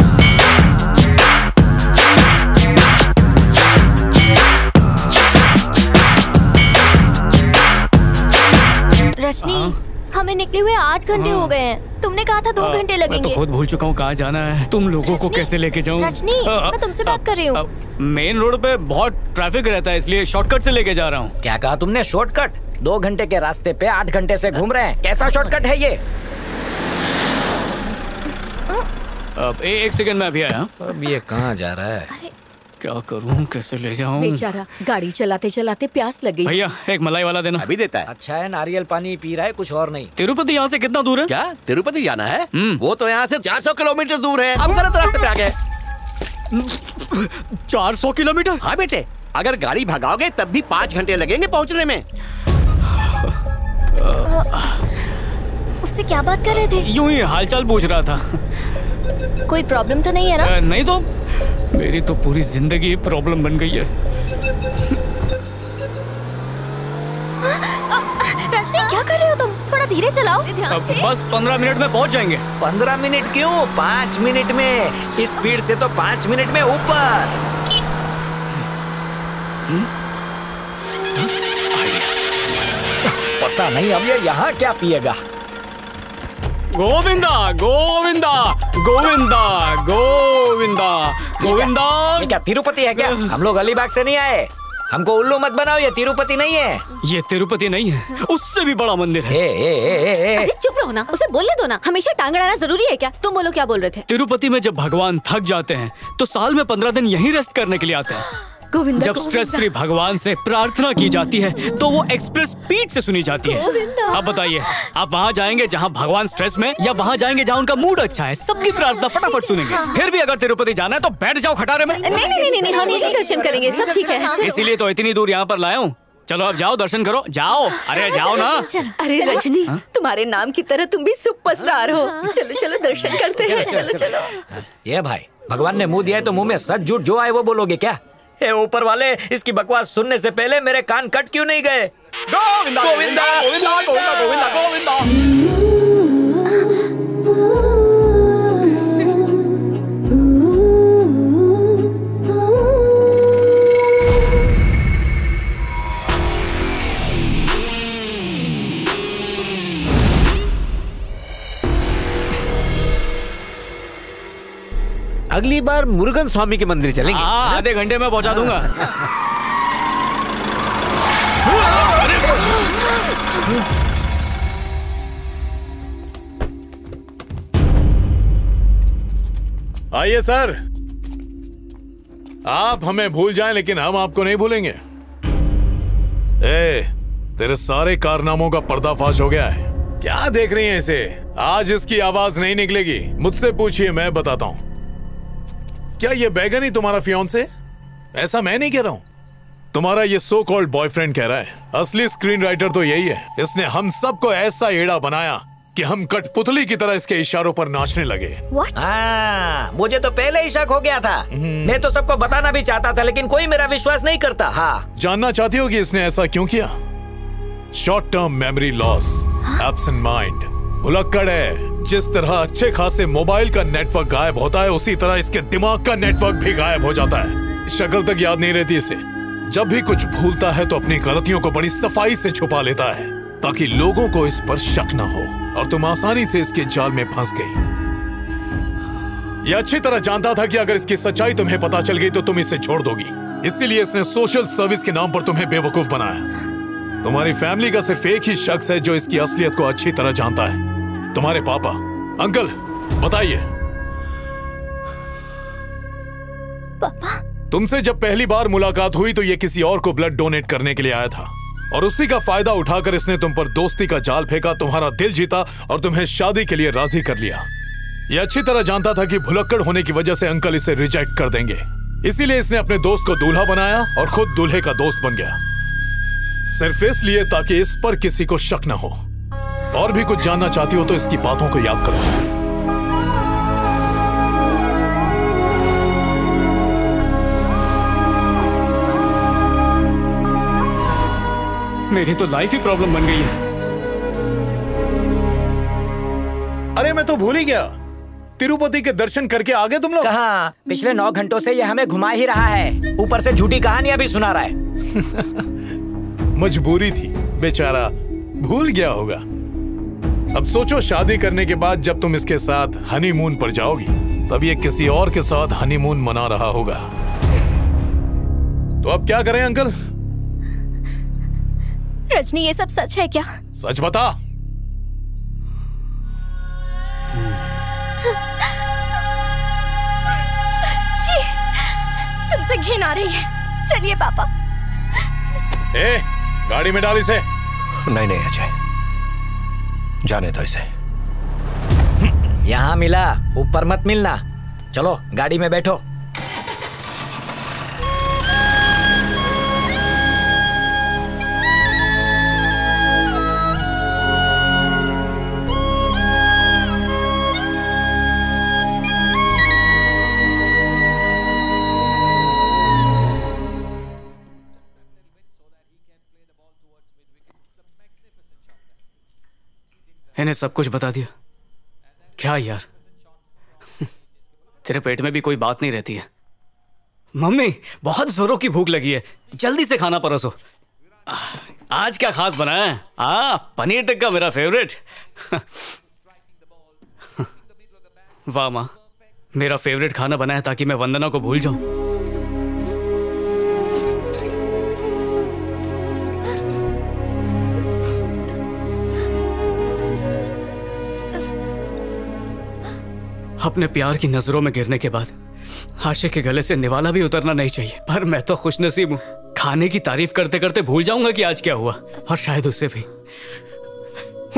रजनी, हमें निकले हुए 8 घंटे हो गए हैं। तुमने कहा था 2 घंटे लगेंगे। मैं तो खुद भूल चुका हूँ कहाँ जाना है। तुम लोगों को कैसे लेके जाऊँ? रजनी, मैं तुमसे बात कर रही हूँ। मेन रोड पे बहुत ट्रैफिक रहता है, इसलिए शॉर्टकट से लेके जा रहा हूँ। क्या कहा तुमने? शॉर्टकट? 2 घंटे के रास्ते पे 8 घंटे से घूम रहे हैं, कैसा शॉर्टकट है ये? अब 1 सेकंड में अभी आया। अब ये कहाँ जा रहा है? क्या करूँ, कैसे ले जाऊँ? बेचारा गाड़ी चलाते चलाते प्यास लग गई। भैया एक मलाई वाला देना। अभी देता है। अच्छा है, नारियल पानी पी रहा है, कुछ और नहीं। तिरुपति यहाँ से कितना दूर है? क्या तिरुपति जाना है? वो तो यहाँ से 400 किलोमीटर दूर है। हम गलत रास्ते पे आ गए। 400 किलोमीटर? हाँ बेटे, अगर गाड़ी भगाओगे तब भी 5 घंटे लगेंगे पहुँचने में। उससे क्या बात कर रहे थे? यूं ही हालचाल पूछ रहा था। कोई प्रॉब्लम तो नहीं है ना? नहीं तो मेरी तो पूरी जिंदगी प्रॉब्लम बन गई है। रजनी क्या कर रहे हो तुम? थोड़ा धीरे चलाओ, ध्यान से। बस 15 मिनट में पहुंच जाएंगे। 15 मिनट क्यों, 5 मिनट में। स्पीड से तो 5 मिनट में ऊपर। पता नहीं अब ये यहाँ क्या पिएगा। गोविंदा गोविंदा गोविंदा गोविंदा गोविंदा। ये क्या तिरुपति है क्या? हम लोग अलीबाग से नहीं आए, हमको उल्लू मत बनाओ, ये तिरुपति नहीं है। ये तिरुपति नहीं है, उससे भी बड़ा मंदिर है। अरे चुप रहो ना, उसे बोलने दो ना। हमेशा टांग अड़ाना जरूरी है क्या? तुम बोलो क्या बोल रहे थे? तिरुपति में जब भगवान थक जाते हैं तो साल में 15 दिन यहीं रेस्ट करने के लिए आते हैं। जब स्ट्रेस फ्री भगवान से प्रार्थना की जाती है तो वो एक्सप्रेस स्पीड से सुनी जाती है। अब बताइए, आप वहाँ जाएंगे जहाँ भगवान स्ट्रेस में, या वहाँ जाएंगे जहाँ उनका मूड अच्छा है? सबकी प्रार्थना फटाफट सुनेंगे। फिर भी अगर तिरुपति जाना है तो बैठ जाओ खटारे में। नहीं, हम यही दर्शन करेंगे, सब ठीक है। इसीलिए तो इतनी दूर यहाँ पर लाया हूँ। चलो अब जाओ, दर्शन करो, जाओ। अरे जाओ ना। अरे रजनी, तुम्हारे नाम की तरह तुम भी सुपरस्टार हो। चलो चलो दर्शन करते हैं, चलो चलो। ये भाई, भगवान ने मुंह दिया है तो मुंह में सच झूठ जो आए वो बोलोगे क्या? ए ऊपर वाले, इसकी बकवास सुनने से पहले मेरे कान कट क्यों नहीं गए? गोविंदा गोविंदा गोविंदा गोविंदा गोविंदा गोविंदा। अगली बार मुरुगन स्वामी के मंदिर चलेंगे। आधे घंटे में पहुंचा दूंगा। आइए सर, आप हमें भूल जाएं लेकिन हम आपको नहीं भूलेंगे। तेरे सारे कारनामों का पर्दाफाश हो गया है। क्या देख रही हैं इसे? आज इसकी आवाज नहीं निकलेगी। मुझसे पूछिए, मैं बताता हूं। क्या ये बैगन ही तुम्हारा फियांसे? ऐसा मैं नहीं कह रहा हूं, तुम्हारा ये सो कॉल्ड बॉयफ्रेंड कह रहा है। असली स्क्रीन राइटर तो यही है। इसने हम सबको ऐसा एड़ा बनाया कि हम कठपुतली की तरह इसके इशारों पर नाचने लगे। मुझे तो पहले ही शक हो गया था। मैं तो सबको बताना भी चाहता था लेकिन कोई मेरा विश्वास नहीं करता। हाँ, जानना चाहती हो कि इसने ऐसा क्यों किया? Short term memory loss, absent mind. भुलक्कड़ है। जिस तरह अच्छे खासे मोबाइल का नेटवर्क गायब होता है, उसी तरह इसके दिमाग का नेटवर्क भी गायब हो जाता है। शक्ल तक याद नहीं रहती इसे। जब भी कुछ भूलता है तो अपनी गलतियों को बड़ी सफाई से छुपा लेता है ताकि लोगों को इस पर शक न हो, और तुम आसानी से इसके जाल में फंस गई। ये अच्छी तरह जानता था कि अगर इसकी सच्चाई तुम्हें पता चल गई तो तुम इसे छोड़ दोगी, इसीलिए इसने सोशल सर्विस के नाम पर तुम्हें बेवकूफ बनाया। तुम्हारी फैमिली का सिर्फ एक ही शख्स है जो इसकी असलियत को अच्छी तरह जानता है, तुम्हारे पापा। अंकल बताइए, पापा तुमसे जब पहली बार मुलाकात हुई तो ये किसी और को ब्लड डोनेट करने के लिए आया था और उसी का फायदा उठाकर इसने तुम पर दोस्ती का जाल फेंका, तुम्हारा दिल जीता और तुम्हें शादी के लिए राजी कर लिया। ये अच्छी तरह जानता था कि भुलक्कड़ होने की वजह से अंकल इसे रिजेक्ट कर देंगे, इसीलिए इसने अपने दोस्त को दूल्हा बनाया और खुद दूल्हे का दोस्त बन गया, सिर्फ इसलिए ताकि इस पर किसी को शक न हो। और भी कुछ जानना चाहती हो तो इसकी बातों को याद करो। मेरी तो लाइफ ही प्रॉब्लम बन गई है। अरे मैं तो भूल ही गया, तिरुपति के दर्शन करके आ गए तुम लोग? कहाँ, पिछले 9 घंटों से ये हमें घुमा ही रहा है, ऊपर से झूठी कहानियां भी सुना रहा है। मजबूरी थी बेचारा, भूल गया होगा। अब सोचो, शादी करने के बाद जब तुम इसके साथ हनीमून पर जाओगी तब ये किसी और के साथ हनीमून मना रहा होगा। तो अब क्या करें अंकल? रजनी, ये सब सच है क्या? सच बता। जी, तुमसे घिन आ रही है। चलिए पापा। ए, गाड़ी में डाल इसे। नहीं नहीं अजय, जाने दो इसे। यहाँ मिला, ऊपर मत मिलना। चलो गाड़ी में बैठो। इन्हें सब कुछ बता दिया क्या यार? तेरे पेट में भी कोई बात नहीं रहती है। मम्मी, बहुत जोरों की भूख लगी है, जल्दी से खाना परोसो। आज क्या खास बनाया है? पनीर टिक्का, मेरा फेवरेट। वाह माँ, मेरा फेवरेट खाना बना है ताकि मैं वंदना को भूल जाऊं। अपने प्यार की नजरों में गिरने के बाद आशिक के गले से निवाला भी उतरना नहीं चाहिए, पर मैं तो खुशनसीब हूं। खाने की तारीफ करते करते भूल जाऊंगा कि आज क्या हुआ, और शायद उसे भी।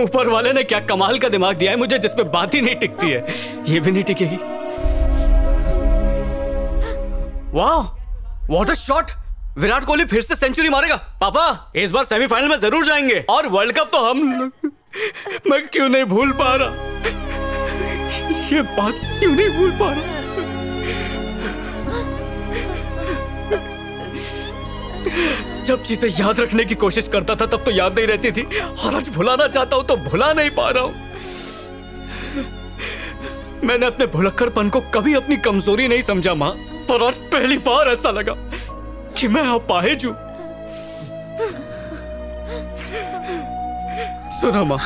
ऊपर वाले ने क्या कमाल का दिमाग दिया है मुझे, जिसमें बात ही नहीं टिकती है। ये भी नहीं टिकेगी। वाह, what a shot! Virat Kohli फिर से सेंचुरी मारेगा। पापा, इस बार सेमीफाइनल में जरूर जाएंगे, और वर्ल्ड कप तो हम। मैं क्यों नहीं भूल पा रहा, ये बात क्यों नहीं भूल पा रहा? जब चीजें याद रखने की कोशिश करता था तब तो याद नहीं रहती थी, और आज भुलाना चाहता हूं तो भुला नहीं पा रहा हूं। मैंने अपने भुलक्कड़पन को कभी अपनी कमजोरी नहीं समझा मां, पर आज पहली बार ऐसा लगा कि मैं अपाहिज हूं। सुनो मां,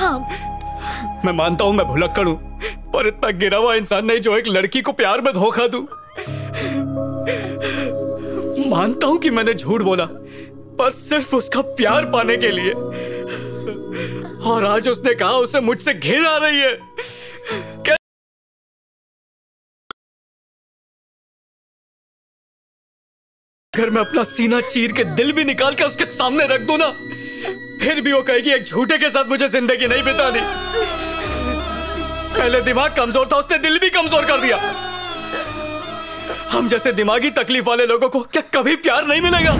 मैं मानता हूं मैं भुलक्कड़ हूं, पर इतना गिरा हुआ इंसान नहीं जो एक लड़की को प्यार में धोखा दूं। मानता हूं कि मैंने झूठ बोला, पर सिर्फ उसका प्यार पाने के लिए। और आज उसने कहा उसे मुझसे घिन आ रही है। अगर मैं अपना सीना चीर के दिल भी निकाल के उसके सामने रख दूं ना, फिर भी वो कहेगी एक झूठे के साथ मुझे जिंदगी नहीं बितानी। पहले दिमाग कमजोर था, उसने दिल भी कमजोर कर दिया। हम जैसे दिमागी तकलीफ वाले लोगों को क्या कभी प्यार नहीं मिलेगा?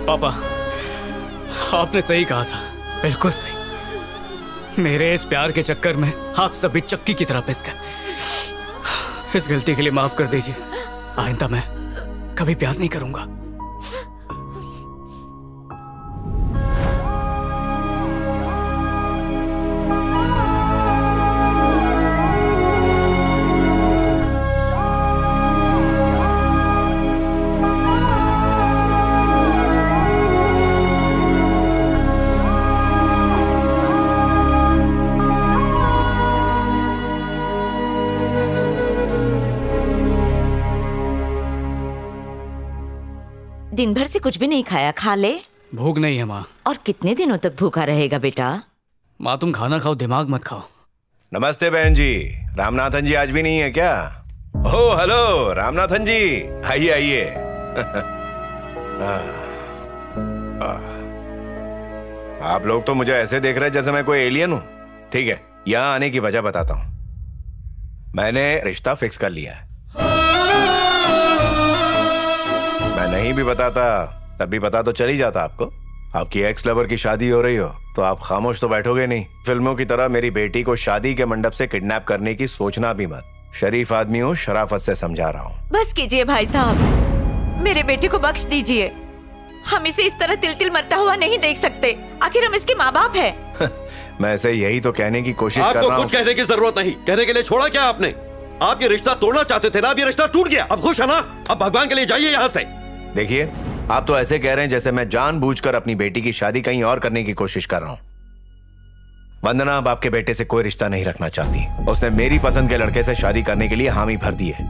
पापा, आपने सही कहा था, बिल्कुल सही। मेरे इस प्यार के चक्कर में आप सभी चक्की की तरह पिस गए। इस गलती के लिए माफ कर दीजिए। आइंदा मैं कभी प्यार नहीं करूंगा। दिन भर से कुछ भी नहीं खाया, खा ले। भूख नहीं है माँ। और कितने दिनों तक भूखा रहेगा बेटा? माँ तुम खाना खाओ, दिमाग मत खाओ। नमस्ते बहन जी, रामनाथन जी आज भी नहीं है क्या? ओह हेलो रामनाथन जी, आइए आइए। आप लोग तो मुझे ऐसे देख रहे हैं जैसे मैं कोई एलियन हूं। ठीक है, यहाँ आने की वजह बताता हूं। मैंने रिश्ता फिक्स कर लिया है। मैं नहीं भी बताता तब भी पता तो चल ही जाता आपको। आपकी एक्स लवर की शादी हो रही हो तो आप खामोश तो बैठोगे नहीं। फिल्मों की तरह मेरी बेटी को शादी के मंडप से किडनैप करने की सोचना भी मत। शरीफ आदमी हूँ, शराफत से समझा रहा हूँ। बस कीजिए भाई साहब, मेरे बेटे को बख्श दीजिए। हम इसे इस तरह तिल तिल मरता हुआ नहीं देख सकते। आखिर हम इसके माँ बाप हैं। मैं ऐसे यही तो कहने की कोशिश कर रहा हूँ। आपको कुछ कहने की जरूरत नहीं। कहने के लिए छोड़ा क्या आपने? आप ये रिश्ता तोड़ना चाहते थे ना, अब ये रिश्ता टूट गया। अब खुश है ना? अब भगवान के लिए जाइए यहाँ से। देखिए, आप तो ऐसे कह रहे हैं जैसे मैं जानबूझकर अपनी बेटी की शादी कहीं और करने की कोशिश कर रहा हूँ। वंदना अब आपके बेटे से कोई रिश्ता नहीं रखना चाहती। उसने मेरी पसंद के लड़के से शादी करने के लिए हामी भर दी है।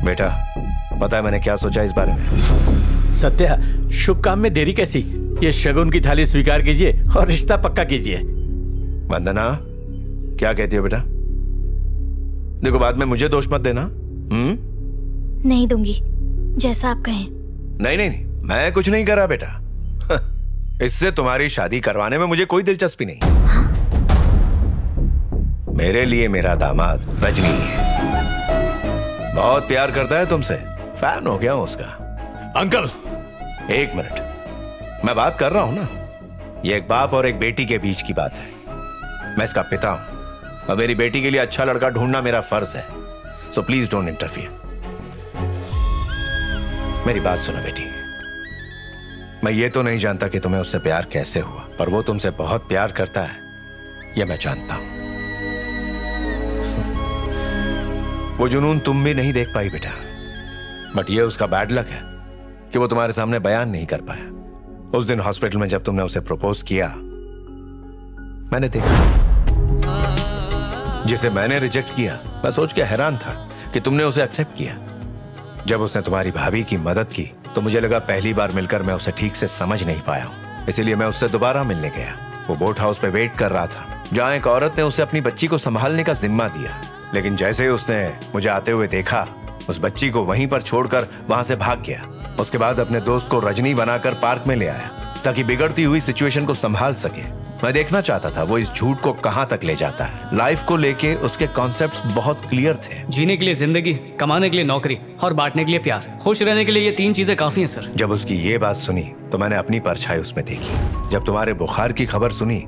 बेटा, पता है मैंने क्या सोचा इस बारे में? सत्या, शुभ काम में देरी कैसी? ये शगुन की थाली स्वीकार कीजिए और रिश्ता पक्का कीजिए। वंदना, क्या कहती हो बेटा? देखो, बाद में मुझे दोष मत देना। नहीं दूंगी, जैसा आप कहें। नहीं नहीं, मैं कुछ नहीं कर रहा बेटा। इससे तुम्हारी शादी करवाने में मुझे कोई दिलचस्पी नहीं। मेरे लिए मेरा दामाद रजनी है। बहुत प्यार करता है तुमसे, फैन हो गया हूं उसका। अंकल, एक मिनट, मैं बात कर रहा हूं ना। ये एक बाप और एक बेटी के बीच की बात है। मैं इसका पिता हूं और मेरी बेटी के लिए अच्छा लड़का ढूंढना मेरा फर्ज है। So please don't interfere. मेरी बात सुनो बेटी, मैं ये तो नहीं जानता कि तुम्हें उससे प्यार कैसे हुआ, पर वो तुमसे बहुत प्यार करता है, यह मैं जानता हूं। वो जुनून तुम भी नहीं देख पाई बेटा, बट ये उसका बैड लक है कि वो तुम्हारे सामने बयान नहीं कर पाया। उस दिन हॉस्पिटल में जब तुमने उसे प्रपोज किया, मैंने देखा। जिसे मैंने रिजेक्ट किया, मैं सोच के हैरान था कि तुमने उसे एक्सेप्ट किया। जब उसने तुम्हारी भाभी की मदद की तो मुझे लगा पहली बार मिलकर मैं उसे ठीक से समझ नहीं पाया हूं, इसीलिए मैं उससे दोबारा मिलने गया। वो बोट हाउस पे वेट कर रहा था, जहां एक औरत ने उसे अपनी बच्ची को संभालने का जिम्मा दिया। लेकिन जैसे ही उसने मुझे आते हुए देखा, उस बच्ची को वहीं पर छोड़कर वहां से भाग गया। उसके बाद अपने दोस्त को रजनी बनाकर पार्क में ले आया ताकि बिगड़ती हुई सिचुएशन को संभाल सके। मैं देखना चाहता था वो इस झूठ को कहां तक ले जाता है। लाइफ को लेके उसके कॉन्सेप्ट्स बहुत क्लियर थे। जीने के लिए जिंदगी, कमाने के लिए नौकरी और बांटने के लिए प्यार। खुश रहने के लिए ये 3 चीजें काफी हैं सर। जब उसकी ये बात सुनी तो मैंने अपनी परछाई उसमें देखी। जब तुम्हारे बुखार की खबर सुनी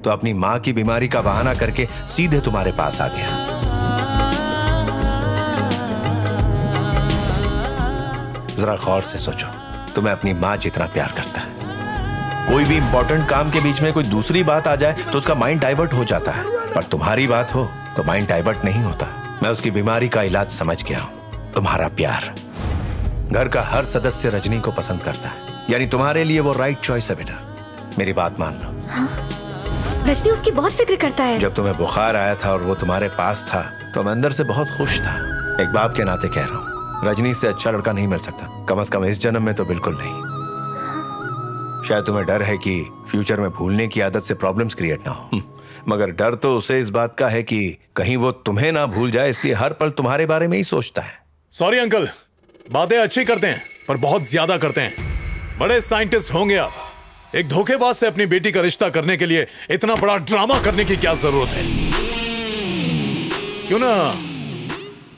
तो अपनी माँ की बीमारी का बहाना करके सीधे तुम्हारे पास आ गया। जरा गौर से सोचो, तुम्हें अपनी माँ जितना प्यार करता है। कोई भी इंपॉर्टेंट काम के बीच में कोई दूसरी बात आ जाए तो उसका माइंड डाइवर्ट हो जाता है, पर तुम्हारी बात हो तो माइंड डाइवर्ट नहीं होता। मैं उसकी बीमारी का इलाज समझ गया हूं। तुम्हारा प्यार। घर का हर सदस्य रजनी को पसंद करता है, यानी तुम्हारे लिए वो राइट चॉइस है बेटा। मेरी बात मान लो। हाँ? रजनी उसकी बहुत फिक्र करता है। जब तुम्हें बुखार आया था और वो तुम्हारे पास था तो मैं अंदर से बहुत खुश था। एक बाप के नाते कह रहा हूँ, रजनी से अच्छा लड़का नहीं मिल सकता, कम से कम इस जन्म में तो बिल्कुल नहीं। शायद तुम्हें डर है कि फ्यूचर में भूलने की आदत से प्रॉब्लम्स क्रिएट ना हो, मगर डर तो उसे इस बात का है कि कहीं वो तुम्हें ना भूल जाए, इसलिए हर पल तुम्हारे बारे में ही सोचता है। सॉरी अंकल, बातें अच्छी करते हैं पर बहुत ज्यादा करते हैं। बड़े साइंटिस्ट होंगे आप। एक धोखेबाज से अपनी बेटी का रिश्ता करने के लिए इतना बड़ा ड्रामा करने की क्या जरूरत है? क्यों ना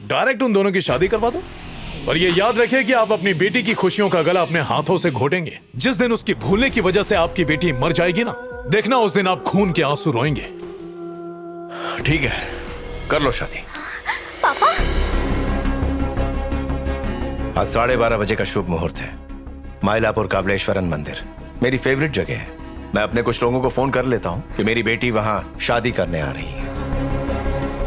डायरेक्ट उन दोनों की शादी करवा दो। और ये याद रखिए कि आप अपनी बेटी की खुशियों का गला अपने हाथों से घोटेंगे। जिस दिन उसकी भूलने की वजह से आपकी बेटी मर जाएगी ना, देखना उस दिन आप खून के आंसू रोएंगे। ठीक है, कर लो शादी। पापा, आज 12:30 बजे का शुभ मुहूर्त है। माइलापुर काबलेश्वरन मंदिर मेरी फेवरेट जगह है। मैं अपने कुछ लोगों को फोन कर लेता हूँ कि मेरी बेटी वहां शादी करने आ रही है।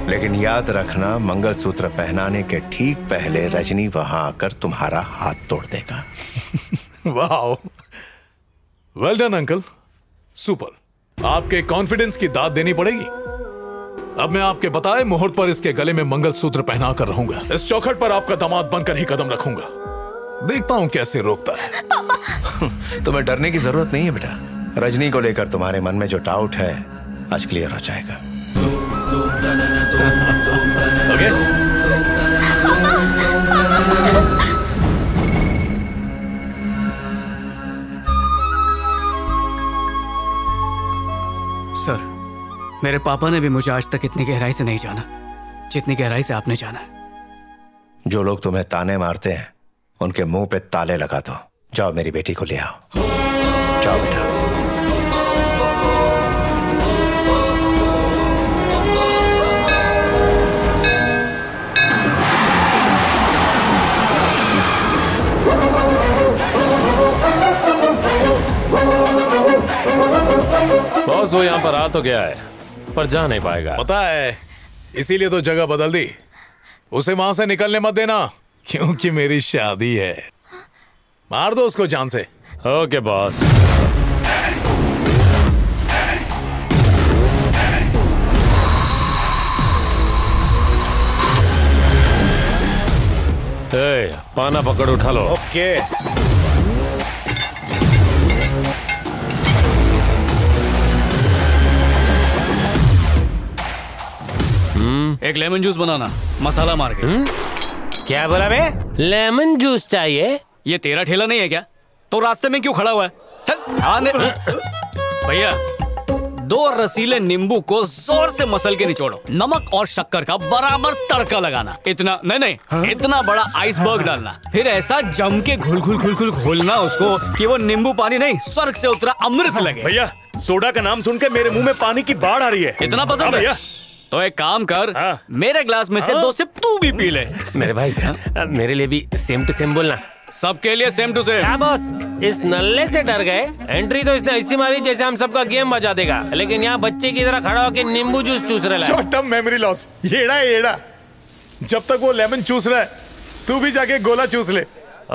लेकिन याद रखना, मंगलसूत्र पहनाने के ठीक पहले रजनी वहां आकर तुम्हारा हाथ तोड़ देगा। वाह, वेल डन अंकल, सुपर। आपके कॉन्फिडेंस की दाद देनी पड़ेगी। अब मैं आपके बताए मुहूर्त पर इसके गले में मंगलसूत्र पहना कर रहूंगा। इस चौखट पर आपका दामाद बनकर ही कदम रखूंगा। देखता हूँ कैसे रोकता है। तुम्हें डरने की जरूरत नहीं है बेटा। रजनी को लेकर तुम्हारे मन में जो डाउट है आज क्लियर हो जाएगा। ओके? सर, मेरे पापा ने भी मुझे आज तक इतनी गहराई से नहीं जाना जितनी गहराई से आपने जाना। जो लोग तुम्हें ताने मारते हैं उनके मुंह पे ताले लगा दो। जाओ मेरी बेटी को ले आओ। जाओ बेटा। बॉस वो यहाँ पर आ तो गया है पर जा नहीं पाएगा। पता है, इसीलिए तो जगह बदल दी। उसे वहां से निकलने मत देना क्योंकि मेरी शादी है। मार दो उसको जान से। Okay boss. पाना पकड़ उठा लो। ओके। एक लेमन जूस बनाना, मसाला मार के। क्या बोला बे? लेमन जूस चाहिए? ये तेरा ठेला नहीं है क्या? तो रास्ते में क्यों खड़ा हुआ है? चल आने। भैया 2 रसीले नींबू को जोर से मसल के निचोड़ो। नमक और शक्कर का बराबर तड़का लगाना। इतना नहीं इतना बड़ा आइसबर्ग डालना। फिर ऐसा जम के घुल घोलना उसको कि वो नींबू पानी नहीं स्वर्ग से उतरा अमृत लगे। भैया सोडा का नाम सुन के मेरे मुंह में पानी की बाढ़ आ रही है। इतना पसंद है? तो एक काम कर, मेरे ग्लास में से 2 सिप तू भी पी ले। मेरे भाई मेरे लिए भी सेम टू सेम बोलना। सबके लिए सेम टू सेम। क्या बॉस, इस नल्ले से डर गए? एंट्री तो इसने ऐसी मारी जैसे हम सबका गेम बजा देगा, लेकिन यहाँ बच्चे की तरह खड़ा होकर नींबू जूस चूस रहा है। Short term memory loss. येड़ा है येड़ा। जब तक वो लेमन चूस रहा है तू भी जाके गोला चूस ले।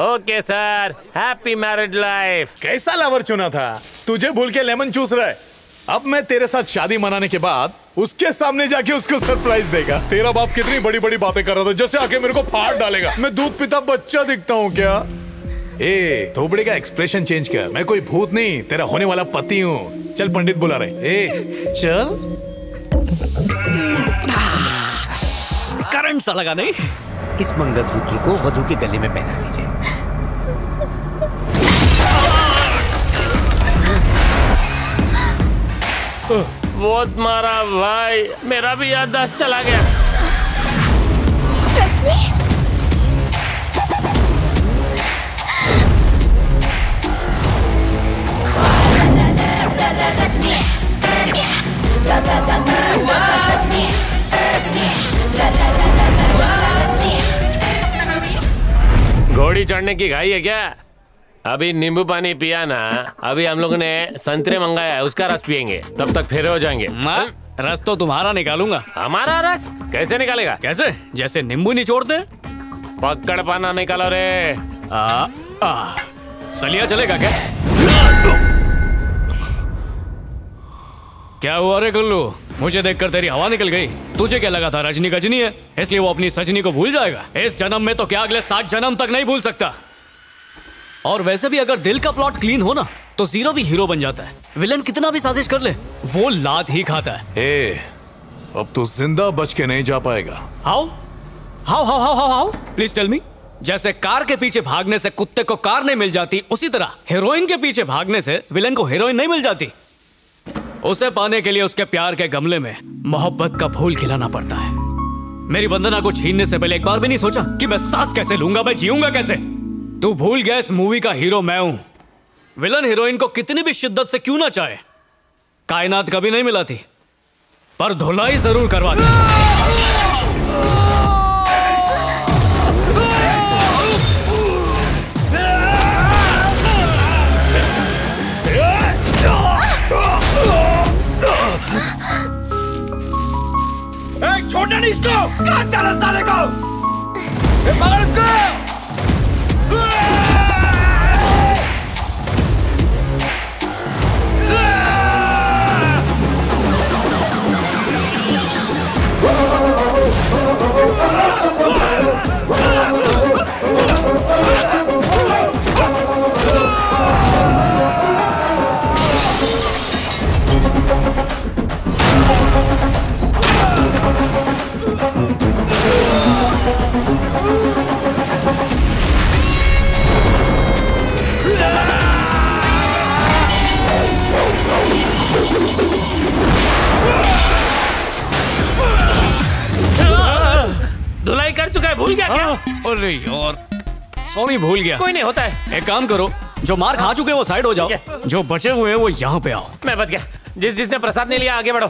Okay sir, happy married life. कैसा लवर चुना था, तुझे भूल के लेमन चूस रहा है। अब मैं तेरे साथ शादी मनाने के बाद उसके सामने जाके उसको सरप्राइज देगा। तेरा बाप कितनी बड़ी बड़ी बातें कर रहा था, जैसे आके मेरे को फाड़ डालेगा। मैं दूध पीता बच्चा दिखता हूँ क्या? ए थोबड़े का एक्सप्रेशन चेंज कर। मैं कोई भूत नहीं, तेरा होने वाला पति हूँ। चल पंडित बुला रहे। ए चल। करंट सा लगा नहीं? इस मंगलसूत्र को वधू के गले में पहना लीजिए। बहुत मारा भाई, मेरा भी याददाश्त चला गया। घोड़ी चढ़ने की घाई है क्या? अभी नींबू पानी पिया ना, अभी हम लोगों ने संतरे मंगाया है, उसका रस पियेंगे, तब तक फेरे हो जाएंगे। रस तो तुम्हारा निकालूंगा। हमारा रस कैसे निकालेगा? कैसे? जैसे नींबू निचोड़ते। पकड़ पाना निकालो रे। सलिया चलेगा क्या? क्या हुआ रे गुल्लू? मुझे देखकर तेरी हवा निकल गई। तुझे क्या लगा था रजनी गजनी है इसलिए वो अपनी सजनी को भूल जाएगा? इस जन्म में तो क्या अगले 7 जन्म तक नहीं भूल सकता। और वैसे भी अगर दिल का प्लॉट क्लीन हो ना तो जीरो भी हीरो बन जाता है। विलन कितना भी साजिश कर ले वो लात ही खाता है। अब तो जिंदा बच के नहीं जा पाएगा। How how how how how how please tell me. जैसे कार के पीछे भागने से कुत्ते को कार नहीं मिल जाती, उसी तरह हीरोइन के पीछे भागने से विलन को हीरोइन नहीं मिल जाती। उसे पाने के लिए उसके प्यार के गमले में मोहब्बत का फूल खिलाना पड़ता है। मेरी वंदना को छीनने से पहले एक बार भी नहीं सोचा कि मैं सांस कैसे लूंगा, मैं जीऊंगा कैसे? तू भूल गया इस मूवी का हीरो मैं हूं। विलन हीरोइन को कितनी भी शिद्दत से क्यों ना चाहे, कायनात कभी नहीं मिलाती पर धुलाई जरूर करवाती। छोटा नहीं इसको, काट डालो साले को। पकड़ इसको। अरे यार सॉरी, भूल गया। कोई नहीं, होता है। एक काम करो, जो मार खा चुके हैं वो साइड हो जाओ, जो बचे हुए हैं वो यहाँ पे आओ। मैं बच गया। जिसने प्रसाद नहीं लिया आगे बढ़ो।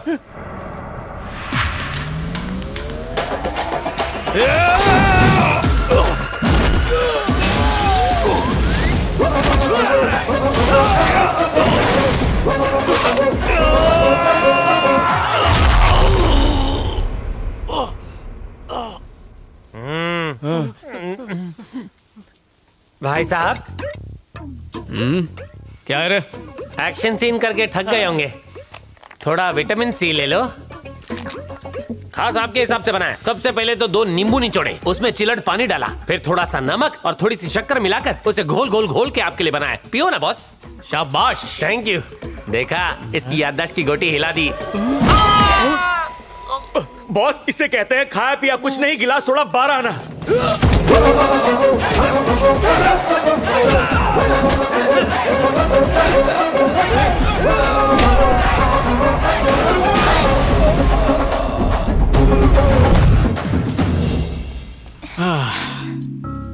भाई साहब। क्या है रे? एक्शन सीन करके थक गए होंगे, थोड़ा विटामिन सी ले लो। खास आपके हिसाब से बनाया। सबसे पहले तो 2 नींबू निचोड़े, उसमें चिल्ड पानी डाला, फिर थोड़ा सा नमक और थोड़ी सी शक्कर मिलाकर उसे घोल के आपके लिए बनाया। पियो ना बॉस। शाबाश। Thank you. देखा, इसकी याददाश्त की गोटी हिला दी। बॉस, इसे कहते हैं खाया पिया कुछ नहीं, गिलास थोड़ा बाहर आना।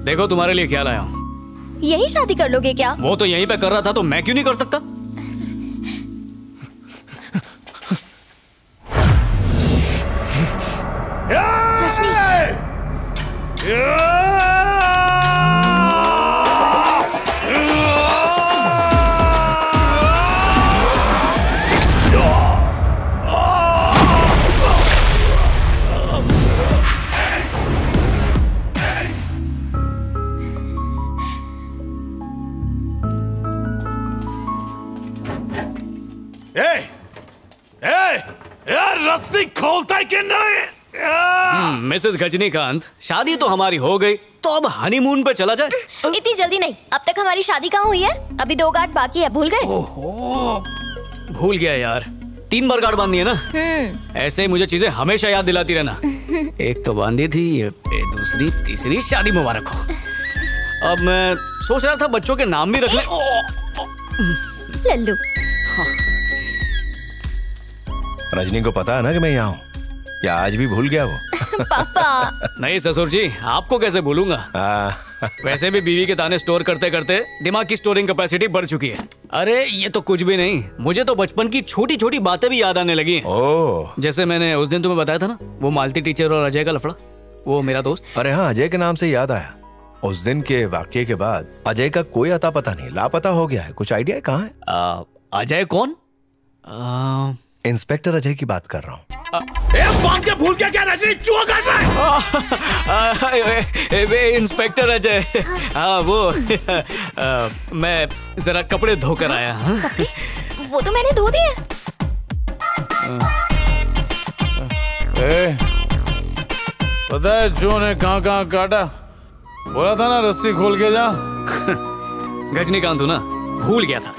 देखो तुम्हारे लिए क्या लाया हूँ। यही शादी कर लोगे क्या? वो तो यहीं पे कर रहा था, तो मैं क्यों नहीं कर सकता? यार रस्सी खोलता है कि नहीं? मिसेस गजनीकांत, शादी तो हमारी हो गई, तो अब हनीमून पे चला जाए। इतनी जल्दी नहीं। अब तक हमारी शादी कहाँ हुई है? अभी 2 गांठ बाकी है, भूल गए? ओहो, भूल गया यार। 3 बार गांठ बांधी है ना। ऐसे ही मुझे चीजें हमेशा याद दिलाती रहना। एक तो बांधी थी, ये दूसरी, तीसरी, शादी मुबारक हो। अब मैं सोच रहा था बच्चों के नाम भी रख ले। लल्लू। रजनी को पता है ना कि मैं यहाँ हूँ, या आज भी भूल गया वो? पापा। नहीं ससुर जी, आपको कैसे भूलूंगा। वैसे भी बीवी के ताने स्टोर करते करते दिमाग की स्टोरिंग कैपेसिटी बढ़ चुकी है। अरे ये तो कुछ भी नहीं, मुझे तो बचपन की छोटी छोटी बातें भी याद आने लगी हैं। जैसे मैंने उस दिन तुम्हें बताया था ना, वो मालती टीचर और अजय का लफड़ा, वो मेरा दोस्त। अरे हाँ, अजय के नाम से याद आया, उस दिन के वाकये के बाद अजय का कोई अता पता नहीं, लापता हो गया है। कुछ आइडिया है कहाँ है? अजय कौन? इंस्पेक्टर अजय की बात कर रहा हूँ। बात क्या भूल क्या रजनी चूहा काट रहा है? इंस्पेक्टर अजय। हाँ वो मैं जरा कपड़े धोकर आया। वो तो मैंने धो दिए। पता है जो ने कहाँ काटा? बोला था ना रस्सी खोल के जा। गजनीकांत हूँ ना, भूल गया था।